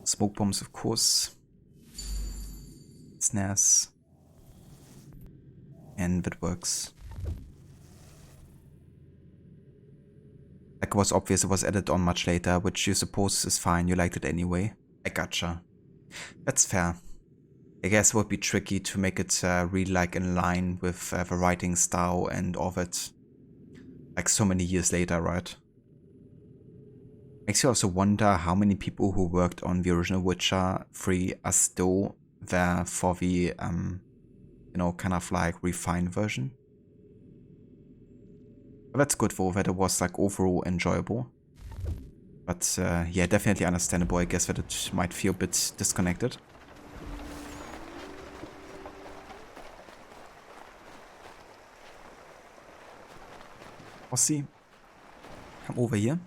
Smoke bombs, of course. Snares. And that works. Like it was obvious, it was added on much later, which you suppose is fine, you liked it anyway. I gotcha. That's fair. I guess it would be tricky to make it really like in line with the writing style and all that. Like so many years later, right? Makes you also wonder how many people who worked on the original Witcher 3 are still there for the, you know, kind of like refined version. But that's good though, that it was like overall enjoyable. But yeah, definitely understandable, I guess, that it might feel a bit disconnected. Ossi, come over here.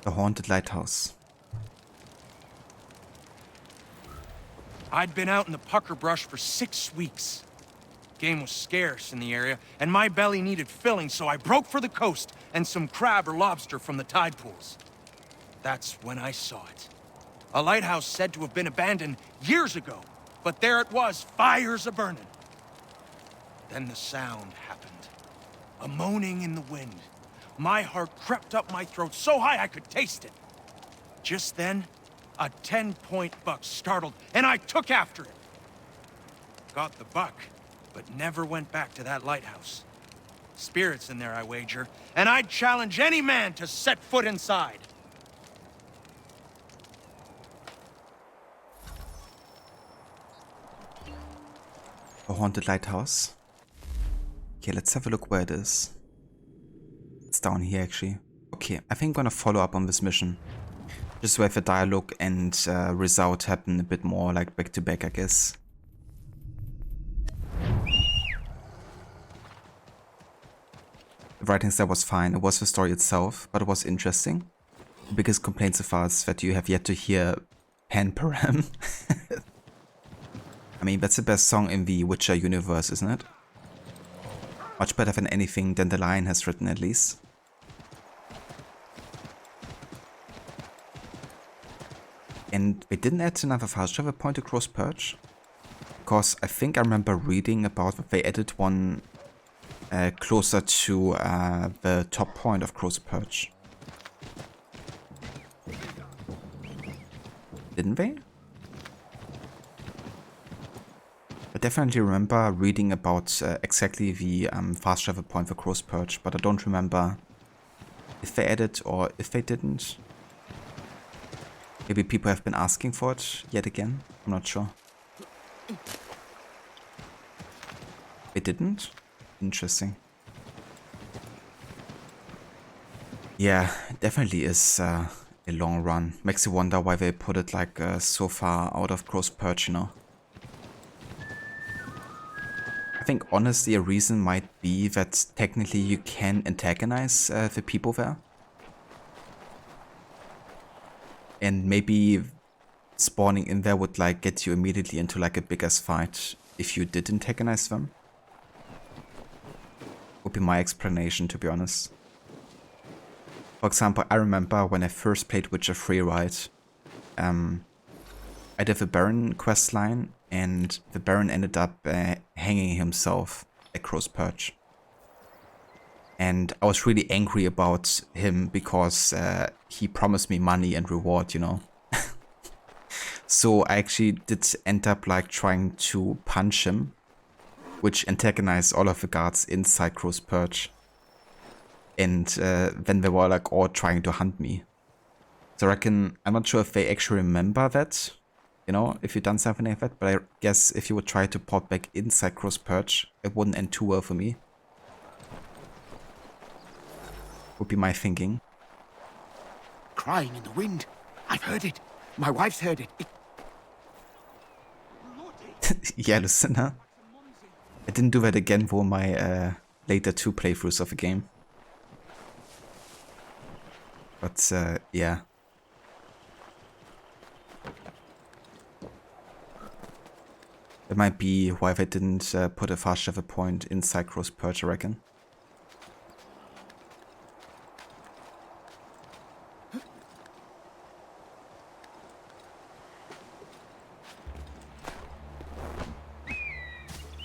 The haunted lighthouse. I'd been out in the pucker brush for 6 weeks. Game was scarce in the area, and my belly needed filling, so I broke for the coast and some crab or lobster from the tide pools. That's when I saw it. A lighthouse said to have been abandoned years ago, but there it was, fires a-burning. Then the sound happened. A moaning in the wind. My heart crept up my throat so high I could taste it. Just then, a 10-point buck startled, and I took after it. Got the buck, but never went back to that lighthouse. Spirits in there, I wager, and I'd challenge any man to set foot inside. A haunted lighthouse. Okay, let's have a look where it is. It's down here, actually. Okay, I think I'm gonna follow up on this mission. Just where the dialogue and result happen a bit more like back to back, I guess. The writing style was fine, it was the story itself, but it was interesting. The biggest complaint so far is that you have yet to hear Pan Param. I mean, that's the best song in the Witcher universe, isn't it? Much better than anything Dandelion has written, at least. And they didn't add another fast travel point across Perch? Because I think I remember reading about that they added one closer to the top point of Cross Perch. Didn't they? I definitely remember reading about exactly the fast travel point for Cross Perch, but I don't remember if they added or if they didn't. Maybe people have been asking for it yet again. I'm not sure. They didn't? Interesting. Yeah, definitely is a long run. Makes you wonder why they put it like so far out of Cross Perch, you know. I think honestly a reason might be that technically you can antagonize the people there. And maybe spawning in there would like get you immediately into like a bigger fight if you did antagonize them. Would be my explanation, to be honest. For example, I remember when I first played Witcher 3, right? I did the Baron questline, and the Baron ended up hanging himself at Cross Perch. And I was really angry about him because he promised me money and reward, you know. So I actually did end up like trying to punch him, which antagonized all of the guards inside Cross Perch. And then they were like all trying to hunt me. So I reckon, I'm not sure if they actually remember that, you know, if you've done something like that, but I guess if you would try to port back inside Cross Perch, it wouldn't end too well for me. Would be my thinking. Crying in the wind. I've heard it. My wife's heard it. Yeah, listen, huh? I didn't do that again for my later 2 playthroughs of the game. But yeah. That might be why they didn't put a fast travel point inside Gross Purge, I reckon.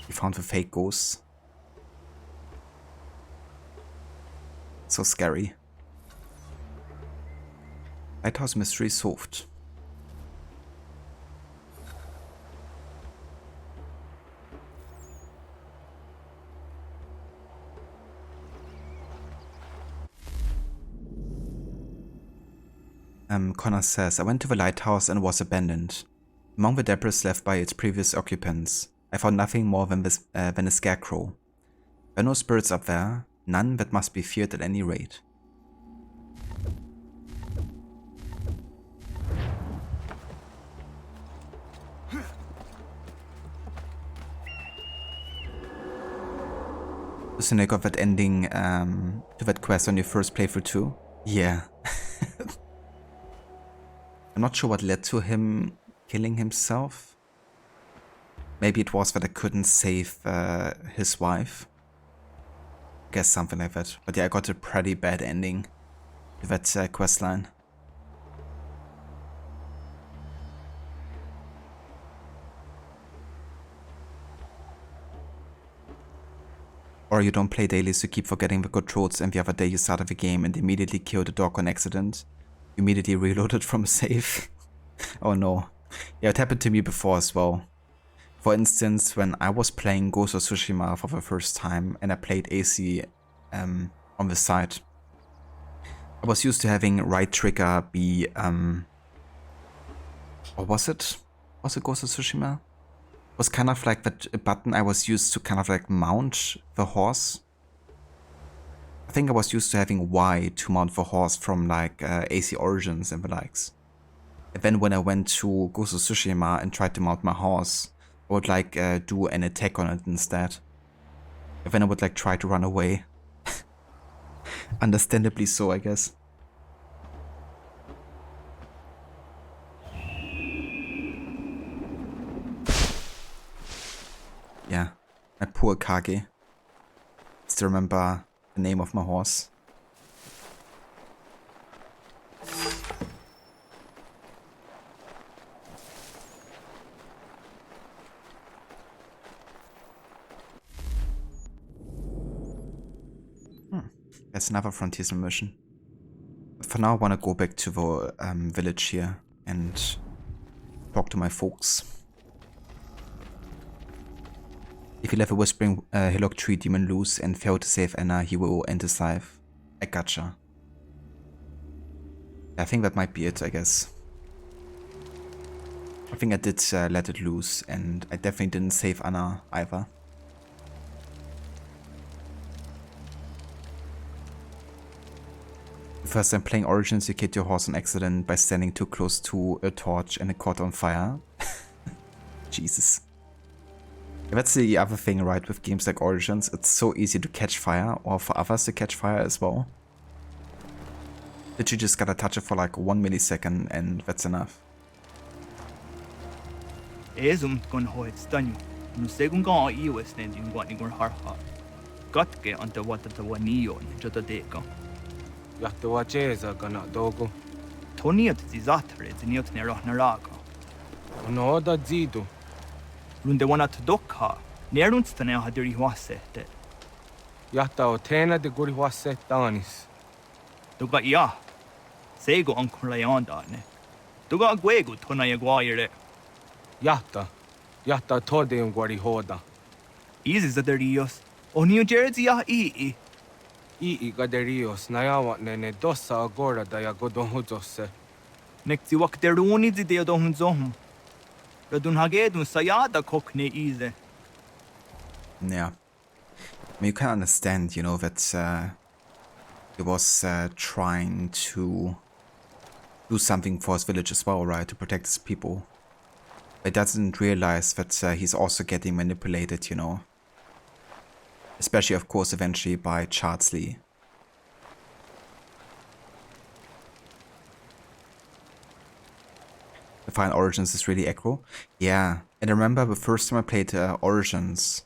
We found the fake ghosts. So scary. Lighthouse mystery solved. Connor says, I went to the lighthouse and was abandoned. Among the debris left by its previous occupants, I found nothing more than a scarecrow. There are no spirits up there, none that must be feared at any rate. So you got that ending to that quest on your first playthrough too? Yeah. I'm not sure what led to him killing himself. Maybe it was that I couldn't save his wife. Guess something like that. But yeah, I got a pretty bad ending to that quest line. Or you don't play daily so you keep forgetting the controls and the other day you started the game and immediately killed a dog on accident. You immediately reloaded from a save. Oh no. Yeah, it happened to me before as well. For instance, when I was playing Ghost of Tsushima for the first time and I played AC on the side, I was used to having right trigger be or was it Ghost of Tsushima? Was kind of like that button I was used to kind of like mount the horse. I think I was used to having Y to mount the horse from like AC Origins and the likes. And then when I went to Ghost of Tsushima and tried to mount my horse, I would like do an attack on it instead. And then I would like try to run away. Understandably so, I guess. Yeah, my poor Kage. Still remember the name of my horse. That's another Frontiersmen mission. But for now I want to go back to the village here and talk to my folks. If you let the Whispering Hillock Tree Demon loose and fail to save Anna, he will end his life. I gotcha. I think that might be it, I guess. I think I did let it loose, and I definitely didn't save Anna either. First time playing Origins, you killed your horse on accident by standing too close to a torch and it caught on fire. Jesus. That's the other thing, right, with games like Origins. It's so easy to catch fire, or for others to catch fire as well. That you just gotta touch it for like 1 millisecond and that's enough. Runde wana tadokha, nerunstane hadiri wasete. Yata o tena de guri waset danis. Duga ya, sego ankulayandane. Duga gwegu tona yaguayere. Yata tode un guari hoda. Easy zaderios, o New Jersey ya ii. Ii gaderios, nayawa nene dosa agora da ya godonhuzose. Nekti wakderuni di deodonhuzom. Yeah. You can understand, you know, that he was trying to do something for his village as well, right? To protect his people. But doesn't realize that he's also getting manipulated, you know. Especially, of course, eventually by Chardsley. The Fire in Origins is really aggro. Yeah, and I remember the first time I played Origins,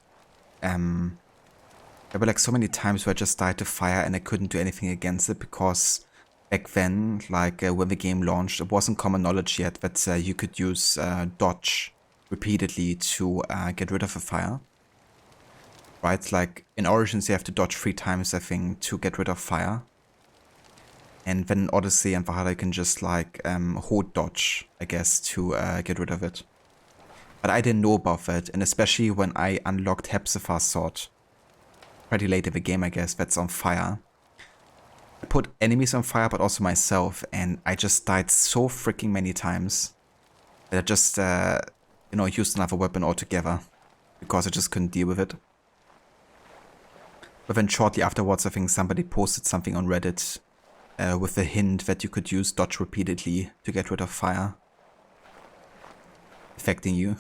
there were like so many times where I just died to fire and I couldn't do anything against it because back then, like when the game launched, it wasn't common knowledge yet that you could use dodge repeatedly to get rid of a fire. Right, like in Origins you have to dodge 3 times, I think, to get rid of fire. And then in Odyssey and Valhalla you can just like hold dodge, I guess, to get rid of it. But I didn't know about that, and especially when I unlocked Hepzephah's sword, pretty late in the game I guess, that's on fire. I put enemies on fire but also myself, and I just died so freaking many times that I just, you know, used another weapon altogether because I just couldn't deal with it. But then shortly afterwards I think somebody posted something on Reddit with a hint that you could use dodge repeatedly to get rid of fire affecting you.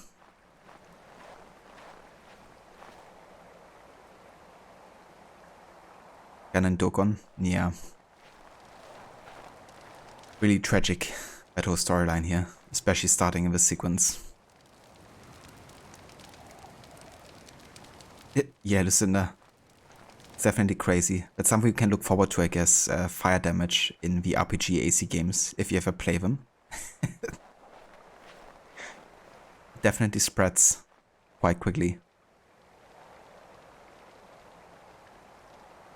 Canon Dokon, yeah. Really tragic, that whole storyline here, especially starting in this sequence. Yeah, Lucinda. It's definitely crazy. That's something you can look forward to, I guess, fire damage in the RPG AC games, if you ever play them. Definitely spreads quite quickly.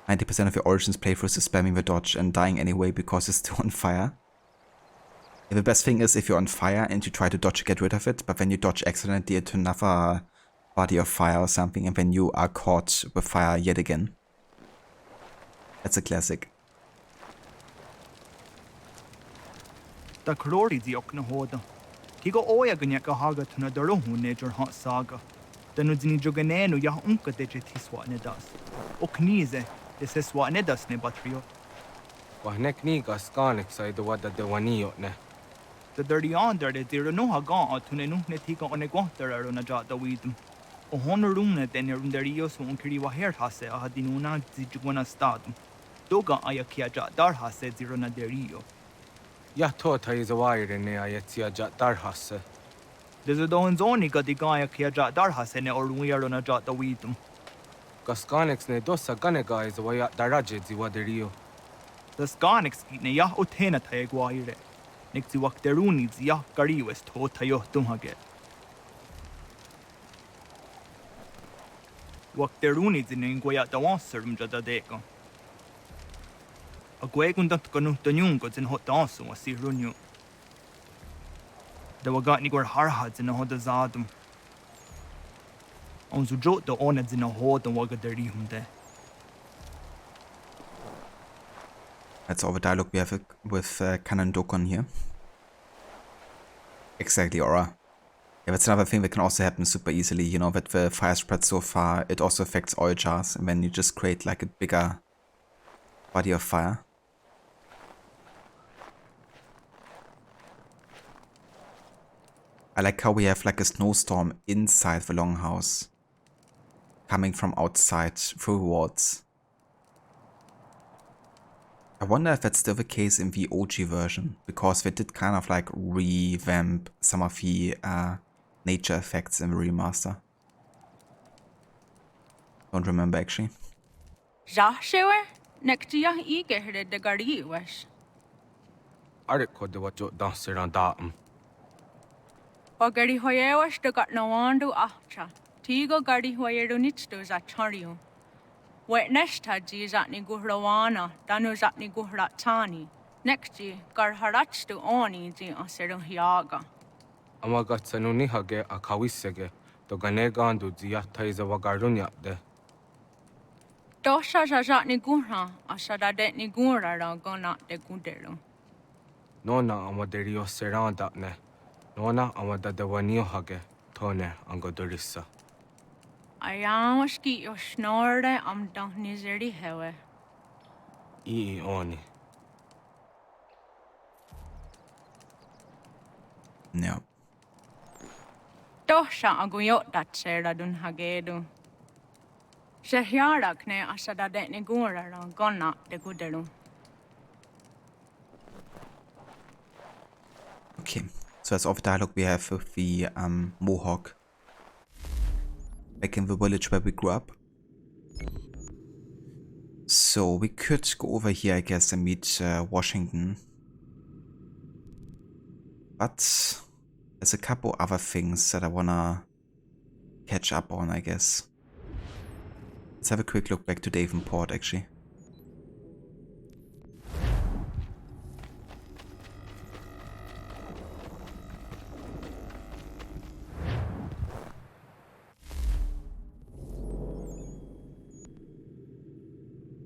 90% of your Origins playthroughs is spamming the dodge and dying anyway because it's still on fire. And the best thing is if you're on fire and you try to dodge to get rid of it, but then you dodge accidentally into another body of fire or something, and then you are caught with fire yet again. That's a classic. The Krori diok na hoda. Kigo oya ganya ka haga tuna daro hune jor hot saga. Danu dini joganenu ya unka deje tiswa ne das. Oknize deseswa ne das ne batrio. Wahnek ni gaskanik sa ido wada de wanio ne. The dirty on there de dira no ha ga tune nu ne tika one gwater na jata widum. O honorumne den runderios un kiri wa her hase a hadinuna zijwana stadum. Doga ayakia ja dar hase zirona derio. Ya tota is a wire ne ayatia ja dar hase. There's a don zoni ga digaya kia ja dar hase ne or wirona jata widum. Gaskanix ne dosa ganega is a waya daraje ziwaderio. The Skanix ne ya otena taegwaire. Nixi wakteruni zia kariwes tota yo tumhage. Wakteruni zinengwaya dawanserum jada deko. A gwegundant gonu tanyungo zin hot dansu was si runyu. The wagatni gwar harhads in a hoda zadum. On zujot the oneds in a hod and wagadari hunde. That's all the dialogue we have with Canon Dokon here. Exactly, Aura. Yeah, that's another thing that can also happen super easily, you know, that the fire spreads so far, it also affects oil jars, and then you just create like a bigger body of fire. I like how we have like a snowstorm inside the longhouse, coming from outside through walls. I wonder if that's still the case in the OG version, because they did kind of like revamp some of the nature effects in the remaster. Don't remember actually. Joshua, next to your eager the Gardi was. Ariko de what you dancer on datum. O Gardi Hoyewas to got no one to Acha. Tigo Gardi Hoyer nits to Zachario. Witness Taji Zatni Guhrawana, Danu Zatni Guhratani. Next year, Garharach to Oni the Aserum Hiaga. Amagatsanuni hage a kawisege, to Ganegandu Ziata is a Wagarunya de. Dosha Zatni Gurha, Asada Detni Gura, Gona de Gudero. Nona Amaderio Serandapne, Nona Amada de Wanio hage, Tone Angodorissa. I am ski your snore, I'm done nizeri hewe. Oni. No. Dosha aguyot that sera dun hagedu. Shahiarakne Asada de Negura Gonna de Guderu. Okay, so that's all the dialogue we have with the Mohawk back in the village where we grew up. So we could go over here, I guess, and meet Washington. But there's a couple other things that I wanna catch up on, I guess. Let's have a quick look back to Davenport, actually.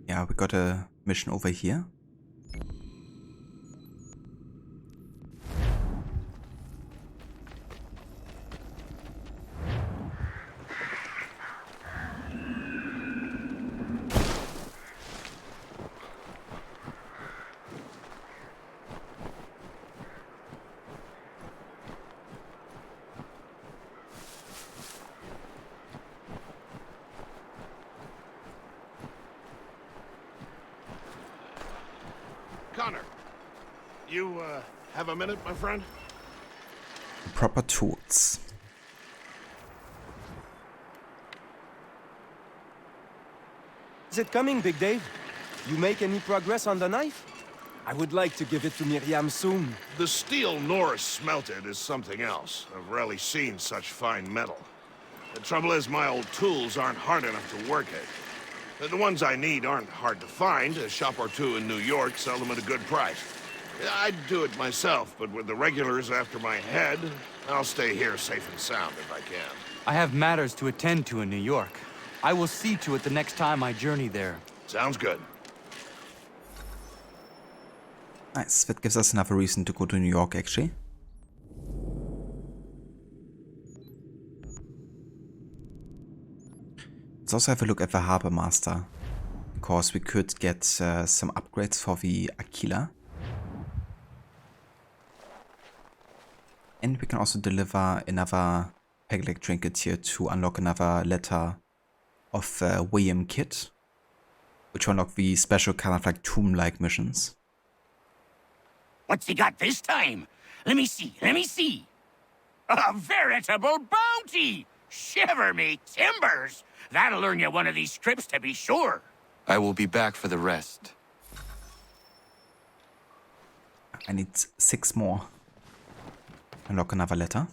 Yeah, we got a mission over here. Connor, you, have a minute, my friend? Proper tools. Is it coming, Big Dave? You make any progress on the knife? I would like to give it to Miriam soon. The steel Norris smelted is something else. I've rarely seen such fine metal. The trouble is my old tools aren't hard enough to work at. The ones I need aren't hard to find. A shop or two in New York sell them at a good price. I'd do it myself, but with the regulars after my head, I'll stay here safe and sound if I can. I have matters to attend to in New York. I will see to it the next time I journey there. Sounds good. Nice, that gives us another reason to go to New York, actually. Let's also have a look at the Harbor Master, because we could get some upgrades for the Aquila. And we can also deliver another Pegleg trinket here to unlock another letter of William Kidd, which will unlock the special kind of like tomb-like missions. What's he got this time? Let me see, let me see. A veritable bounty! Shiver me timbers! That'll earn you one of these trips to be sure. I will be back for the rest. I need 6 more. Unlock another letter.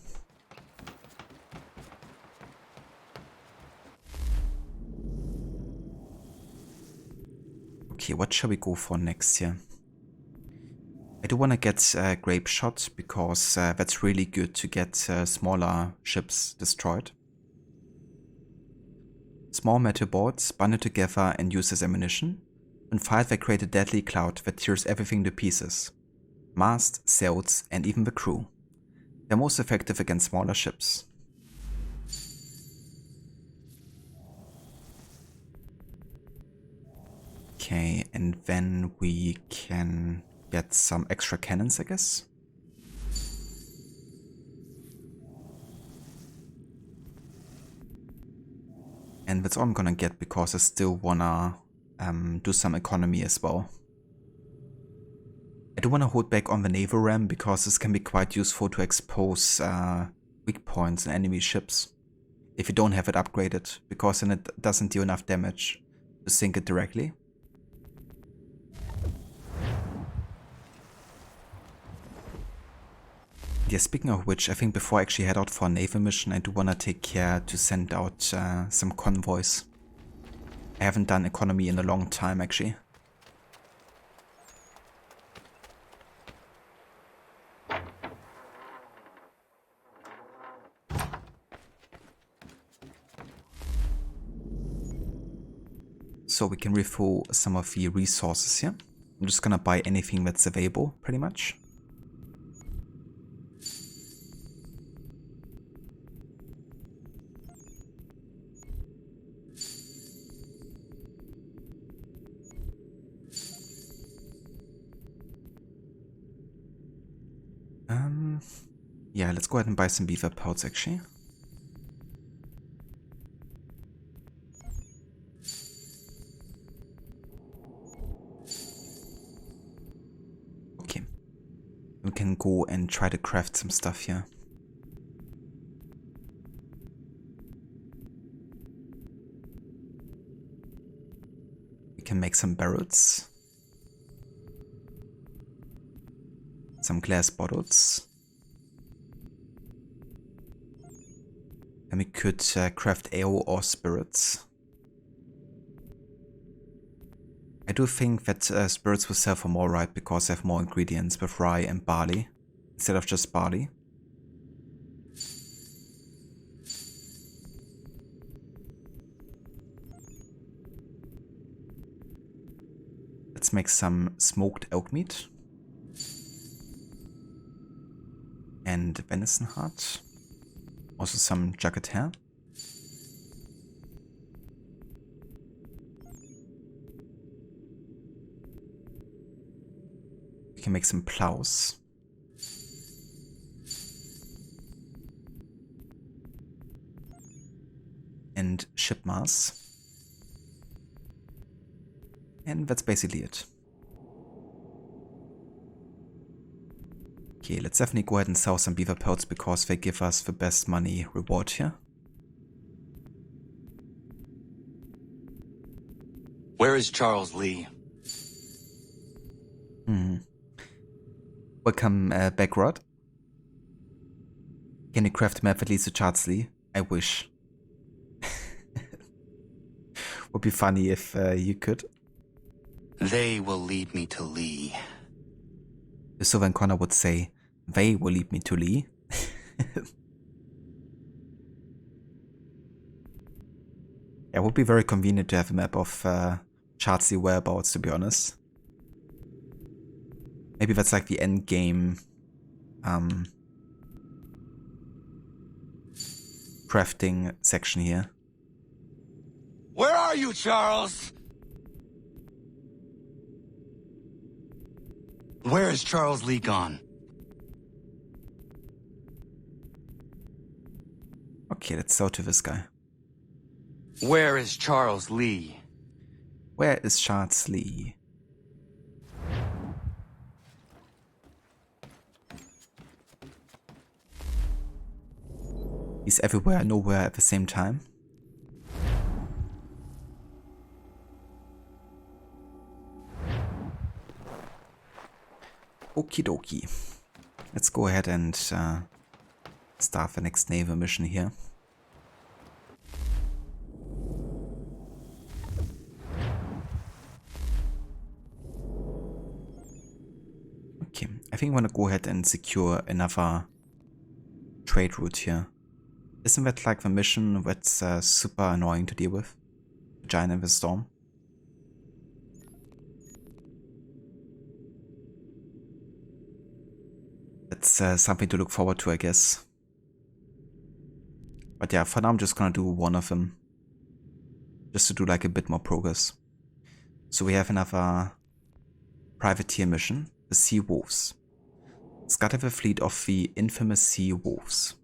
Okay, what shall we go for next here? I do want to get Grape Shot, because that's really good to get smaller ships destroyed. Small metal boards bundled together and used as ammunition. When fired, they create a deadly cloud that tears everything to pieces. Mast, sails, and even the crew. They're most effective against smaller ships. Okay, and then we can get some extra cannons, I guess. And that's all I'm gonna get, because I still wanna do some economy as well. I do wanna hold back on the naval ram, because this can be quite useful to expose weak points in enemy ships if you don't have it upgraded, because then it doesn't do enough damage to sink it directly. Yeah, speaking of which, I think before I actually head out for a naval mission, I do want to take care to send out some convoys. I haven't done economy in a long time, actually. So we can refill some of the resources here. I'm just gonna buy anything that's available, pretty much. Yeah, let's go ahead and buy some beaver pelts, actually. can go and try to craft some stuff here. We can make some barrels. Some glass bottles. And we could craft ale or spirits. I do think that spirits will sell for more, right? Because they have more ingredients with rye and barley instead of just barley. Let's make some smoked elk meat. And venison heart. Also some jacket hair. We can make some plows. And ship mass. And that's basically it. Okay, let's definitely go ahead and sell some beaver pelts because they give us the best money reward here. Where is Charles Lee? Welcome back, Rod. Can you craft a map that leads to Charles Lee? I wish. Would be funny if you could. They will lead me to Lee. So when Connor would say, they will lead me to Lee. It would be very convenient to have a map of Charles Lee whereabouts, to be honest. Maybe that's like the end game crafting section here. Where are you, Charles? Where is Charles Lee gone? Okay, let's sell to this guy. Where is Charles Lee? Where is Charles Lee? He's everywhere, nowhere at the same time. Okie dokie. Let's go ahead and start the next naval mission here. Okay, I think I want to go ahead and secure another trade route here. Isn't that like the mission that's super annoying to deal with? The giant in the storm? That's something to look forward to, I guess. But yeah, for now I'm just gonna do one of them. Just to do like a bit more progress. So we have another privateer mission, the Sea Wolves. Scatter the fleet of the infamous Sea Wolves.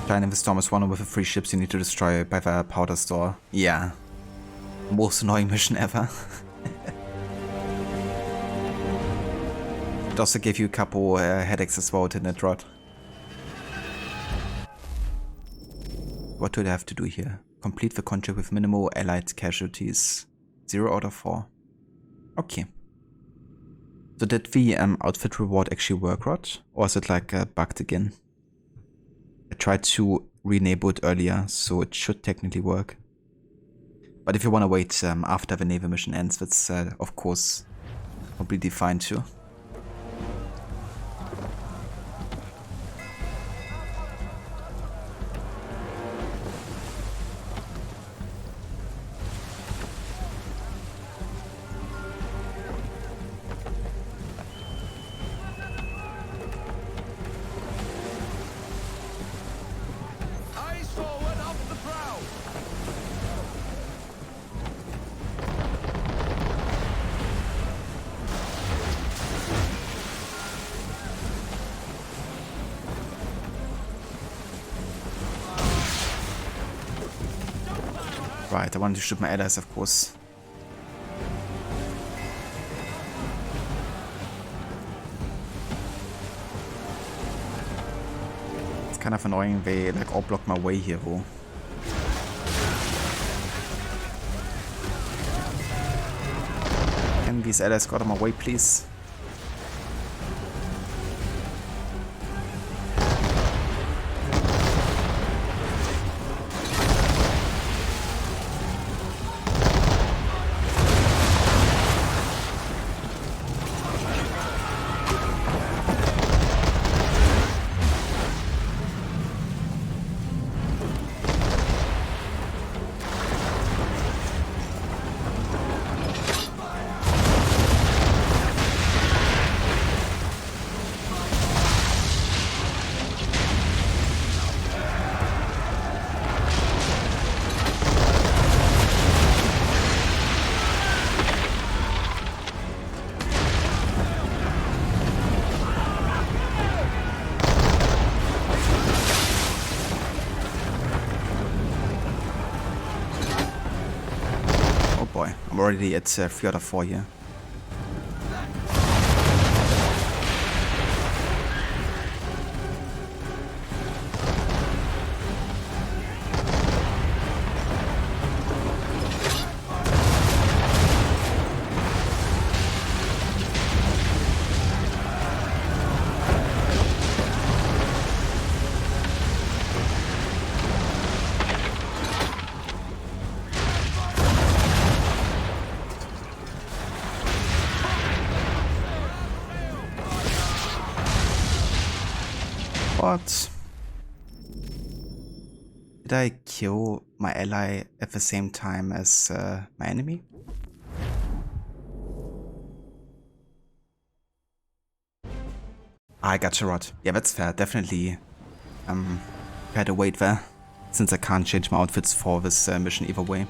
Giant in the Storm is one with the 3 ships you need to destroy by the powder store. Yeah. Most annoying mission ever. It also gave you a couple headaches as well, didn't it, Rod? What do I have to do here? Complete the contract with minimal allied casualties. 0 out of 4. Okay. So did the outfit reward actually work, Rod? Or is it like bugged again? I tried to re-enable it earlier, so it should technically work. But if you want to wait after the naval mission ends, that's of course completely fine too. Right, I wanted to shoot my allies, of course. It's kind of annoying they like all block my way here, though. Can these allies go out of my way, please? I'm already at 3 out of 4 here. What? Did I kill my ally at the same time as my enemy? I got shot. Yeah, that's fair. Definitely had to wait there, since I can't change my outfits for this mission either way.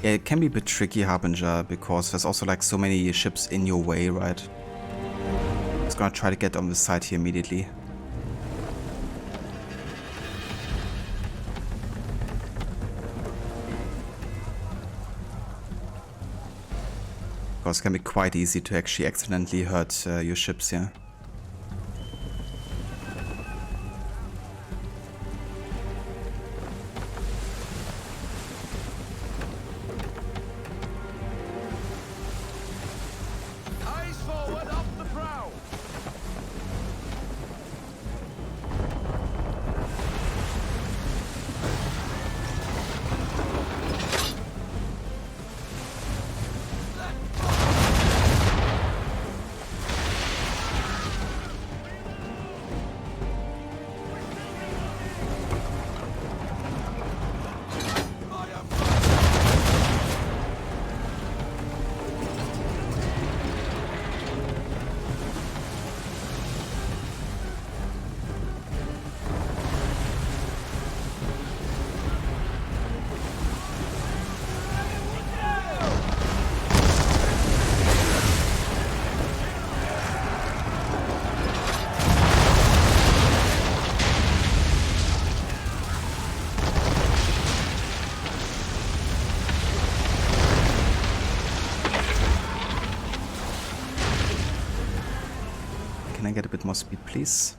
Yeah, it can be a bit tricky, Harbinger, because there's also like so many ships in your way, right? I'm just gonna try to get on the side here immediately. Because it can be quite easy to actually accidentally hurt your ships here. Can I get a bit more speed, please?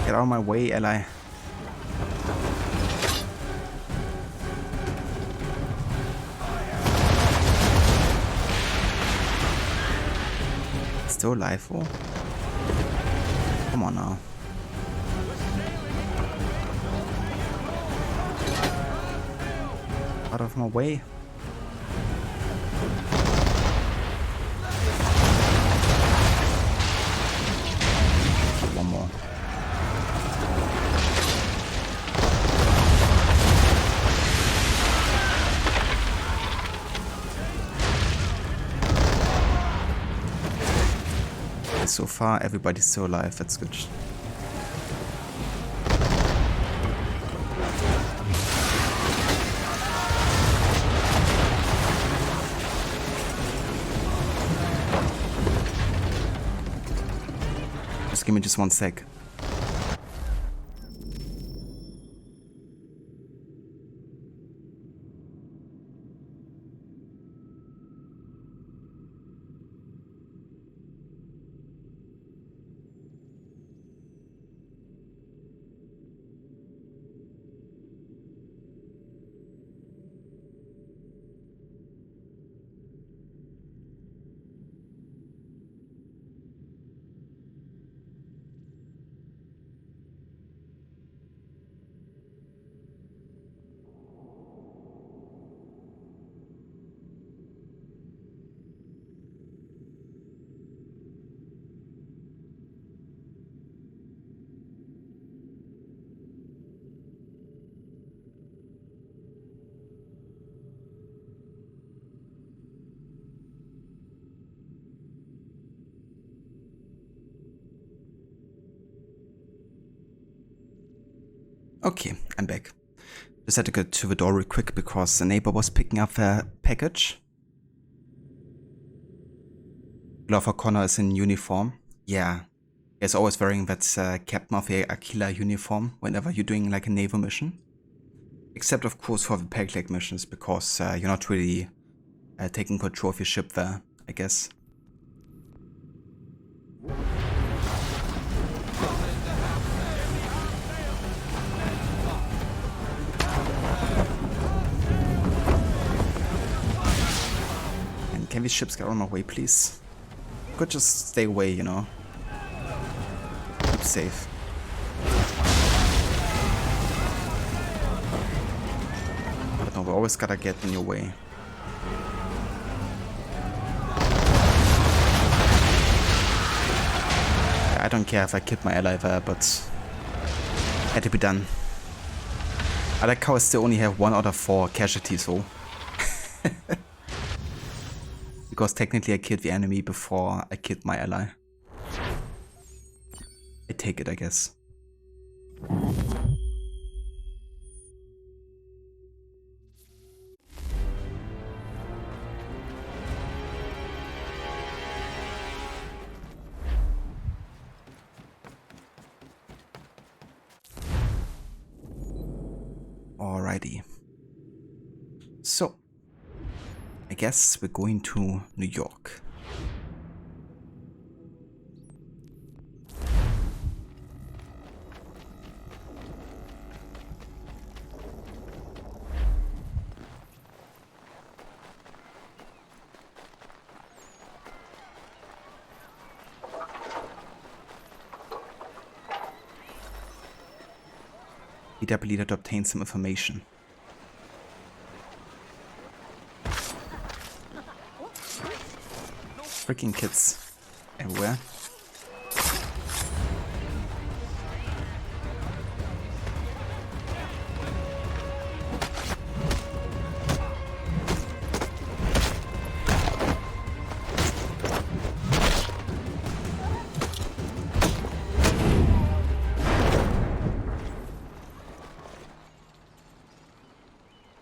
Get out of my way, ally. Still alive, oh? Come on now. Out of my way. One more. so far. Everybody's still alive. That's good. Just give me just 1 sec. Okay, I'm back. Just had to go to the door real quick because the neighbor was picking up a package. Glover Connor is in uniform. Yeah, he's always wearing that Captain of the Aquila uniform whenever you're doing like a naval mission. Except of course for the peg leg missions, because you're not really taking control of your ship there, I guess. Can these ships get on my way, please? Could just stay away, you know. Keep safe. But no, we always gotta get in your way. I don't care if I killed my ally there, but had to be done. I like how I still only have 1 out of 4 casualties, though. Because technically I killed the enemy before I killed my ally. I take it, I guess. Alrighty. So, I guess we're going to New York. PW leader to obtain some information. Freaking kids everywhere.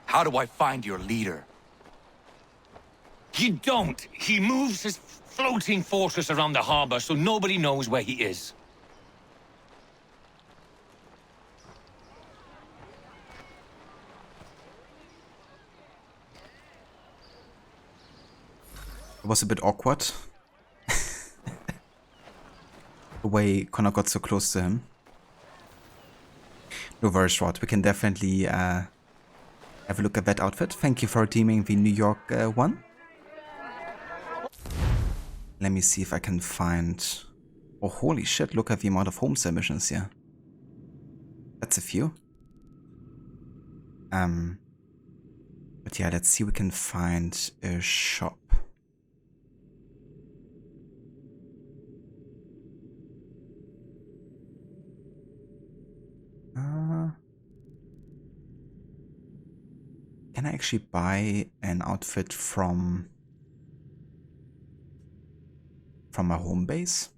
How do I find your leader? You don't. He moves his floating fortress around the harbor so nobody knows where he is. It was a bit awkward. The way Connor got so close to him. No worries, short. We can definitely have a look at that outfit. Thank you for redeeming the New York one. Let me see if I can find... Oh, holy shit, look at the amount of Homestead missions here. That's a few. But yeah, let's see if we can find a shop. Can I actually buy an outfit from my home base?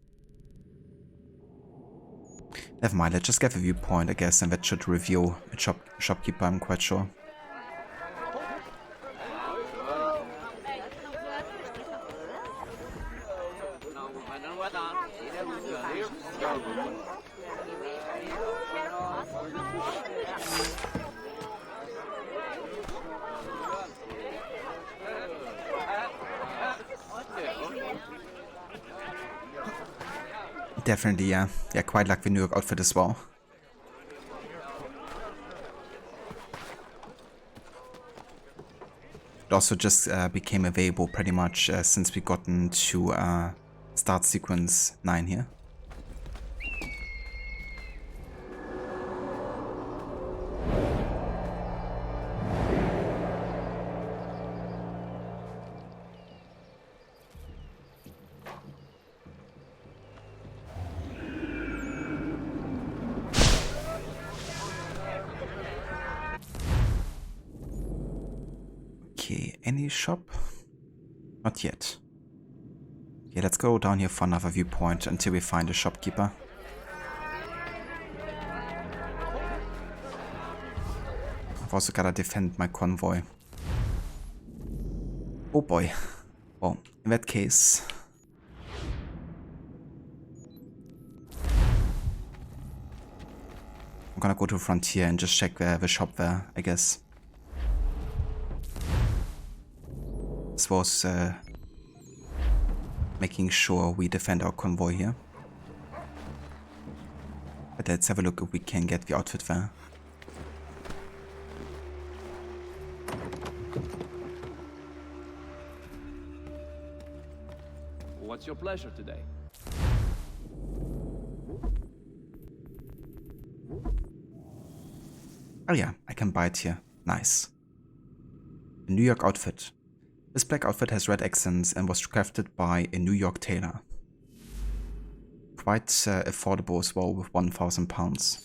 Never mind, let's just get a viewpoint, I guess, and that should reveal a shopkeeper, I'm quite sure. Definitely, yeah. Yeah, quite like the New York outfit as well. It also just became available pretty much since we gotten to start sequence 9 here. Okay, any shop? Not yet. Okay, let's go down here for another viewpoint until we find a shopkeeper. I've also gotta defend my convoy. Oh boy. Well, in that case... I'm gonna go to Frontier and just check the shop there, I guess. This was making sure we defend our convoy here. But let's have a look if we can get the outfit there. What's your pleasure today? Oh yeah, I can buy it here. Nice. A New York outfit. This black outfit has red accents and was crafted by a New York tailor. Quite affordable as well with £1,000.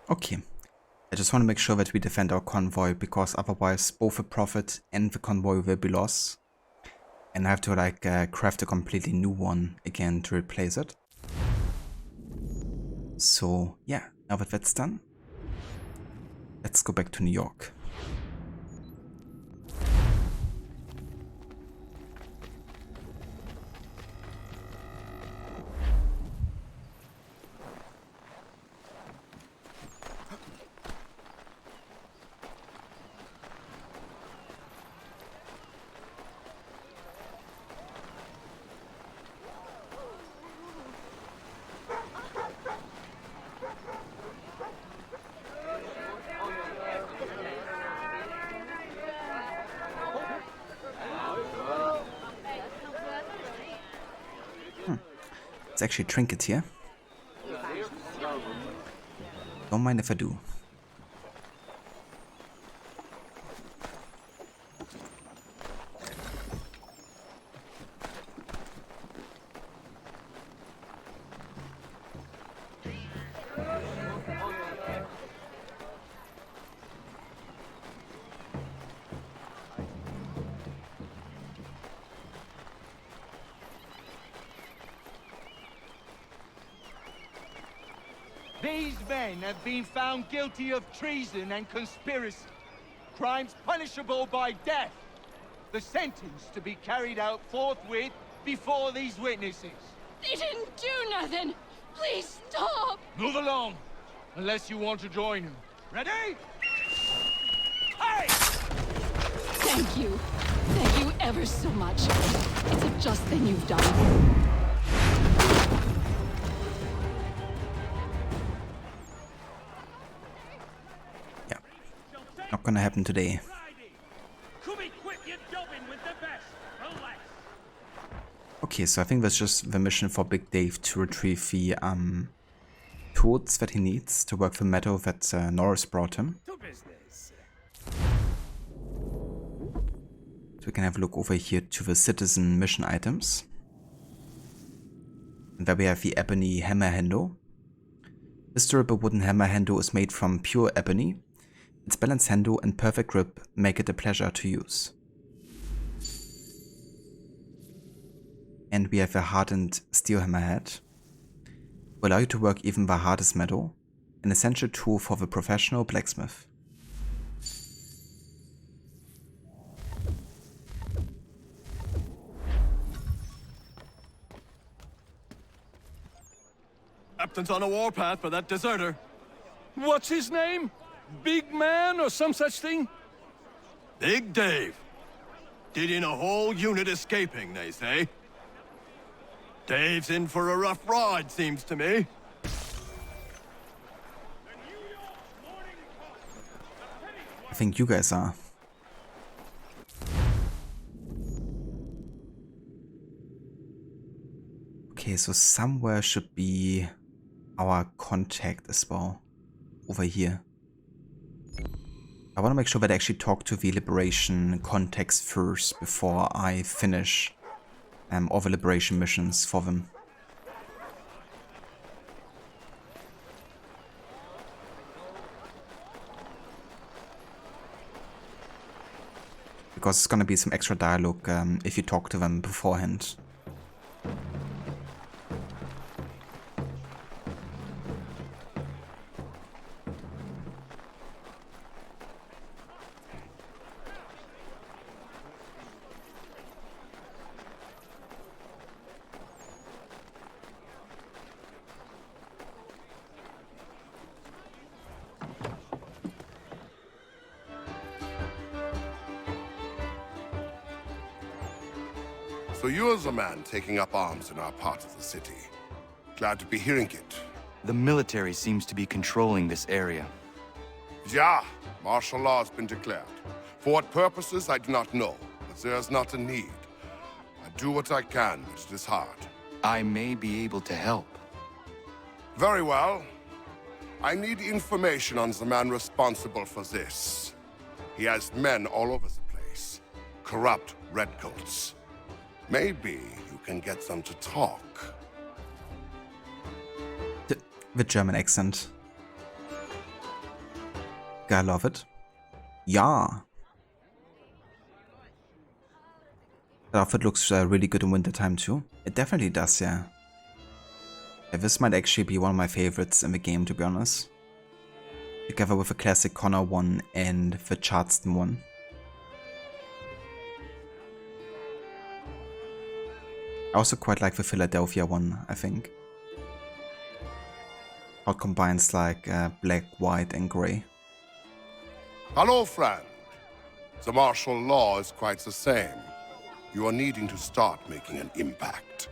Okay, I just want to make sure that we defend our convoy, because otherwise both the Prophet and the convoy will be lost. And I have to like craft a completely new one again to replace it. So yeah, now that that's done, let's go back to New York. It's actually a trinket here. Don't mind if I do. These men have been found guilty of treason and conspiracy. Crimes punishable by death. The sentence to be carried out forthwith before these witnesses. They didn't do nothing. Please stop. Move along, unless you want to join them. Ready? Hey! Thank you. Thank you ever so much. It's a just thing you've done. Not gonna happen today. Okay, so I think that's just the mission for Big Dave to retrieve the tools that he needs to work the meadow that Norris brought him. So we can have a look over here to the citizen mission items. And there we have the ebony hammer handle. This durable wooden hammer handle is made from pure ebony. Its balanced handle and perfect grip make it a pleasure to use. And we have a hardened steel hammerhead. Will allow you to work even the hardest metal, an essential tool for the professional blacksmith. Captain's on a warpath for that deserter. What's his name? Big Man or some such thing? Big Dave. Did in a whole unit escaping, they say. Dave's in for a rough ride, seems to me. I think you guys are. Okay, so somewhere should be our contact as well. Over here. I want to make sure that I actually talk to the Liberation contacts first before I finish all the Liberation missions for them. Because it's gonna be some extra dialogue if you talk to them beforehand. So you're the man taking up arms in our part of the city. Glad to be hearing it. The military seems to be controlling this area. Yeah, martial law has been declared. For what purposes, I do not know, but there's not a need. I do what I can, but it is hard. I may be able to help. Very well. I need information on the man responsible for this. He has men all over the place. Corrupt redcoats. Maybe you can get them to talk. The German accent. I love it. Yeah. The outfit looks really good in wintertime too. It definitely does, yeah. This might actually be one of my favorites in the game, to be honest. Together with the classic Connor one and the Charleston one. I also quite like the Philadelphia one, I think. How it combines like black, white and grey. Hello, friend. The martial law is quite the same. You are needing to start making an impact.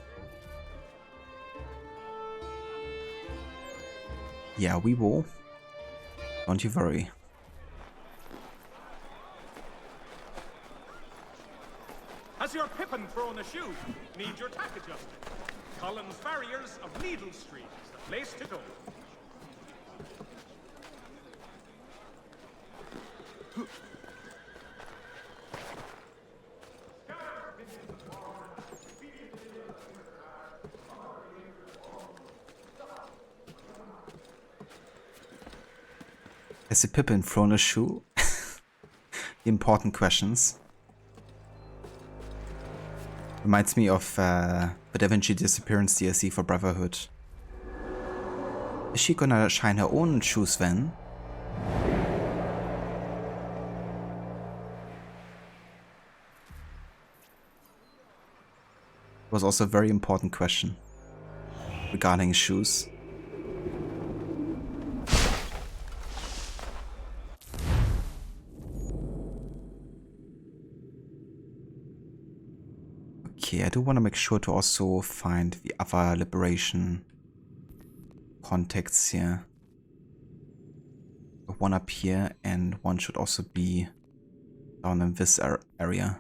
Yeah, we will. Don't you worry. Has your pippin thrown a shoe? Need your tack adjusted? Columns Farriers of Needle Street is the place to go. Has the Pippin thrown a shoe? Important questions. Reminds me of the Da Vinci Disappearance DLC for Brotherhood. Is she gonna shine her own shoes then? Was also a very important question regarding shoes. Okay, I do want to make sure to also find the other liberation contacts here. One up here and one should also be down in this area.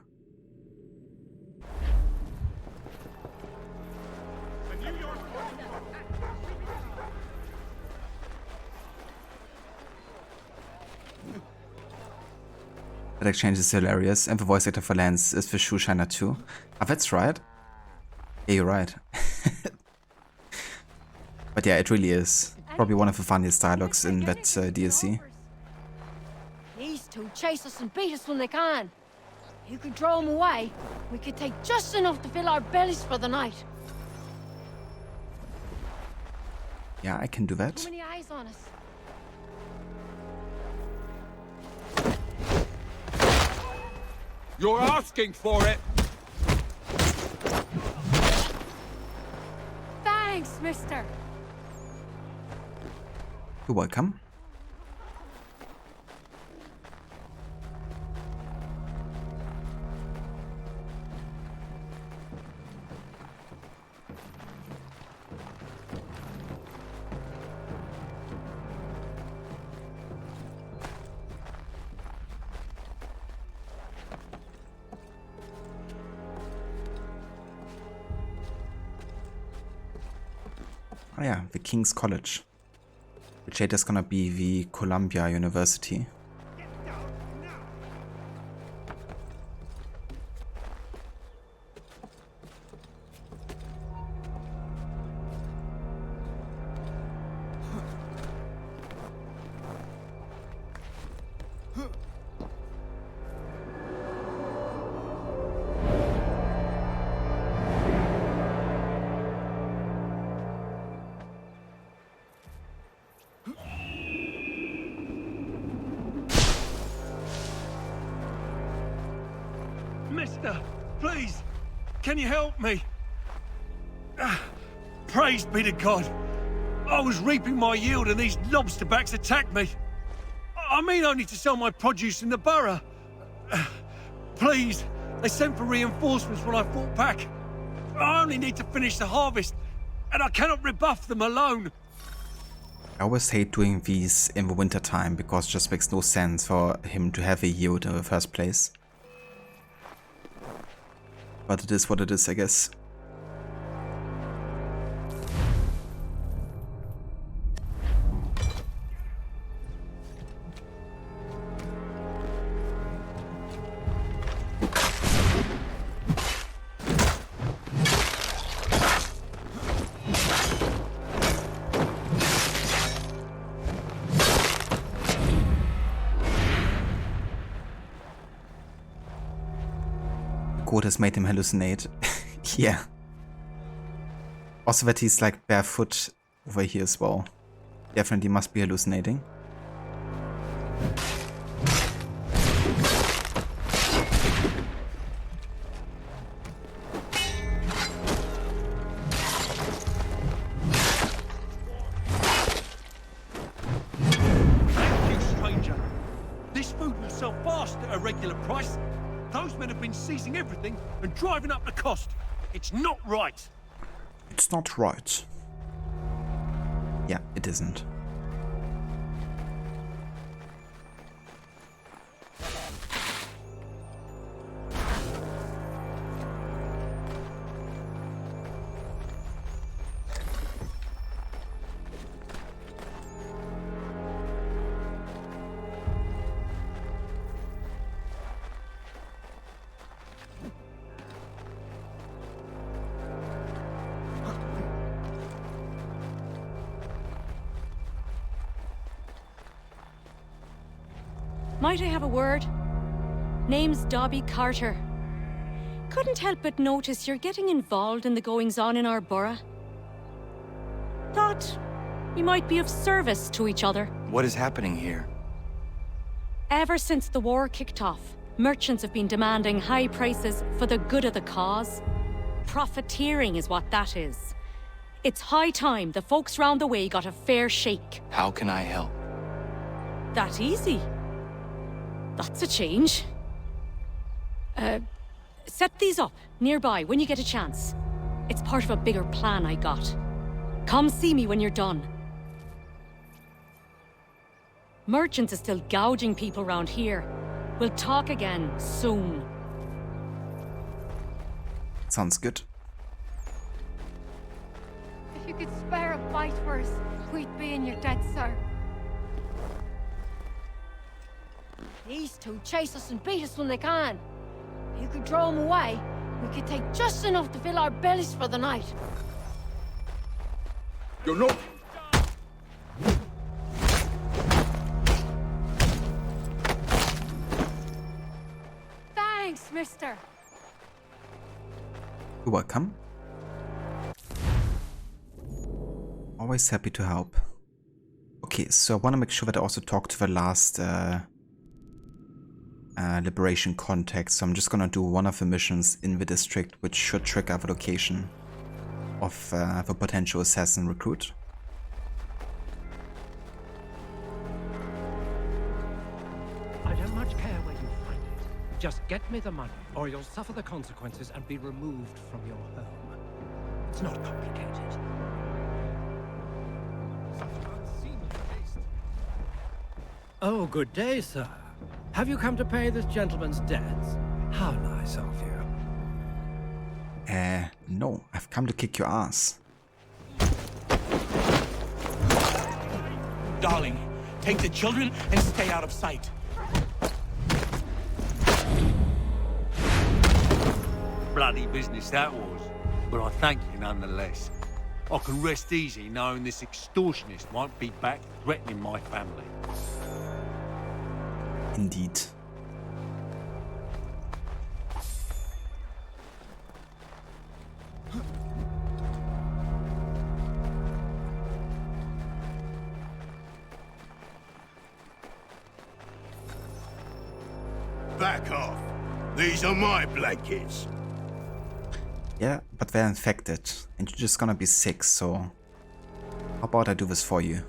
That exchange is hilarious, and the voice actor for Lance is the shoe shiner too. Ah, that's right. Yeah, you're right. But yeah, it really is. Probably one of the funniest dialogues in that DLC. These two chase us and beat us when they can. You can throw them away. We could take just enough to fill our bellies for the night. Yeah, I can do that. Too many eyes on us. You're asking for it! Thanks, mister. You're welcome. Oh yeah, the King's College. Which later is gonna be the Columbia University. Mister, please, can you help me? Praise be to God. I was reaping my yield and these lobsterbacks attacked me. I mean only to sell my produce in the borough. Please, they sent for reinforcements when I fought back. I only need to finish the harvest, and I cannot rebuff them alone. I always hate doing these in the winter time because it just makes no sense for him to have a yield in the first place. But it is what it is, I guess. God has made him hallucinate. Yeah. Also that he's like barefoot over here as well. Definitely must be hallucinating. Thank you, stranger. This food will sell fast at a regular price. Those men have been seizing everything and driving up the cost. It's not right. It's not right. Yeah, it isn't. Might I have a word? Name's Dobby Carter. Couldn't help but notice you're getting involved in the goings-on in our borough. Thought we might be of service to each other. What is happening here? Ever since the war kicked off, merchants have been demanding high prices for the good of the cause. Profiteering is what that is. It's high time the folks round the way got a fair shake. How can I help? That easy. That's a change. Set these up nearby when you get a chance. It's part of a bigger plan I got. Come see me when you're done. Merchants are still gouging people round here. We'll talk again soon. Sounds good. If you could spare a bite for us, we'd be in your debt, sir. These two chase us and beat us when they can. You could throw them away. We could take just enough to fill our bellies for the night. You're not... Thanks, mister. You're welcome. Always happy to help. Okay, so I want to make sure that I also talk to the last liberation contact. So I'm just gonna do one of the missions in the district, which should trigger the location of the potential assassin recruit. I don't much care where you find it. Just get me the money, or you'll suffer the consequences and be removed from your home. It's not complicated. Oh, good day, sir. Have you come to pay this gentleman's debts? How nice of you. No, I've come to kick your ass. Darling, take the children and stay out of sight. Bloody business that was, but I thank you nonetheless. I can rest easy knowing this extortionist won't be back threatening my family. Indeed. Back off. These are my blankets. Yeah, but they're infected, and you're just gonna be sick, so how about I do this for you?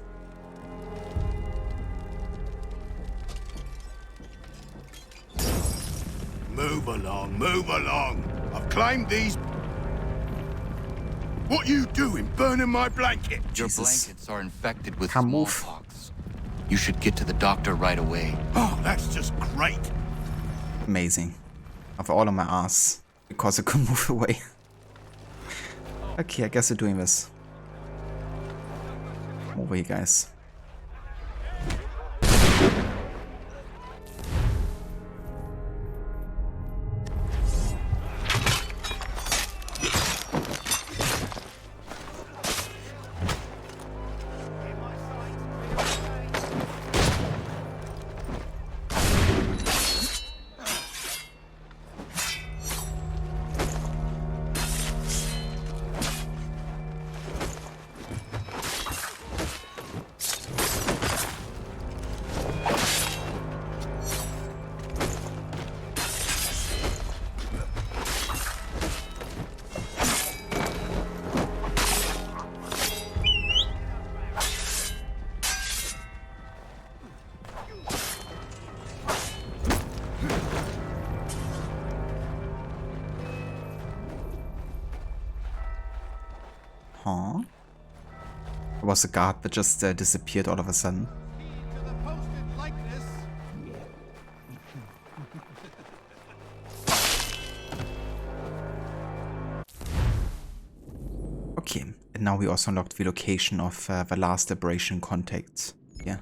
Move along, move along. I've claimed these... What you doing, burning my blanket? Your blankets are infected with smallpox. You should get to the doctor right away. Oh, that's just great. Amazing. I've all on my ass because I couldn't move away. Okay, I guess we're doing this. Come over here, guys. Huh? There was a guard that just disappeared all of a sudden. Okay, and now we also unlocked the location of the last liberation contact. Yeah.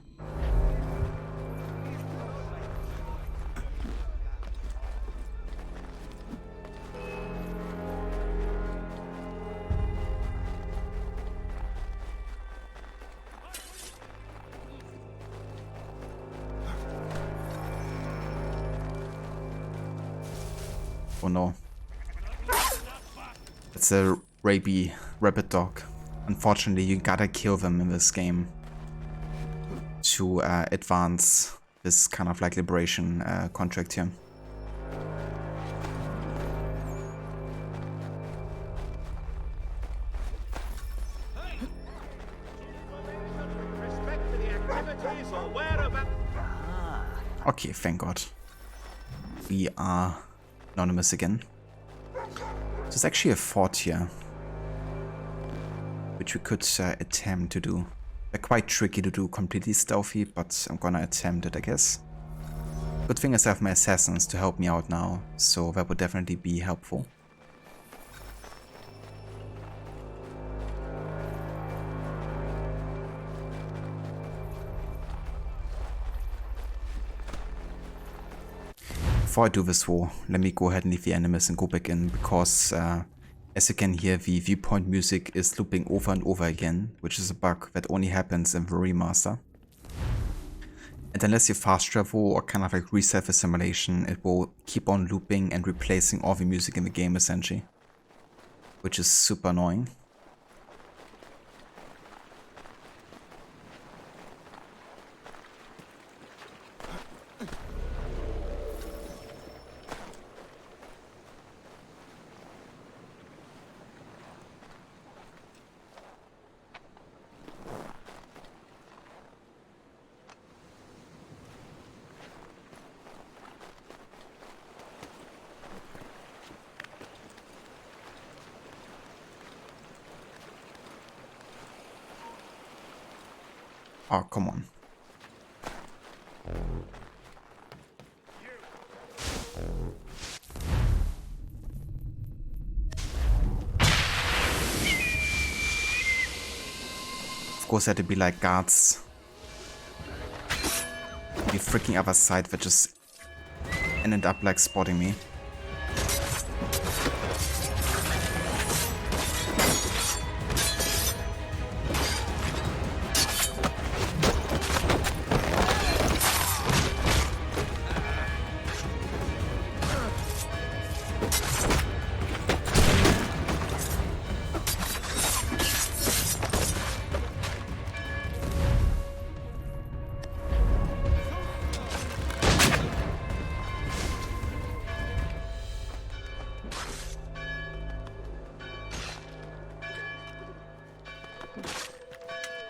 Oh no. It's a rabid dog. Unfortunately, you gotta kill them in this game to advance this kind of like liberation contract here. Okay, thank God. We are anonymous again. There's actually a fort here, which we could attempt to do. They're quite tricky to do completely stealthy, but I'm gonna attempt it, I guess. Good thing is I have my assassins to help me out now, so that would definitely be helpful. Before I do this though, let me go ahead and leave the enemies and go back in, because as you can hear, the viewpoint music is looping over and over again, which is a bug that only happens in the remaster. And unless you fast travel or kind of like reset the simulation, it will keep on looping and replacing all the music in the game essentially, which is super annoying. Oh, come on. Of course, there had to be like guards on the freaking other side that just ended up like spotting me.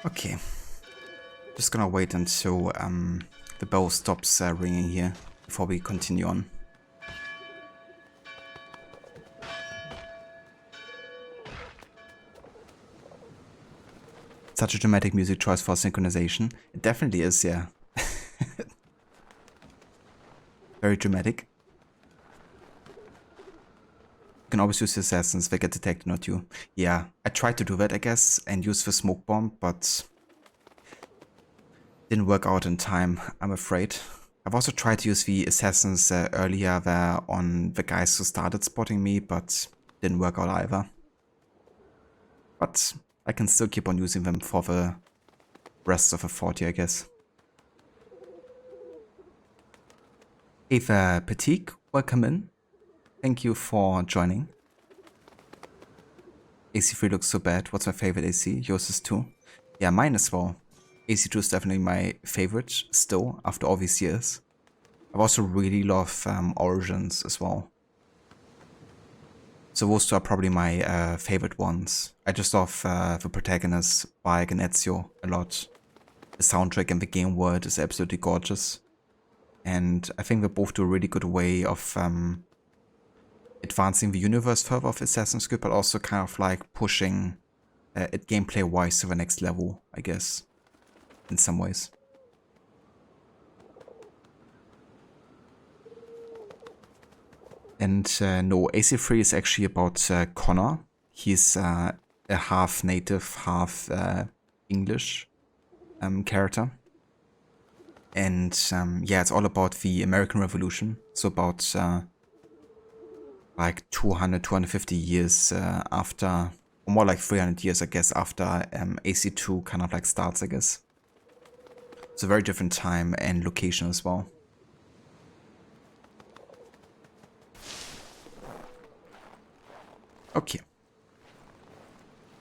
Okay, just gonna wait until the bell stops ringing here before we continue on. Such a dramatic music choice for synchronization. It definitely is, yeah. Very dramatic. You can always use the assassins, they get detected, not you. Yeah, I tried to do that, I guess, and use the smoke bomb, but didn't work out in time, I'm afraid. I've also tried to use the assassins earlier there on the guys who started spotting me, but didn't work out either. But I can still keep on using them for the rest of the 40, I guess. Eva Petit, welcome in. Thank you for joining. AC3 looks so bad. What's my favorite AC? Yours is too. Yeah, mine as well. AC2 is definitely my favorite still after all these years. I've also really loved Origins as well. So those two are probably my favorite ones. I just love the protagonist, Bayek and Ezio, a lot. The soundtrack and the game world is absolutely gorgeous. And I think they both do a really good way of advancing the universe further of Assassin's Creed, but also kind of like pushing it gameplay-wise to the next level, I guess, in some ways. And no, AC3 is actually about Connor. He's a half native, half English character. And yeah, it's all about the American Revolution. So about like 250 years after, or more like 300 years, I guess, after AC2 kind of like starts, I guess. It's a very different time and location as well. Okay.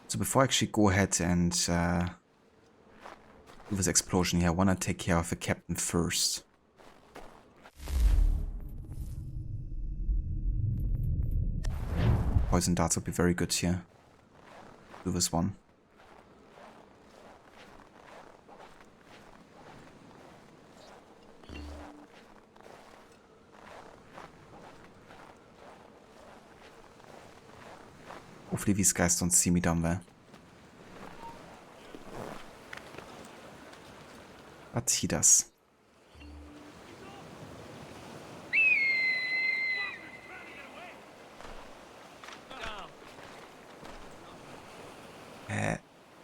So before I actually go ahead and do this explosion here, I want to take care of the captain first. Poison darts would be very good here. Do this one. Hopefully these guys don't see me down there. But he does.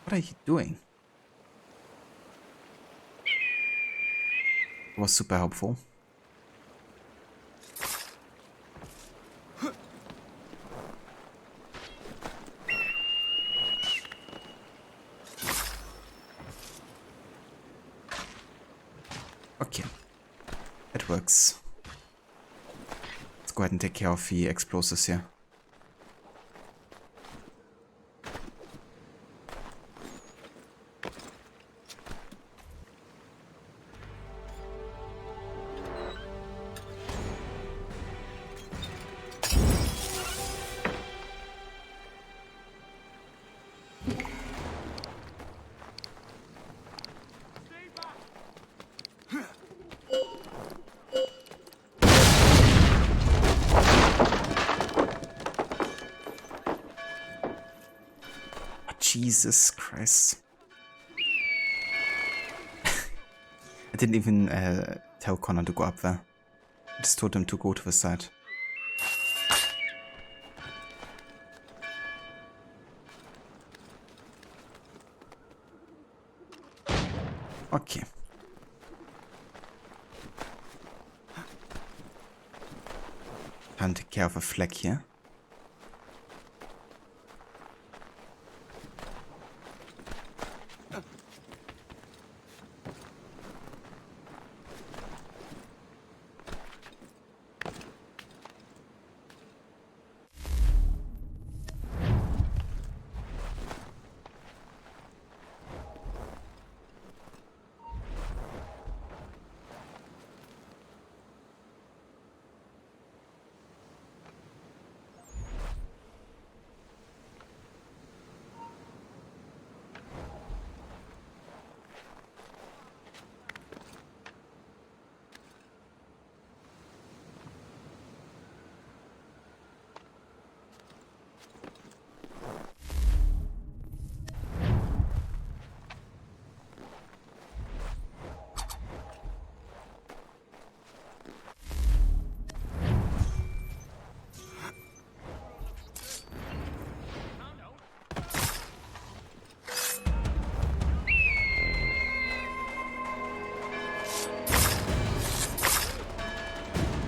What are you doing? It was super helpful. Okay, it works. Let's go ahead and take care of the explosives here. Jesus Christ. I didn't even tell Connor to go up there. I just told him to go to the side. Okay. Time to take care of a flag here.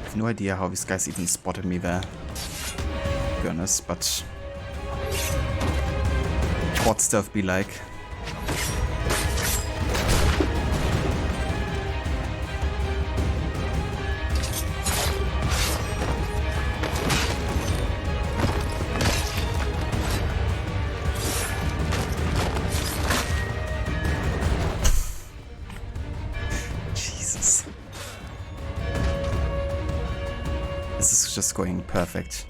I have no idea how these guys even spotted me there, to be honest, but what stuff be like. Jesus. This is just going perfect.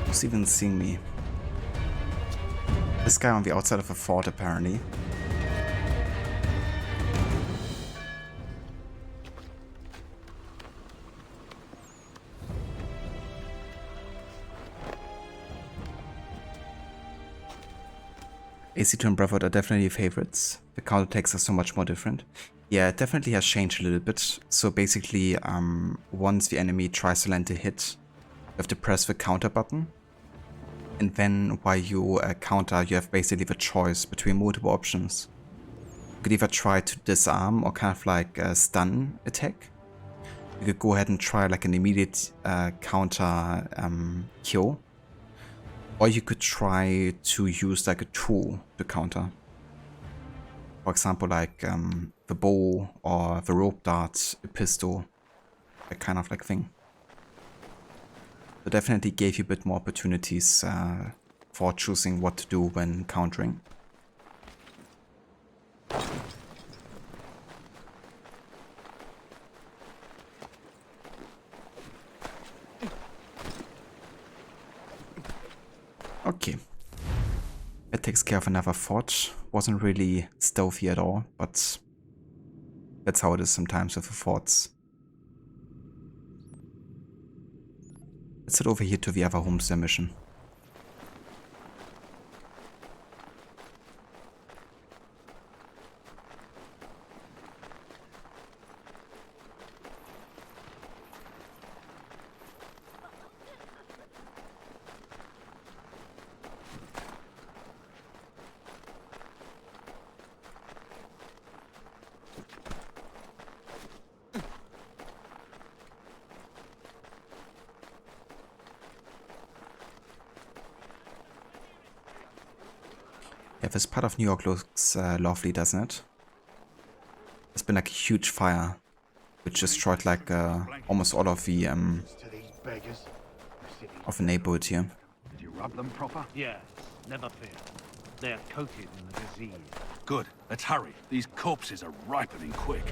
Who's even seeing me? This guy on the outside of a fort, apparently. AC2 and Brotherhood are definitely favorites. The counterattacks are so much more different. Yeah, it definitely has changed a little bit. So basically, once the enemy tries to land a hit, you have to press the counter button. And then while you counter, you have basically the choice between multiple options. You could either try to disarm or kind of like stun attack. You could go ahead and try like an immediate counter kill. Or you could try to use like a tool to counter. For example, like the bow or the rope dart, a pistol, that kind of like thing. So definitely gave you a bit more opportunities for choosing what to do when countering. Okay. That takes care of another fort. Wasn't really stealthy at all, but that's how it is sometimes with the forts. Let's head over here to the other Homestead mission. Yeah, this part of New York looks lovely, doesn't it? There's been like a huge fire, which destroyed like almost all of the neighborhood here. Did you rub them proper? Yeah, never fear. They're coated in the disease. Good. Let's hurry. These corpses are ripening quick.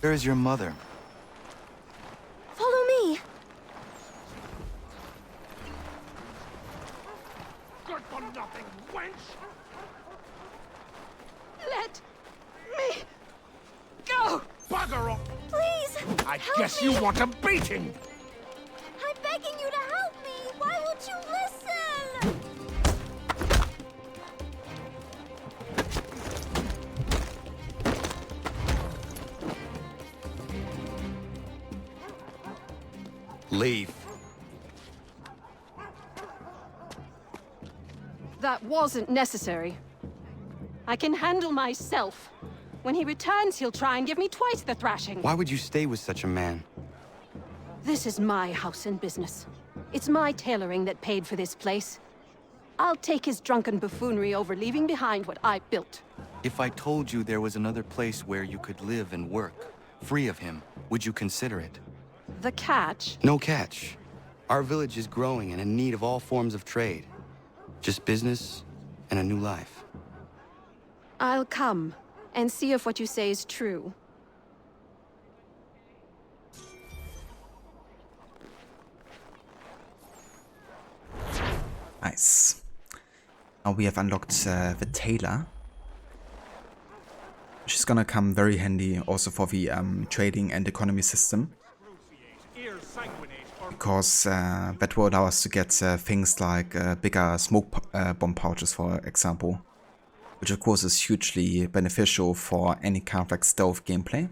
Where is your mother? Follow me. Good for nothing, wench! Let me go. Bugger off! Please. I help guess me. you want a beating! I'm begging you to help me. Why won't you listen? Leave. That wasn't necessary. I can handle myself. When he returns, he'll try and give me twice the thrashing. Why would you stay with such a man? This is my house and business. It's my tailoring that paid for this place. I'll take his drunken buffoonery over leaving behind what I built. If I told you there was another place where you could live and work, free of him, would you consider it? The catch? No catch. Our village is growing and in need of all forms of trade. Just business and a new life. I'll come and see if what you say is true. Nice. Now we have unlocked the tailor. She's gonna come very handy also for the trading and economy system. Because that will allow us to get things like bigger smoke bomb pouches, for example. Which of course is hugely beneficial for any kind of like stealth gameplay.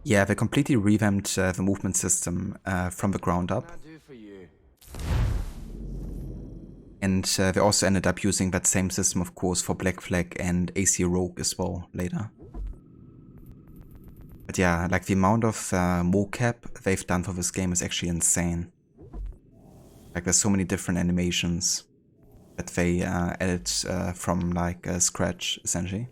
Yeah, they completely revamped the movement system from the ground up. And they also ended up using that same system, of course, for Black Flag and AC Rogue as well later. But yeah, like the amount of mocap they've done for this game is actually insane. Like there's so many different animations that they added from like scratch, essentially.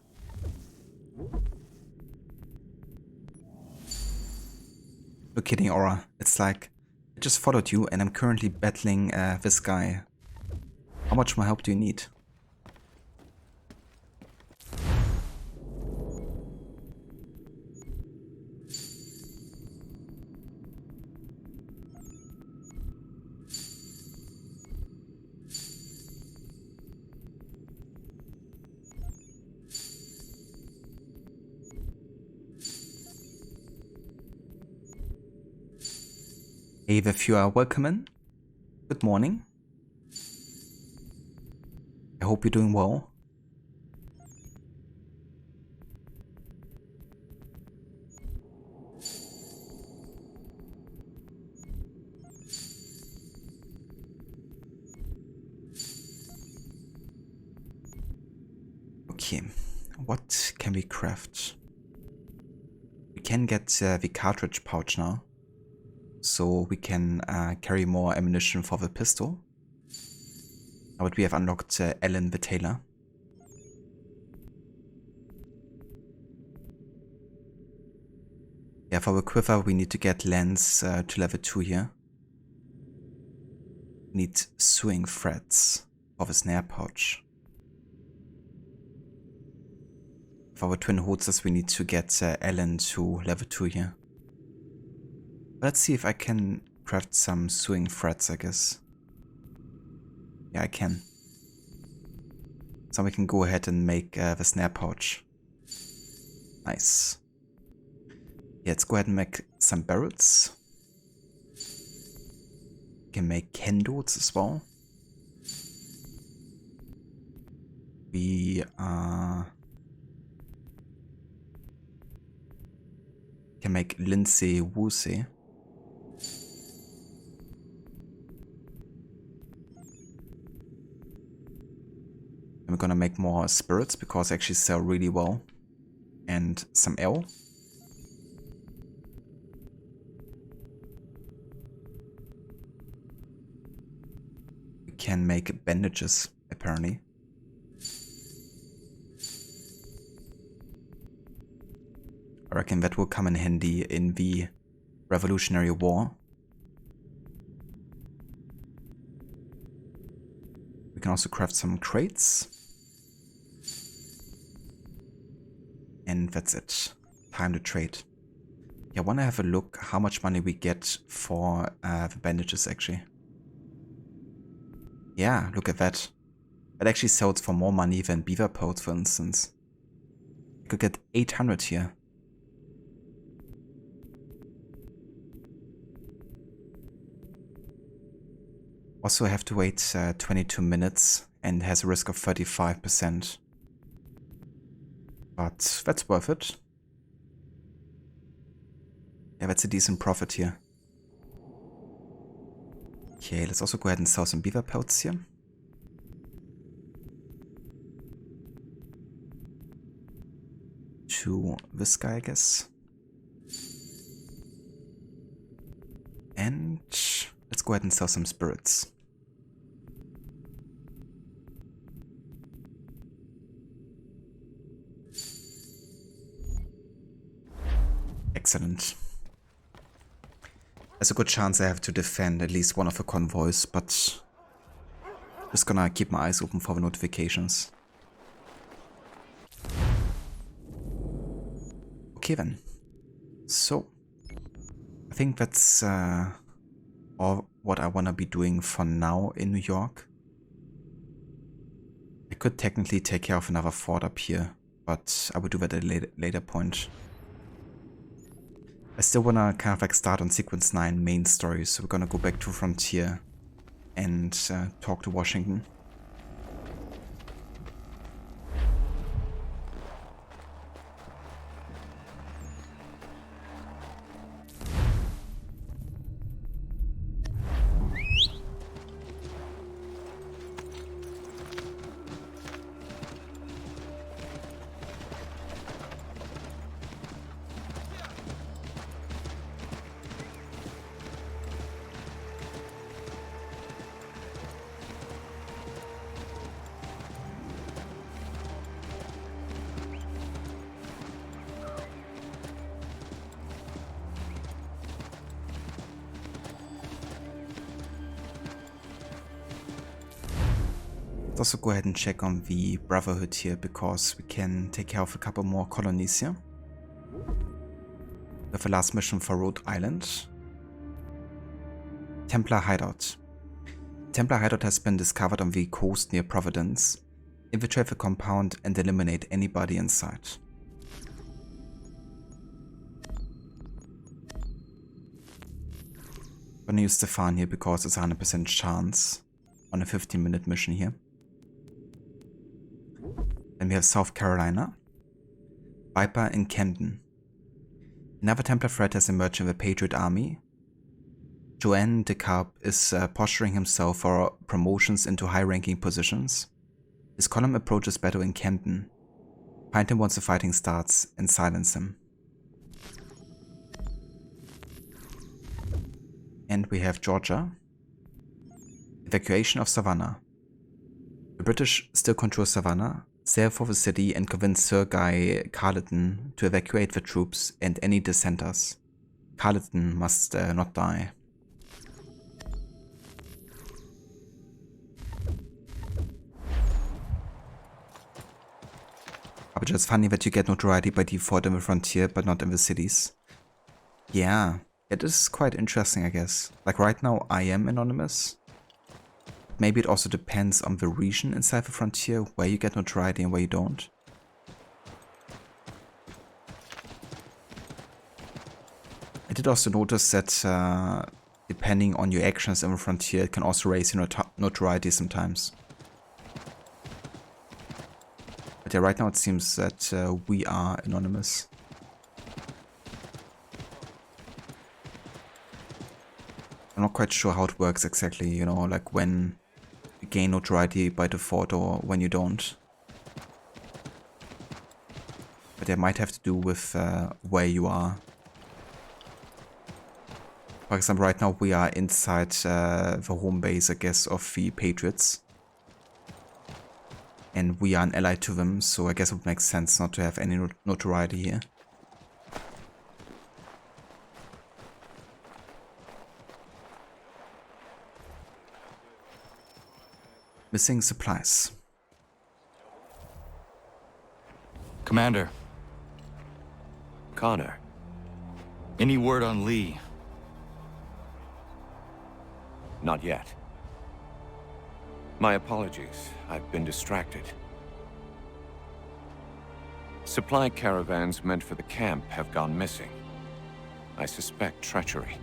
No kidding, Aura. It's like, I just followed you and I'm currently battling this guy. How much more help do you need? Hey, if you are welcome in. Good morning. I hope you're doing well. Okay, what can we craft? We can get the cartridge pouch now. So we can carry more ammunition for the pistol. Now that we have unlocked Ellen the Tailor. Yeah, for the quiver we need to get Lance to level 2 here. We need sewing threads for the snare pouch. For our twin holsters we need to get Ellen to level 2 here. Let's see if I can craft some sewing threads, I guess. Yeah, I can. So we can go ahead and make the snare pouch. Nice. Yeah, let's go ahead and make some barrels. We can make candles as well. We can make Lindsay Woosey. We're gonna make more spirits because they actually sell really well. And some ale. We can make bandages, apparently. I reckon that will come in handy in the Revolutionary War. We can also craft some crates. And that's it. Time to trade. Yeah, I want to have a look how much money we get for the bandages actually. Yeah, look at that. That actually sells for more money than beaver pelts, for instance. You could get 800 here. Also, I have to wait 22 minutes and has a risk of 35%. But that's worth it. Yeah, that's a decent profit here. Okay, let's also go ahead and sell some beaver pelts here. To this guy, I guess. And let's go ahead and sell some spirits. Excellent. There's a good chance I have to defend at least one of the convoys, but just gonna keep my eyes open for the notifications. Okay then. So, I think that's all what I wanna be doing for now in New York. I could technically take care of another fort up here, but I will do that at a later point. I still wanna kind of like start on Sequence 9 main story, so we're gonna go back to Frontier and talk to Washington. Let's also go ahead and check on the Brotherhood here, because we can take care of a couple more colonies here. We have a last mission for Rhode Island. Templar Hideout. Templar Hideout has been discovered on the coast near Providence. Infiltrate the compound and eliminate anybody inside. I'm gonna use Stefan here because it's a 100% chance on a 15-minute mission here. Then we have South Carolina. Viper in Camden. Another Templar threat has emerged in the Patriot Army. Joanne DeCarp is posturing himself for promotions into high-ranking positions. His column approaches battle in Camden. Find him once the fighting starts and silence him. And we have Georgia. Evacuation of Savannah. The British still control Savannah. Sail for the city and convince Sir Guy Carleton to evacuate the troops and any dissenters. Carleton must not die. But it's funny that you get notoriety by default in the frontier, but not in the cities. Yeah, it is quite interesting, I guess. Like right now I am anonymous. Maybe it also depends on the region inside the frontier, where you get notoriety and where you don't. I did also notice that depending on your actions in the frontier, it can also raise your notoriety sometimes. But yeah, right now it seems that we are anonymous. I'm not quite sure how it works exactly, you know, like when you gain notoriety by default or when you don't. But it might have to do with where you are. For example, right now we are inside the home base, I guess, of the Patriots. And we are an ally to them, so I guess it would make sense not to have any notoriety here. Missing supplies. Commander. Connor. Any word on Lee? Not yet. My apologies. I've been distracted. Supply caravans meant for the camp have gone missing. I suspect treachery.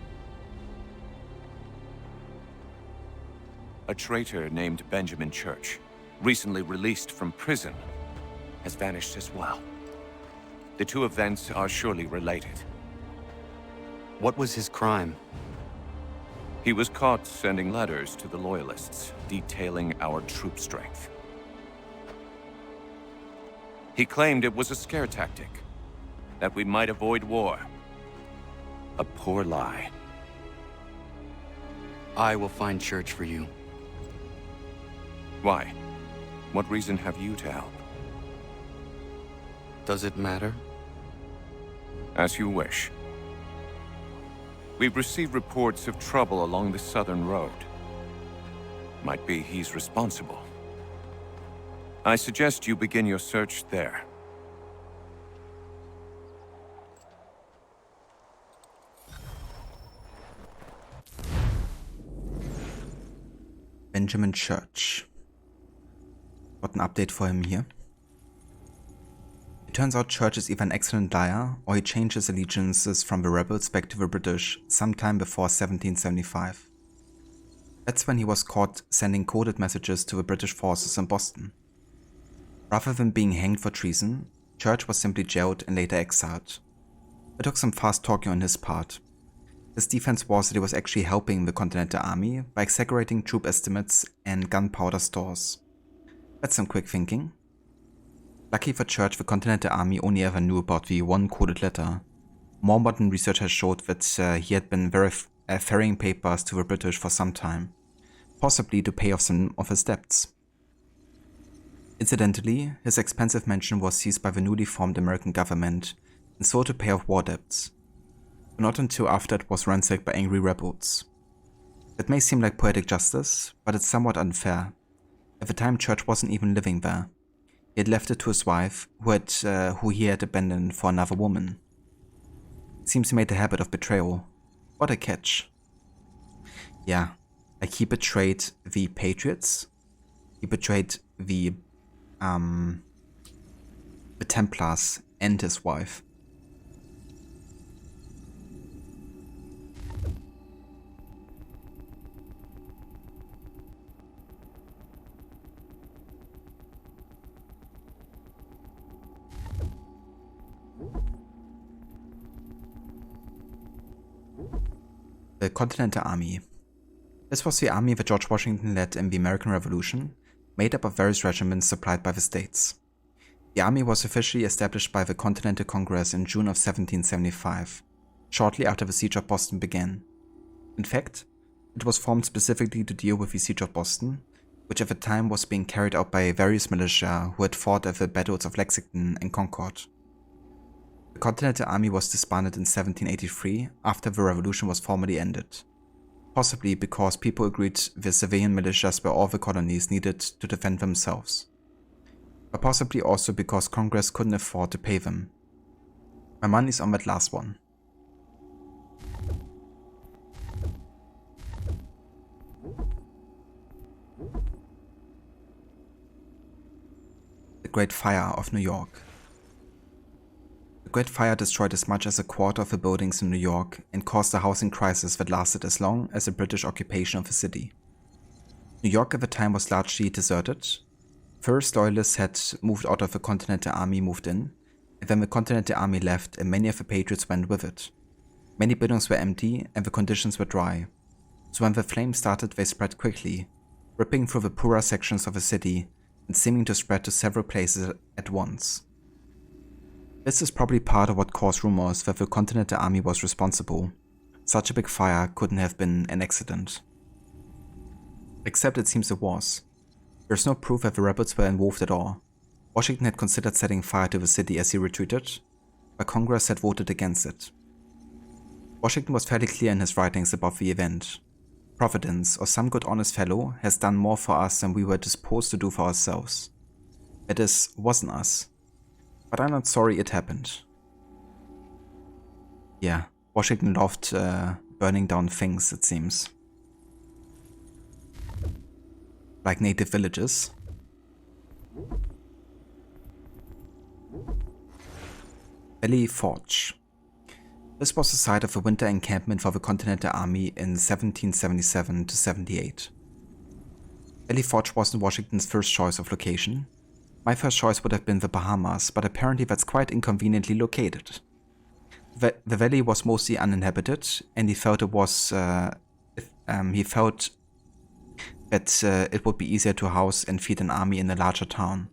A traitor named Benjamin Church, recently released from prison, has vanished as well. The two events are surely related. What was his crime? He was caught sending letters to the Loyalists, detailing our troop strength. He claimed it was a scare tactic, that we might avoid war. A poor lie. I will find Church for you. Why? What reason have you to help? Does it matter? As you wish. We've received reports of trouble along the southern road. Might be he's responsible. I suggest you begin your search there. Benjamin Church. Got an update for him here. It turns out Church is either an excellent liar, or he changed his allegiances from the rebels back to the British sometime before 1775. That's when he was caught sending coded messages to the British forces in Boston. Rather than being hanged for treason, Church was simply jailed and later exiled. It took some fast talking on his part. His defense was that he was actually helping the Continental Army by exaggerating troop estimates and gunpowder stores. That's some quick thinking. Lucky for Church, the Continental Army only ever knew about the one coded letter. More modern research has showed that he had been ferrying papers to the British for some time, possibly to pay off some of his debts. Incidentally, his expensive mansion was seized by the newly formed American government and sold to pay off war debts. Not until after it was ransacked by angry rebels. That may seem like poetic justice, but it's somewhat unfair. At the time, Church wasn't even living there. He had left it to his wife, who he had abandoned for another woman. It seems he made a habit of betrayal. What a catch. Yeah, like he betrayed the Patriots. He betrayed the Templars and his wife. The Continental Army. This was the army that George Washington led in the American Revolution, made up of various regiments supplied by the states. The army was officially established by the Continental Congress in June of 1775, shortly after the Siege of Boston began. In fact, it was formed specifically to deal with the Siege of Boston, which at the time was being carried out by various militia who had fought at the battles of Lexington and Concord. The Continental Army was disbanded in 1783 after the revolution was formally ended, possibly because people agreed the civilian militias were all the colonies needed to defend themselves, but possibly also because Congress couldn't afford to pay them. My money's on that last one. The Great Fire of New York. The Great Fire destroyed as much as a quarter of the buildings in New York and caused a housing crisis that lasted as long as the British occupation of the city. New York at the time was largely deserted. First, loyalists had moved out of the Continental Army moved in, and then the Continental Army left and many of the Patriots went with it. Many buildings were empty and the conditions were dry, so when the flames started they spread quickly, ripping through the poorer sections of the city and seeming to spread to several places at once. This is probably part of what caused rumors that the Continental Army was responsible. Such a big fire couldn't have been an accident. Except it seems it was. There's no proof that the rebels were involved at all. Washington had considered setting fire to the city as he retreated, but Congress had voted against it. Washington was fairly clear in his writings about the event. Providence, or some good honest fellow, has done more for us than we were disposed to do for ourselves. That is, wasn't us. But I'm not sorry it happened. Yeah, Washington loved burning down things, it seems. Like native villages. Valley Forge. This was the site of a winter encampment for the Continental Army in 1777 to 78. Valley Forge wasn't Washington's first choice of location. My first choice would have been the Bahamas, but apparently that's quite inconveniently located. The valley was mostly uninhabited, and he felt it would be easier to house and feed an army in a larger town.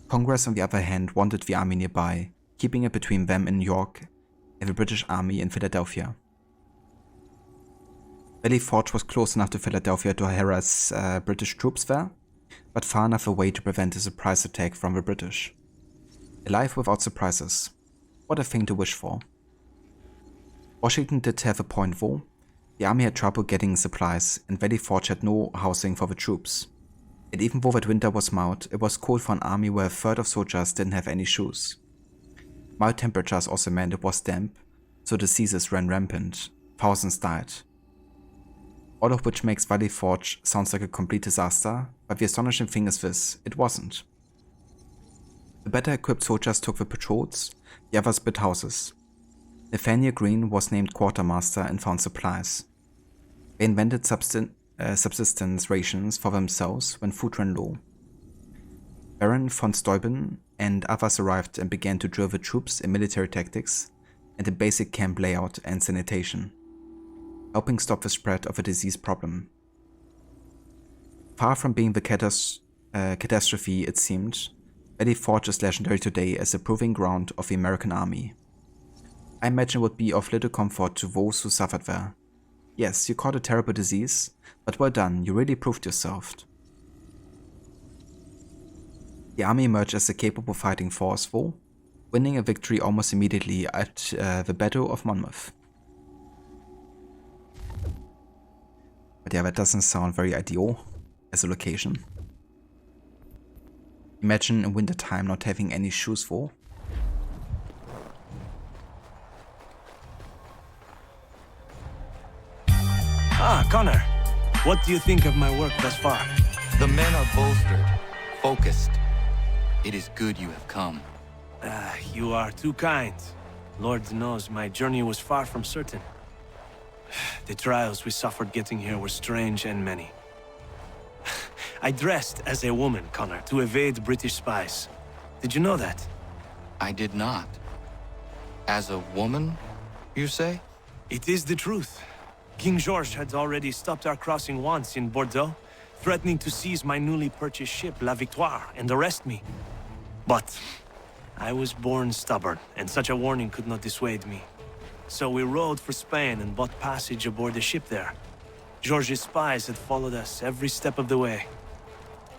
Congress, on the other hand, wanted the army nearby, keeping it between them in New York and the British Army in Philadelphia. Valley Forge was close enough to Philadelphia to harass British troops there, but far enough away to prevent a surprise attack from the British. A life without surprises. What a thing to wish for. Washington did have a point though. The army had trouble getting supplies, and Valley Forge had no housing for the troops. And even though that winter was mild, it was cold for an army where a third of soldiers didn't have any shoes. Mild temperatures also meant it was damp, so diseases ran rampant. Thousands died. All of which makes Valley Forge sounds like a complete disaster, but the astonishing thing is this, it wasn't. The better equipped soldiers took the patrols, the others built houses. Nathaniel Greene was named quartermaster and found supplies. They invented subsistence rations for themselves when food ran low. Baron von Steuben and others arrived and began to drill the troops in military tactics and in basic camp layout and sanitation, helping stop the spread of a disease problem. Far from being the catastrophe it seemed, Valley Forge is legendary today as a proving ground of the American army. I imagine it would be of little comfort to those who suffered there. Yes, you caught a terrible disease, but well done, you really proved yourself. The army emerged as a capable fighting force though, winning a victory almost immediately at the Battle of Monmouth. But yeah, that doesn't sound very ideal as a location. Imagine in wintertime not having any shoes for. Ah, Connor. What do you think of my work thus far? The men are bolstered, focused. It is good you have come. You are too kind. Lord knows my journey was far from certain. The trials we suffered getting here were strange and many. I dressed as a woman, Connor, to evade British spies. Did you know that? I did not. As a woman, you say? It is the truth. King George had already stopped our crossing once in Bordeaux, threatening to seize my newly purchased ship, La Victoire, and arrest me. But I was born stubborn, and such a warning could not dissuade me. So we rode for Spain and bought passage aboard the ship there. George's spies had followed us every step of the way.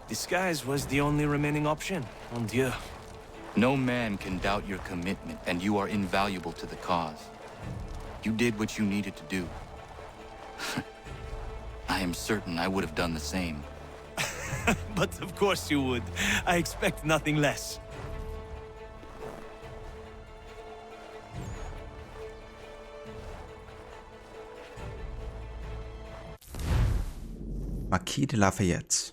Disguise was the only remaining option, mon Dieu. No man can doubt your commitment, and you are invaluable to the cause. You did what you needed to do. I am certain I would have done the same. But of course you would. I expect nothing less. Marquis de Lafayette.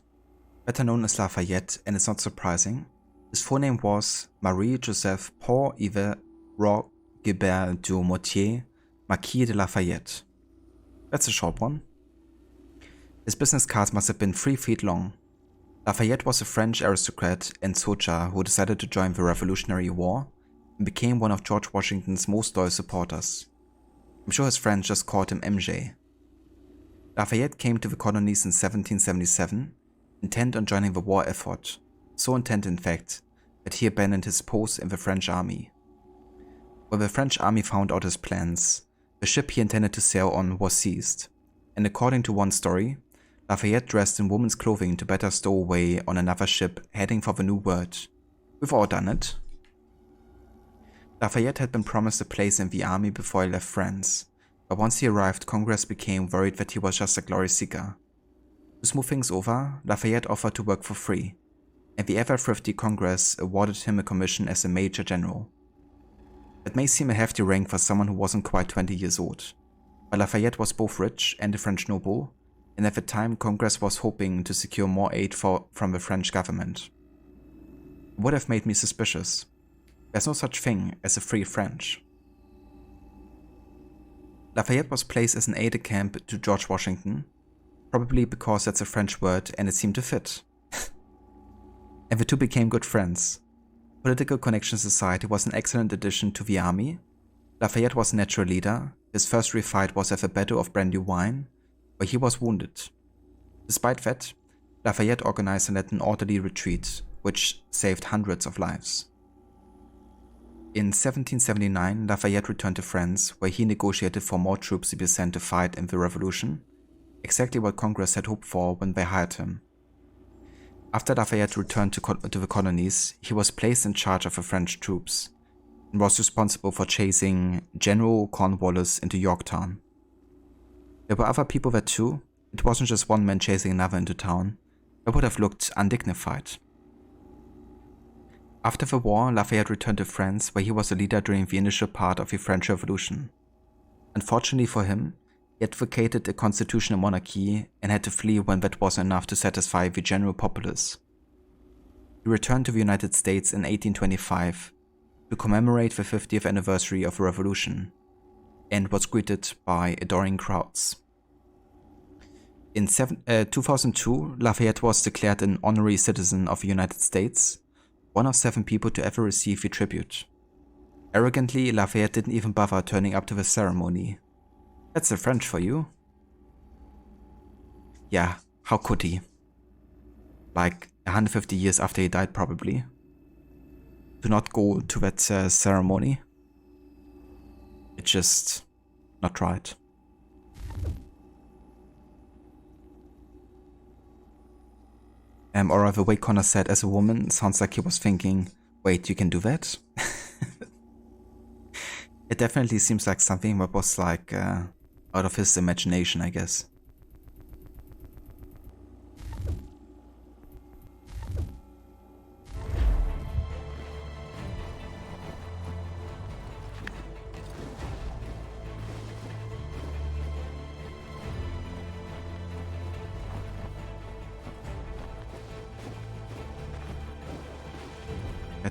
Better known as Lafayette, and it's not surprising, his full name was Marie-Joseph Paul-Yves Roch Guibert du Motier, Marquis de Lafayette. That's a short one. His business cards must have been 3 feet long. Lafayette was a French aristocrat and soldier who decided to join the Revolutionary War and became one of George Washington's most loyal supporters. I'm sure his friends just called him MJ. Lafayette came to the colonies in 1777, intent on joining the war effort, so intent in fact that he abandoned his post in the French army. When the French army found out his plans, the ship he intended to sail on was seized, and according to one story, Lafayette dressed in woman's clothing to better stow away on another ship heading for the New World. We've all done it. Lafayette had been promised a place in the army before he left France, but once he arrived, Congress became worried that he was just a glory seeker. To smooth things over, Lafayette offered to work for free, and the ever-thrifty Congress awarded him a commission as a Major General. That may seem a hefty rank for someone who wasn't quite 20 years old, but Lafayette was both rich and a French noble, and at the time Congress was hoping to secure more aid from the French government. It would have made me suspicious. There's no such thing as a free French. Lafayette was placed as an aide-de-camp to George Washington, probably because that's a French word and it seemed to fit. And the two became good friends. Political connections aside, he was an excellent addition to the army. Lafayette was a natural leader. His first real fight was at the Battle of Brandywine, where he was wounded. Despite that, Lafayette organized and led an orderly retreat, which saved hundreds of lives. In 1779, Lafayette returned to France, where he negotiated for more troops to be sent to fight in the Revolution, exactly what Congress had hoped for when they hired him. After Lafayette returned to the colonies, he was placed in charge of the French troops, and was responsible for chasing General Cornwallis into Yorktown. There were other people there too. It wasn't just one man chasing another into town. That would have looked undignified. After the war, Lafayette returned to France, where he was a leader during the initial part of the French Revolution. Unfortunately for him, he advocated a constitutional monarchy and had to flee when that wasn't enough to satisfy the general populace. He returned to the United States in 1825 to commemorate the 50th anniversary of the Revolution, and was greeted by adoring crowds. In 2002, Lafayette was declared an honorary citizen of the United States, one of 7 people to ever receive the tribute. Arrogantly, Lafayette didn't even bother turning up to the ceremony. That's the French for you. Yeah, how could he? Like 150 years after he died, probably. To not go to that ceremony. It's just not right. Or the way Connor said as a woman, sounds like he was thinking, wait, you can do that? It definitely seems like something that was like out of his imagination, I guess.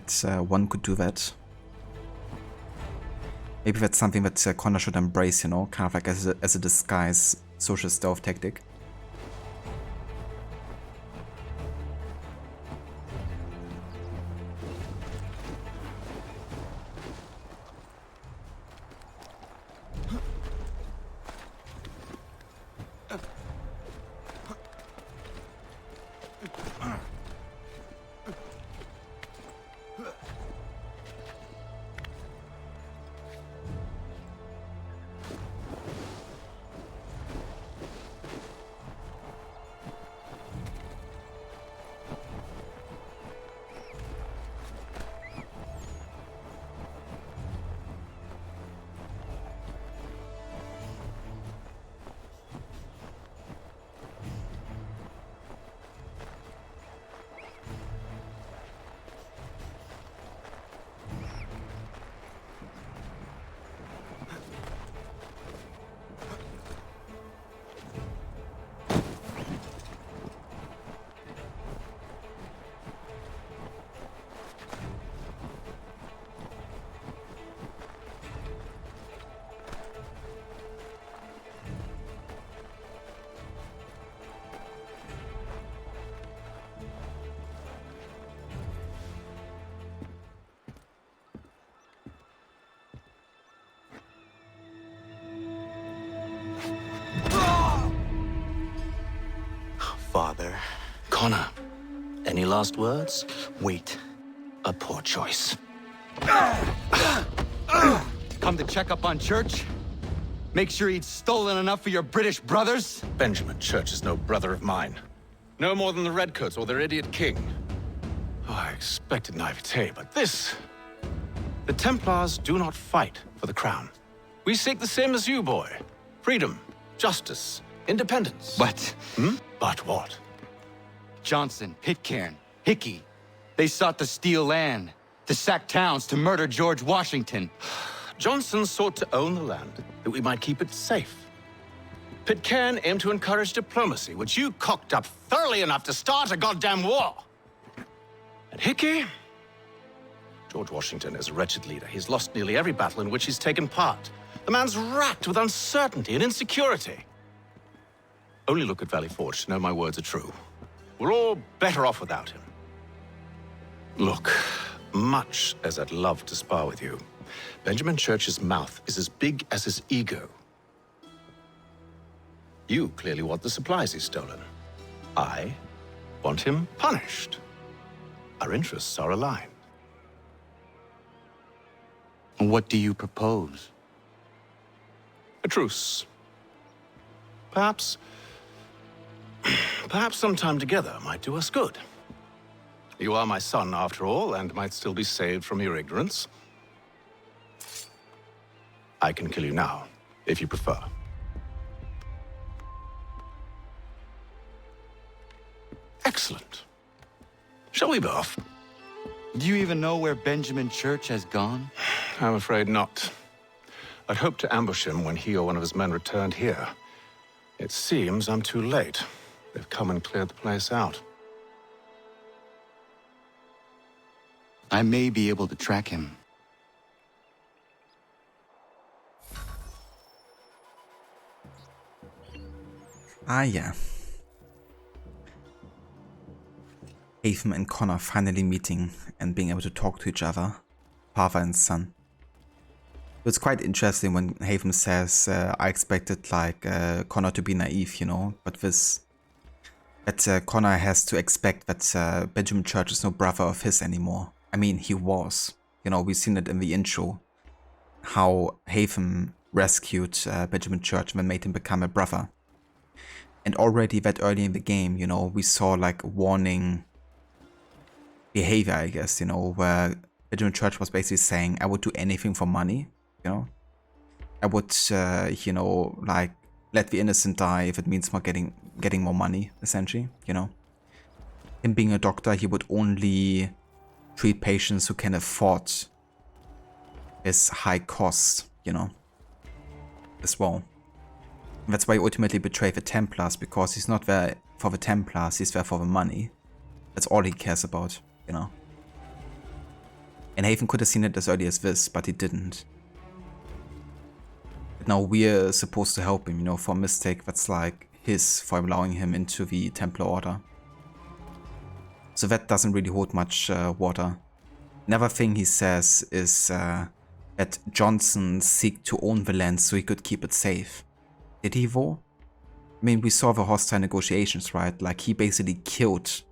that one could do that. Maybe that's something that Connor should embrace, you know, kind of like as a disguise social stealth tactic. Father. Connor, any last words? Wait. A poor choice. Come to check up on Church? Make sure he'd stolen enough for your British brothers? Benjamin Church is no brother of mine. No more than the Redcoats or their idiot king. Oh, I expected naivete, but this... The Templars do not fight for the crown. We seek the same as you, boy. Freedom, justice, independence. But... But what? Johnson, Pitcairn, Hickey. They sought to steal land, to sack towns, to murder George Washington. Johnson sought to own the land, that we might keep it safe. Pitcairn aimed to encourage diplomacy, which you cocked up thoroughly enough to start a goddamn war. And Hickey? George Washington is a wretched leader. He's lost nearly every battle in which he's taken part. The man's racked with uncertainty and insecurity. Only look at Valley Forge to know my words are true. We're all better off without him. Look, much as I'd love to spar with you, Benjamin Church's mouth is as big as his ego. You clearly want the supplies he's stolen. I want him punished. Our interests are aligned. What do you propose? A truce. Perhaps some time together might do us good. You are my son, after all, and might still be saved from your ignorance. I can kill you now, if you prefer. Excellent. Shall we be off? Do you even know where Benjamin Church has gone? I'm afraid not. I'd hoped to ambush him when he or one of his men returned here. It seems I'm too late. They've come and cleared the place out. I may be able to track him. Ah, yeah. Haven and Connor finally meeting and being able to talk to each other, father and son. It's quite interesting when Haven says, I expected like Connor to be naive, you know, but that Connor has to expect that Benjamin Church is no brother of his anymore. I mean, he was. You know, we've seen it in the intro, how Haven rescued Benjamin Church and made him become a brother. And already that early in the game, you know, we saw like warning behavior, I guess, you know, where Benjamin Church was basically saying, I would do anything for money, you know. I would, you know, like, let the innocent die if it means more getting more money, essentially, you know. Him being a doctor, he would only treat patients who can afford his high cost, you know, as well. And that's why he ultimately betrayed the Templars, because he's not there for the Templars, he's there for the money. That's all he cares about, you know. And Haven could have seen it as early as this, but he didn't. But now we're supposed to help him, you know, for a mistake that's like his for allowing him into the Templar Order. So that doesn't really hold much water. Another thing he says is that Johnson seeked to own the land so he could keep it safe. Did he though? I mean, we saw the hostile negotiations, right? Like, he basically killed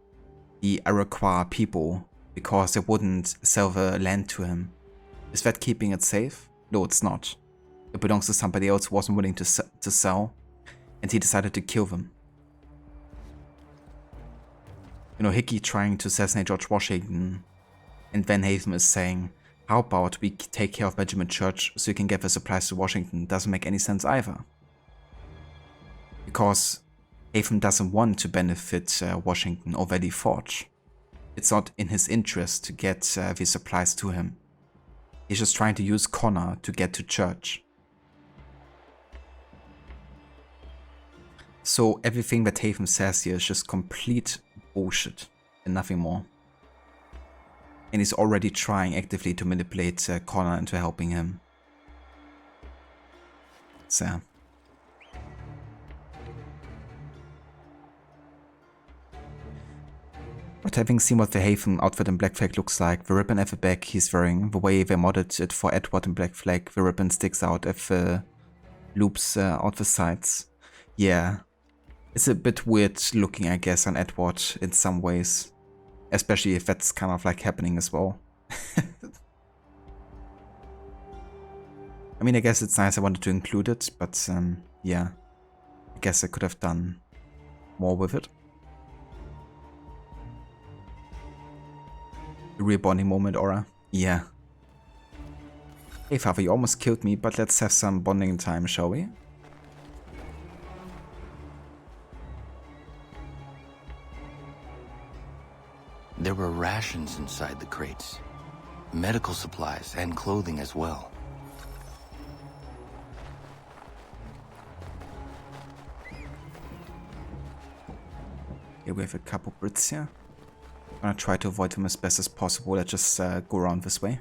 the Iroquois people because they wouldn't sell the land to him. Is that keeping it safe? No, it's not. It belongs to somebody else who wasn't willing to sell, and he decided to kill them. You know, Hickey trying to assassinate George Washington, and Van Haven is saying, how about we take care of Benjamin Church so you can get the supplies to Washington? Doesn't make any sense either. Because Haven doesn't want to benefit Washington or Valley Forge. It's not in his interest to get the supplies to him. He's just trying to use Connor to get to Church. So everything that Haven says here is just complete bullshit and nothing more. And he's already trying actively to manipulate Connor into helping him. So. But having seen what the Haven outfit in Black Flag looks like, the ribbon at the back he's wearing, the way they modded it for Edward in Black Flag, the ribbon sticks out at the loops out the sides. Yeah, it's a bit weird looking, I guess, on Edward in some ways. Especially if that's kind of like happening as well. I mean, I guess it's nice I wanted to include it, but yeah, I guess I could have done more with it. A real bonding moment, Aura. Yeah. Hey Father, you almost killed me, but let's have some bonding time, shall we? There were rations inside the crates. Medical supplies and clothing as well. Here we have a couple Brits here. I'm gonna try to avoid them as best as possible. Let's just go around this way.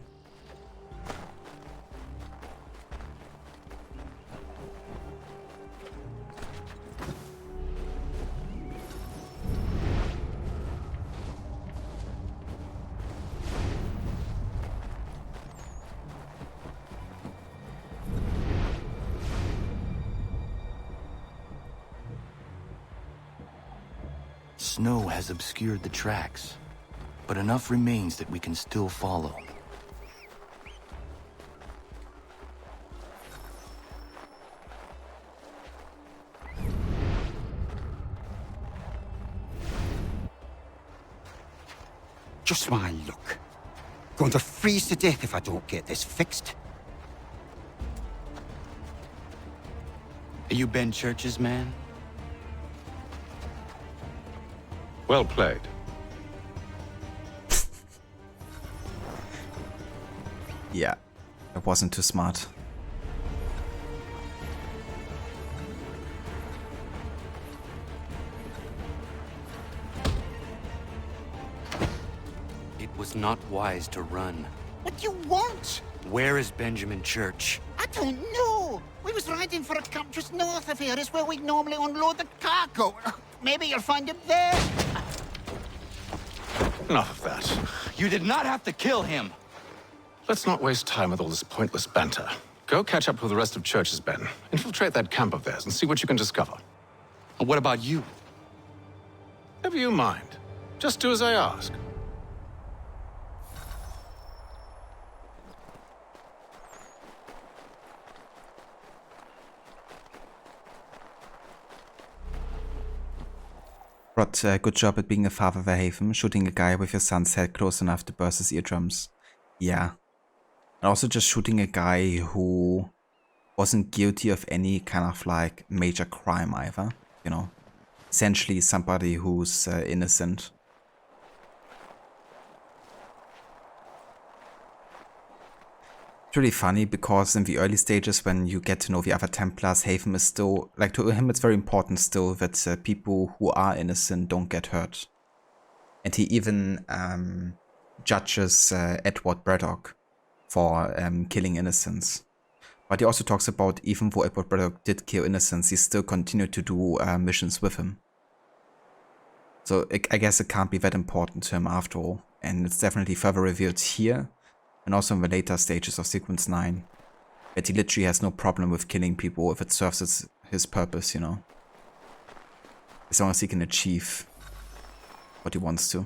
Snow has obscured the tracks, but enough remains that we can still follow. Just my luck. Going to freeze to death if I don't get this fixed. Are you Ben Church's man? Well played. Yeah, it wasn't too smart. It was not wise to run. What do you want? Where is Benjamin Church? I don't know. We was riding for a camp just north of here. Is where we normally unload the cargo. Maybe you'll find him there. Enough of that. You did not have to kill him. Let's not waste time with all this pointless banter. Go catch up with the rest of Church's men. Infiltrate that camp of theirs and see what you can discover. And what about you? Never you mind. Just do as I ask. But good job at being a father, Verhaven, shooting a guy with your son's head close enough to burst his eardrums. Yeah. And also just shooting a guy who wasn't guilty of any kind of like major crime either, you know. Essentially somebody who's innocent. It's really funny because in the early stages when you get to know the other Templars, Haven is still, like to him it's very important still that people who are innocent don't get hurt. And he even judges Edward Braddock for killing innocents. But he also talks about even though Edward Braddock did kill innocents, he still continued to do missions with him. So I guess it can't be that important to him after all. And it's definitely further revealed here and also in the later stages of Sequence 9 that he literally has no problem with killing people if it serves his purpose, you know. As long as he can achieve what he wants to.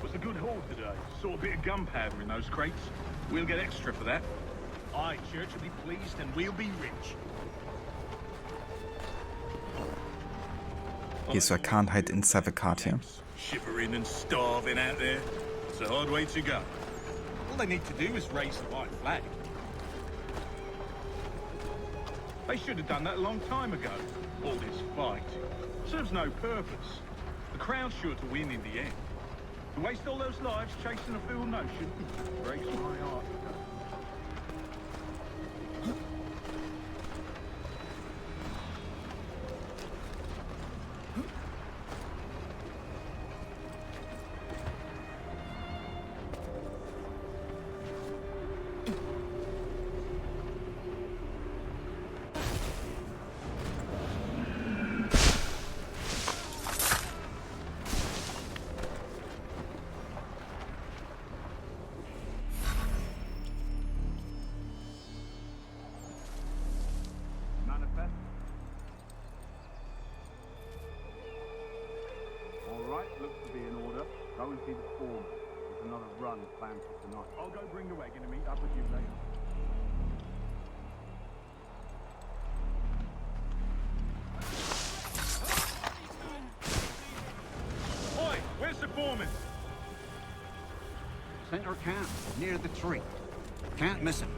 Was a good haul today. Saw a bit of gunpowder in those crates. We'll get extra for that. Aye, Church will be pleased and we'll be rich. Okay, so I can't hide inside the cart here. Shivering and starving out there. It's a hard way to go. All they need to do is raise the white flag. They should have done that a long time ago. All this fight serves no purpose. The Crown's sure to win in the end. To waste all those lives chasing a fool notion breaks my heart. Looks to be in order. Go and see the foreman. There's another run planned for tonight. I'll go bring the wagon and meet up with you later. Oi, where's the foreman? Center camp, near the tree. Can't miss him.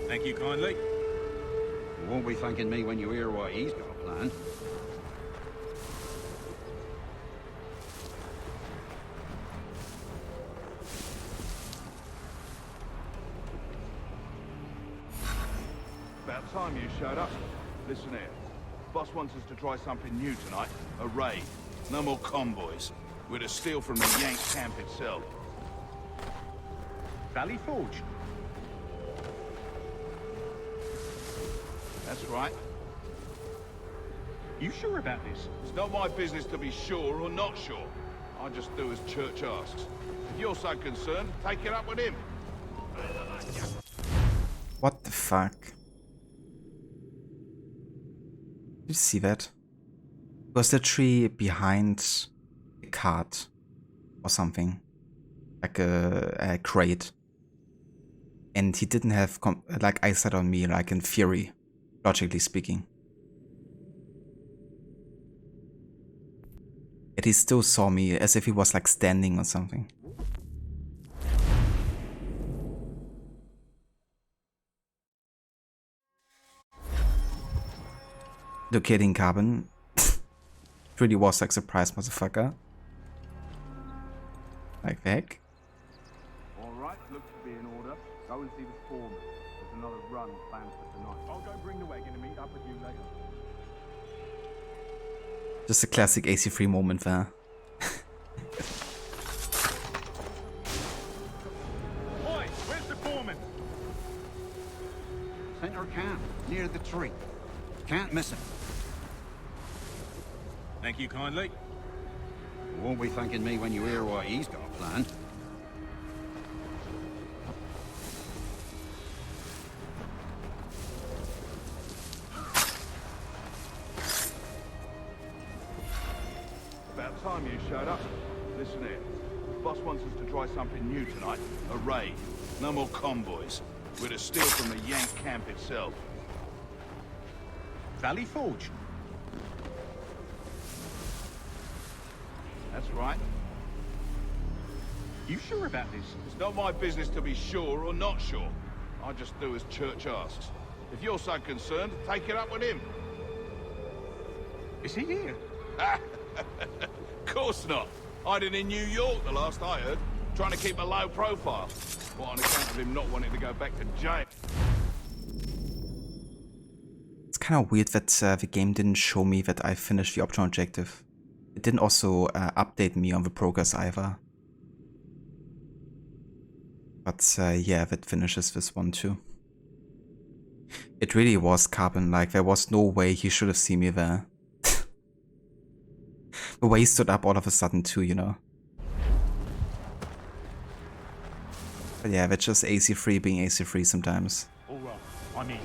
Thank you kindly. You won't be thanking me when you hear what he's got planned. About time you showed up. Listen here. Boss wants us to try something new tonight. A raid. No more convoys. We're to steal from the Yank camp itself. Valley Forge. That's right. You sure about this? It's not my business to be sure or not sure. I just do as Church asks. If you're so concerned, take it up with him. What the fuck? Did you see that? It was the tree behind a cart or something. Like a crate. And he didn't have like eyesight on me, like in theory, logically speaking. Yet he still saw me as if he was like standing or something. Locating carbon. Really was like surprise, motherfucker. Like the heck? Alright, looks to be in order. Go and see the foreman. There's another run planned for tonight. I'll go bring the wagon and meet up with you later. Just a classic AC3 moment there. Oi, where's the foreman? Center camp, near the tree. Can't miss him. Thank you kindly. You won't be thanking me when you hear what he's got planned. About time you showed up. Listen here. Boss wants us to try something new tonight. A raid. No more convoys. We're to steal from the Yank camp itself. Valley Forge. That's right. You sure about this? It's not my business to be sure or not sure. I just do as Church asks. If you're so concerned, take it up with him. Is he here? Of course not. Hiding in New York, the last I heard. Trying to keep a low profile. What, on account of him not wanting to go back to jail? It's kind of weird that the game didn't show me that I finished the optional objective. It didn't also update me on the progress either. But yeah, that finishes this one too. It really was Carbon, like there was no way he should have seen me there. The way he stood up all of a sudden too, you know. But yeah, that's just AC3 being AC3 sometimes. Alright, I'm in.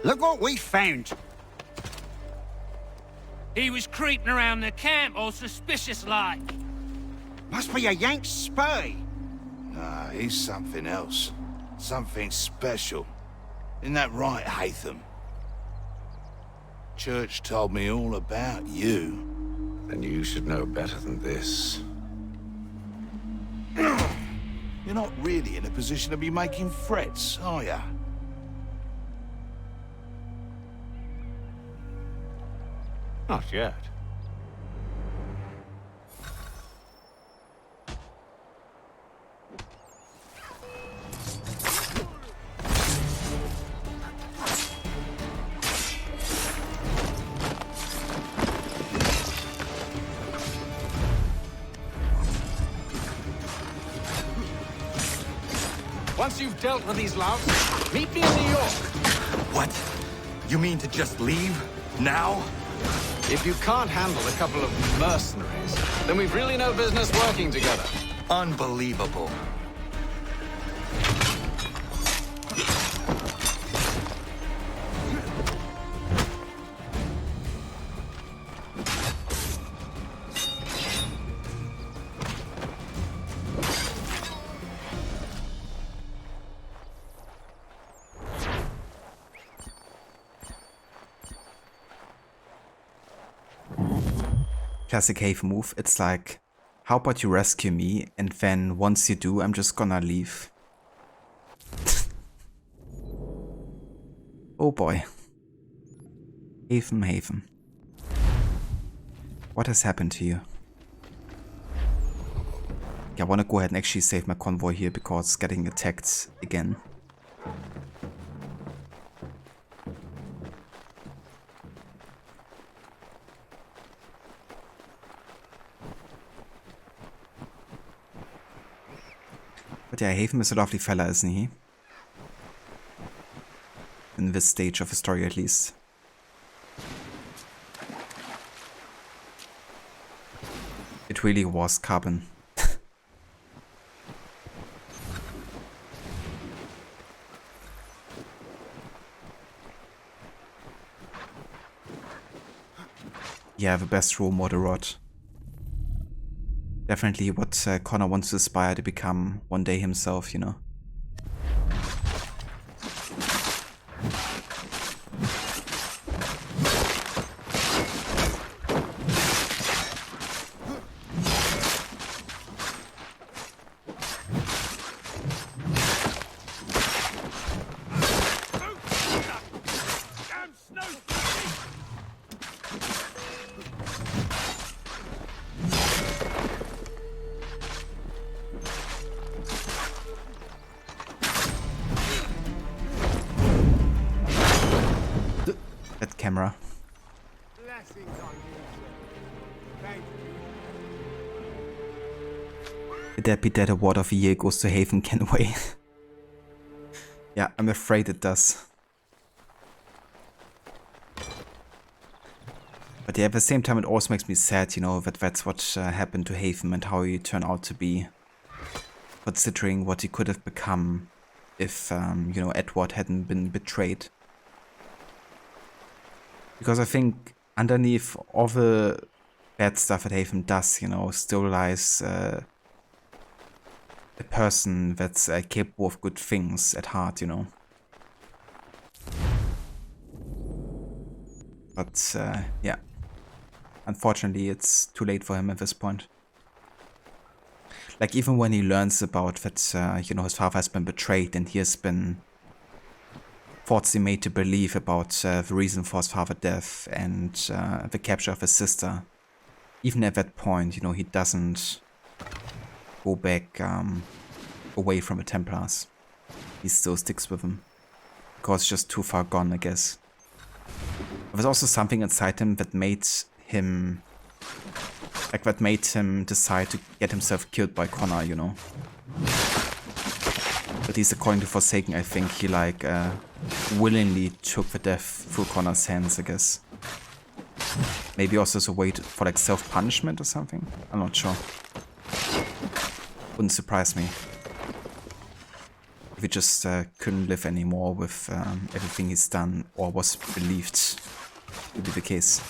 Look what we found. He was creeping around the camp all suspicious-like. Must be a Yank spy. Nah, he's something else. Something special. Isn't that right, Hatham? Church told me all about you. Then you should know better than this. You're not really in a position to be making threats, are ya? Not yet. Once you've dealt with these louts, meet me in New York. What? You mean to just leave? Now? If you can't handle a couple of mercenaries, then we've really no business working together. Unbelievable. Classic Haven move. It's like, how about you rescue me, and then once you do, I'm just gonna leave. Oh boy. Haven. What has happened to you? Yeah, I wanna go ahead and actually save my convoy here because it's getting attacked again. But yeah, Haven is a lovely fella, isn't he? In this stage of the story, at least. It really was Carbon. Yeah, the best role model, Rod. Definitely what Connor wants to aspire to become one day himself, you know. Camera. The Deputy Award of the Year goes to Haven Kenway. Yeah, I'm afraid it does. But yeah, at the same time, it also makes me sad, you know, that that's what happened to Haven and how he turned out to be. Considering what he could have become if, you know, Edward hadn't been betrayed. Because I think underneath all the bad stuff that Haven does, you know, still lies a person that's capable of good things at heart, you know. But, yeah. Unfortunately, it's too late for him at this point. Like, even when he learns about that, you know, his father has been betrayed and he has been falsely made to believe about the reason for his father's death and the capture of his sister. Even at that point, you know, he doesn't go back away from the Templars. He still sticks with them. because it's just too far gone, I guess. There was also something inside him that made him... like, that made him decide to get himself killed by Connor, you know. At least according to Forsaken, I think he, like, willingly took the death through Connor's hands, I guess. Maybe also as a way for, like, self-punishment or something? I'm not sure. Wouldn't surprise me. If he just couldn't live anymore with everything he's done, or was believed to be the case.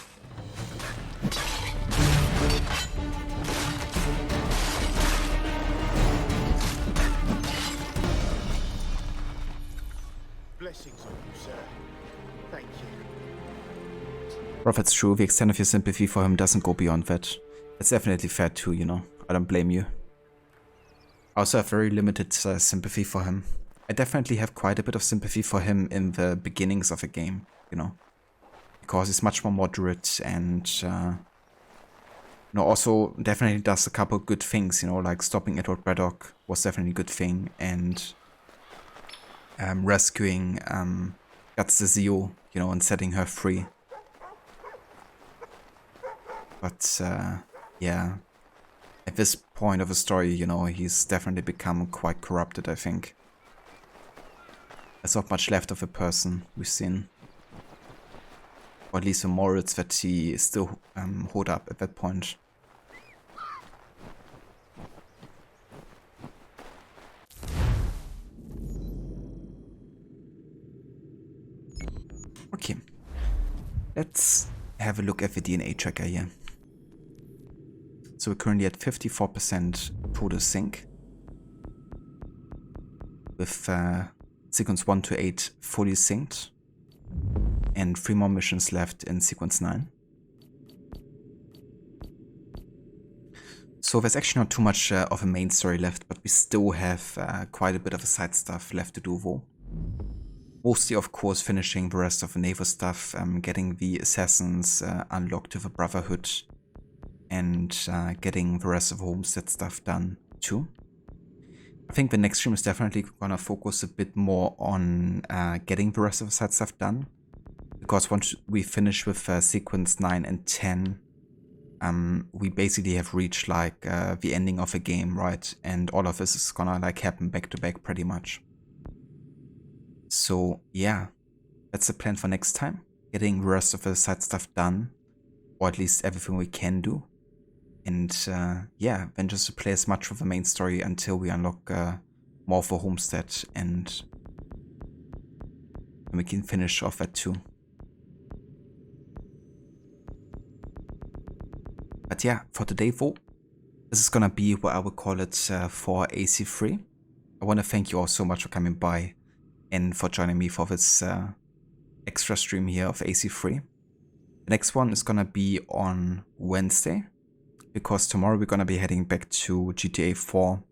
Blessings on you, sir. Thank you. Well, that's true. The extent of your sympathy for him doesn't go beyond that. It's definitely fair too, you know. I don't blame you. I also have very limited sympathy for him. I definitely have quite a bit of sympathy for him in the beginnings of a game, you know. Because he's much more moderate and, you know, also definitely does a couple good things, you know, like stopping Edward Braddock was definitely a good thing, and rescuing Guts the Zeo, you know, and setting her free. But, yeah. At this point of the story, you know, he's definitely become quite corrupted, I think. There's not much left of a person we've seen. Or at least the morals that he still hold up at that point. Okay. Let's have a look at the DNA tracker here. So we're currently at 54% total sync, with sequence 1 to 8 fully synced, and 3 more missions left in sequence 9. So there's actually not too much of a main story left, but we still have quite a bit of a side stuff left to do though. Mostly, of course, finishing the rest of the naval stuff, getting the assassins unlocked to the Brotherhood, and getting the rest of the Homestead stuff done too. I think the next stream is definitely gonna focus a bit more on getting the rest of the side stuff done, because once we finish with sequence 9 and 10, we basically have reached like the ending of a game, right? And all of this is gonna like happen back to back pretty much. So yeah, that's the plan for next time, getting the rest of the side stuff done, or at least everything we can do. And yeah, then just to play as much of the main story until we unlock more of the Homestead, and we can finish off that too. But yeah, for today though, this is gonna be what I would call it for AC3. I want to thank you all so much for coming by and for joining me for this extra stream here of AC3. The next one is gonna be on Wednesday, because tomorrow we're gonna be heading back to GTA 4,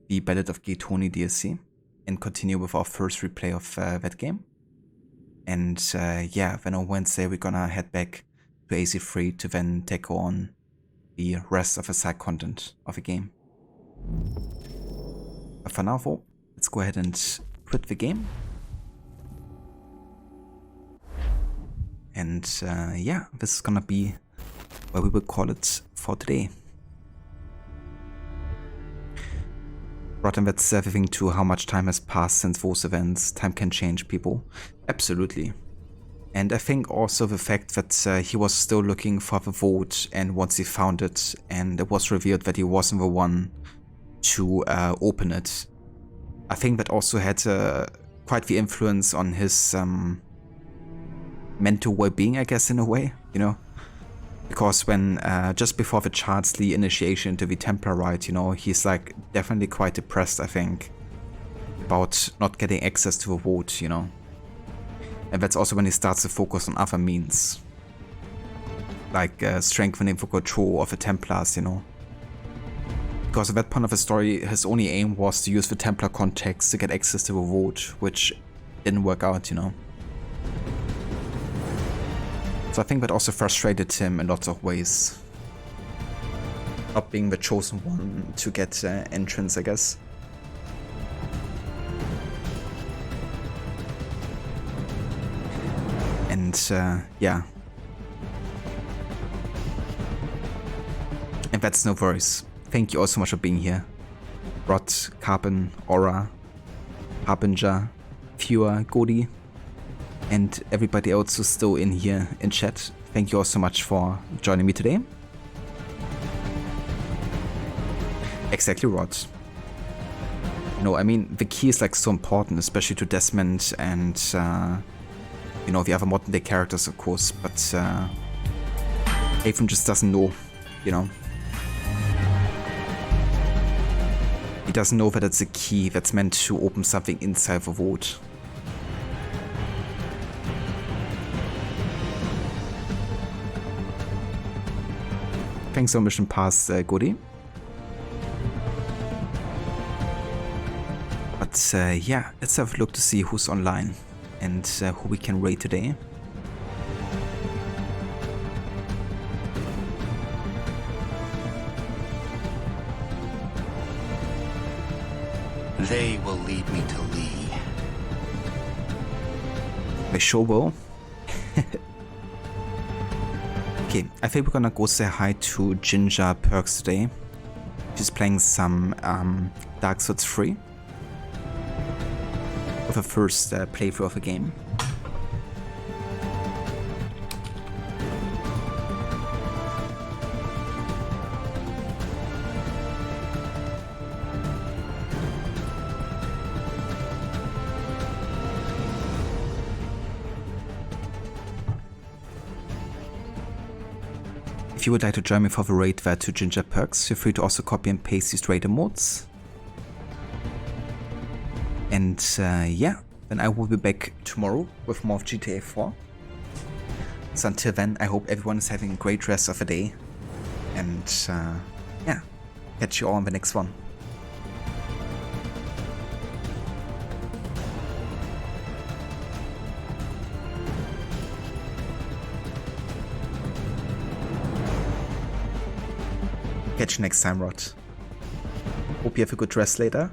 the Ballad of Gay Tony DLC, and continue with our first replay of that game. And yeah, then on Wednesday we're gonna head back to AC3 to then take on the rest of the side content of the game. But for now though, let's go ahead and quit the game. And yeah, this is gonna be what we will call it for today. Right, and that's everything to how much time has passed since those events. Time can change people. Absolutely. And I think also the fact that he was still looking for the vote, and once he found it and it was revealed that he wasn't the one to open it, I think that also had quite the influence on his mental well-being, I guess, in a way, you know? Because when, just before the Charles Lee initiation into the Templar Rite, you know, he's like definitely quite depressed, I think, about not getting access to the vote, you know? And that's also when he starts to focus on other means, like strengthening the control of the Templars, you know? Because at that point of the story, his only aim was to use the Templar contacts to get access to the vote, which didn't work out, you know? So I think that also frustrated him in lots of ways. Not being the chosen one to get entrance, I guess. And yeah. And that's no worries. Thank you all so much for being here. Rod, Carbon, Aura, Harbinger, Viewer, Godi, and everybody else who's still in here in chat. Thank you all so much for joining me today. Exactly, Rod. No, I mean, the key is like so important, especially to Desmond and, you know, the other modern day characters, of course, but Avon just doesn't know, you know. He doesn't know that it's a key that's meant to open something inside the vault. Thanks for Mission Pass, Godi. But yeah, let's have a look to see who's online and who we can raid today. They will lead me to Lee. They sure will. Okay, I think we're gonna go say hi to Ginger Perks today. She's playing some Dark Souls 3. With her first playthrough of the game. If you would like to join me for the raid there to Ginger Perks, feel free to also copy and paste these raid emotes. And yeah, then I will be back tomorrow with more of GTA 4. So until then, I hope everyone is having a great rest of the day. And yeah, catch you all on the next one. Catch you next time, Rod. Hope you have a good rest later.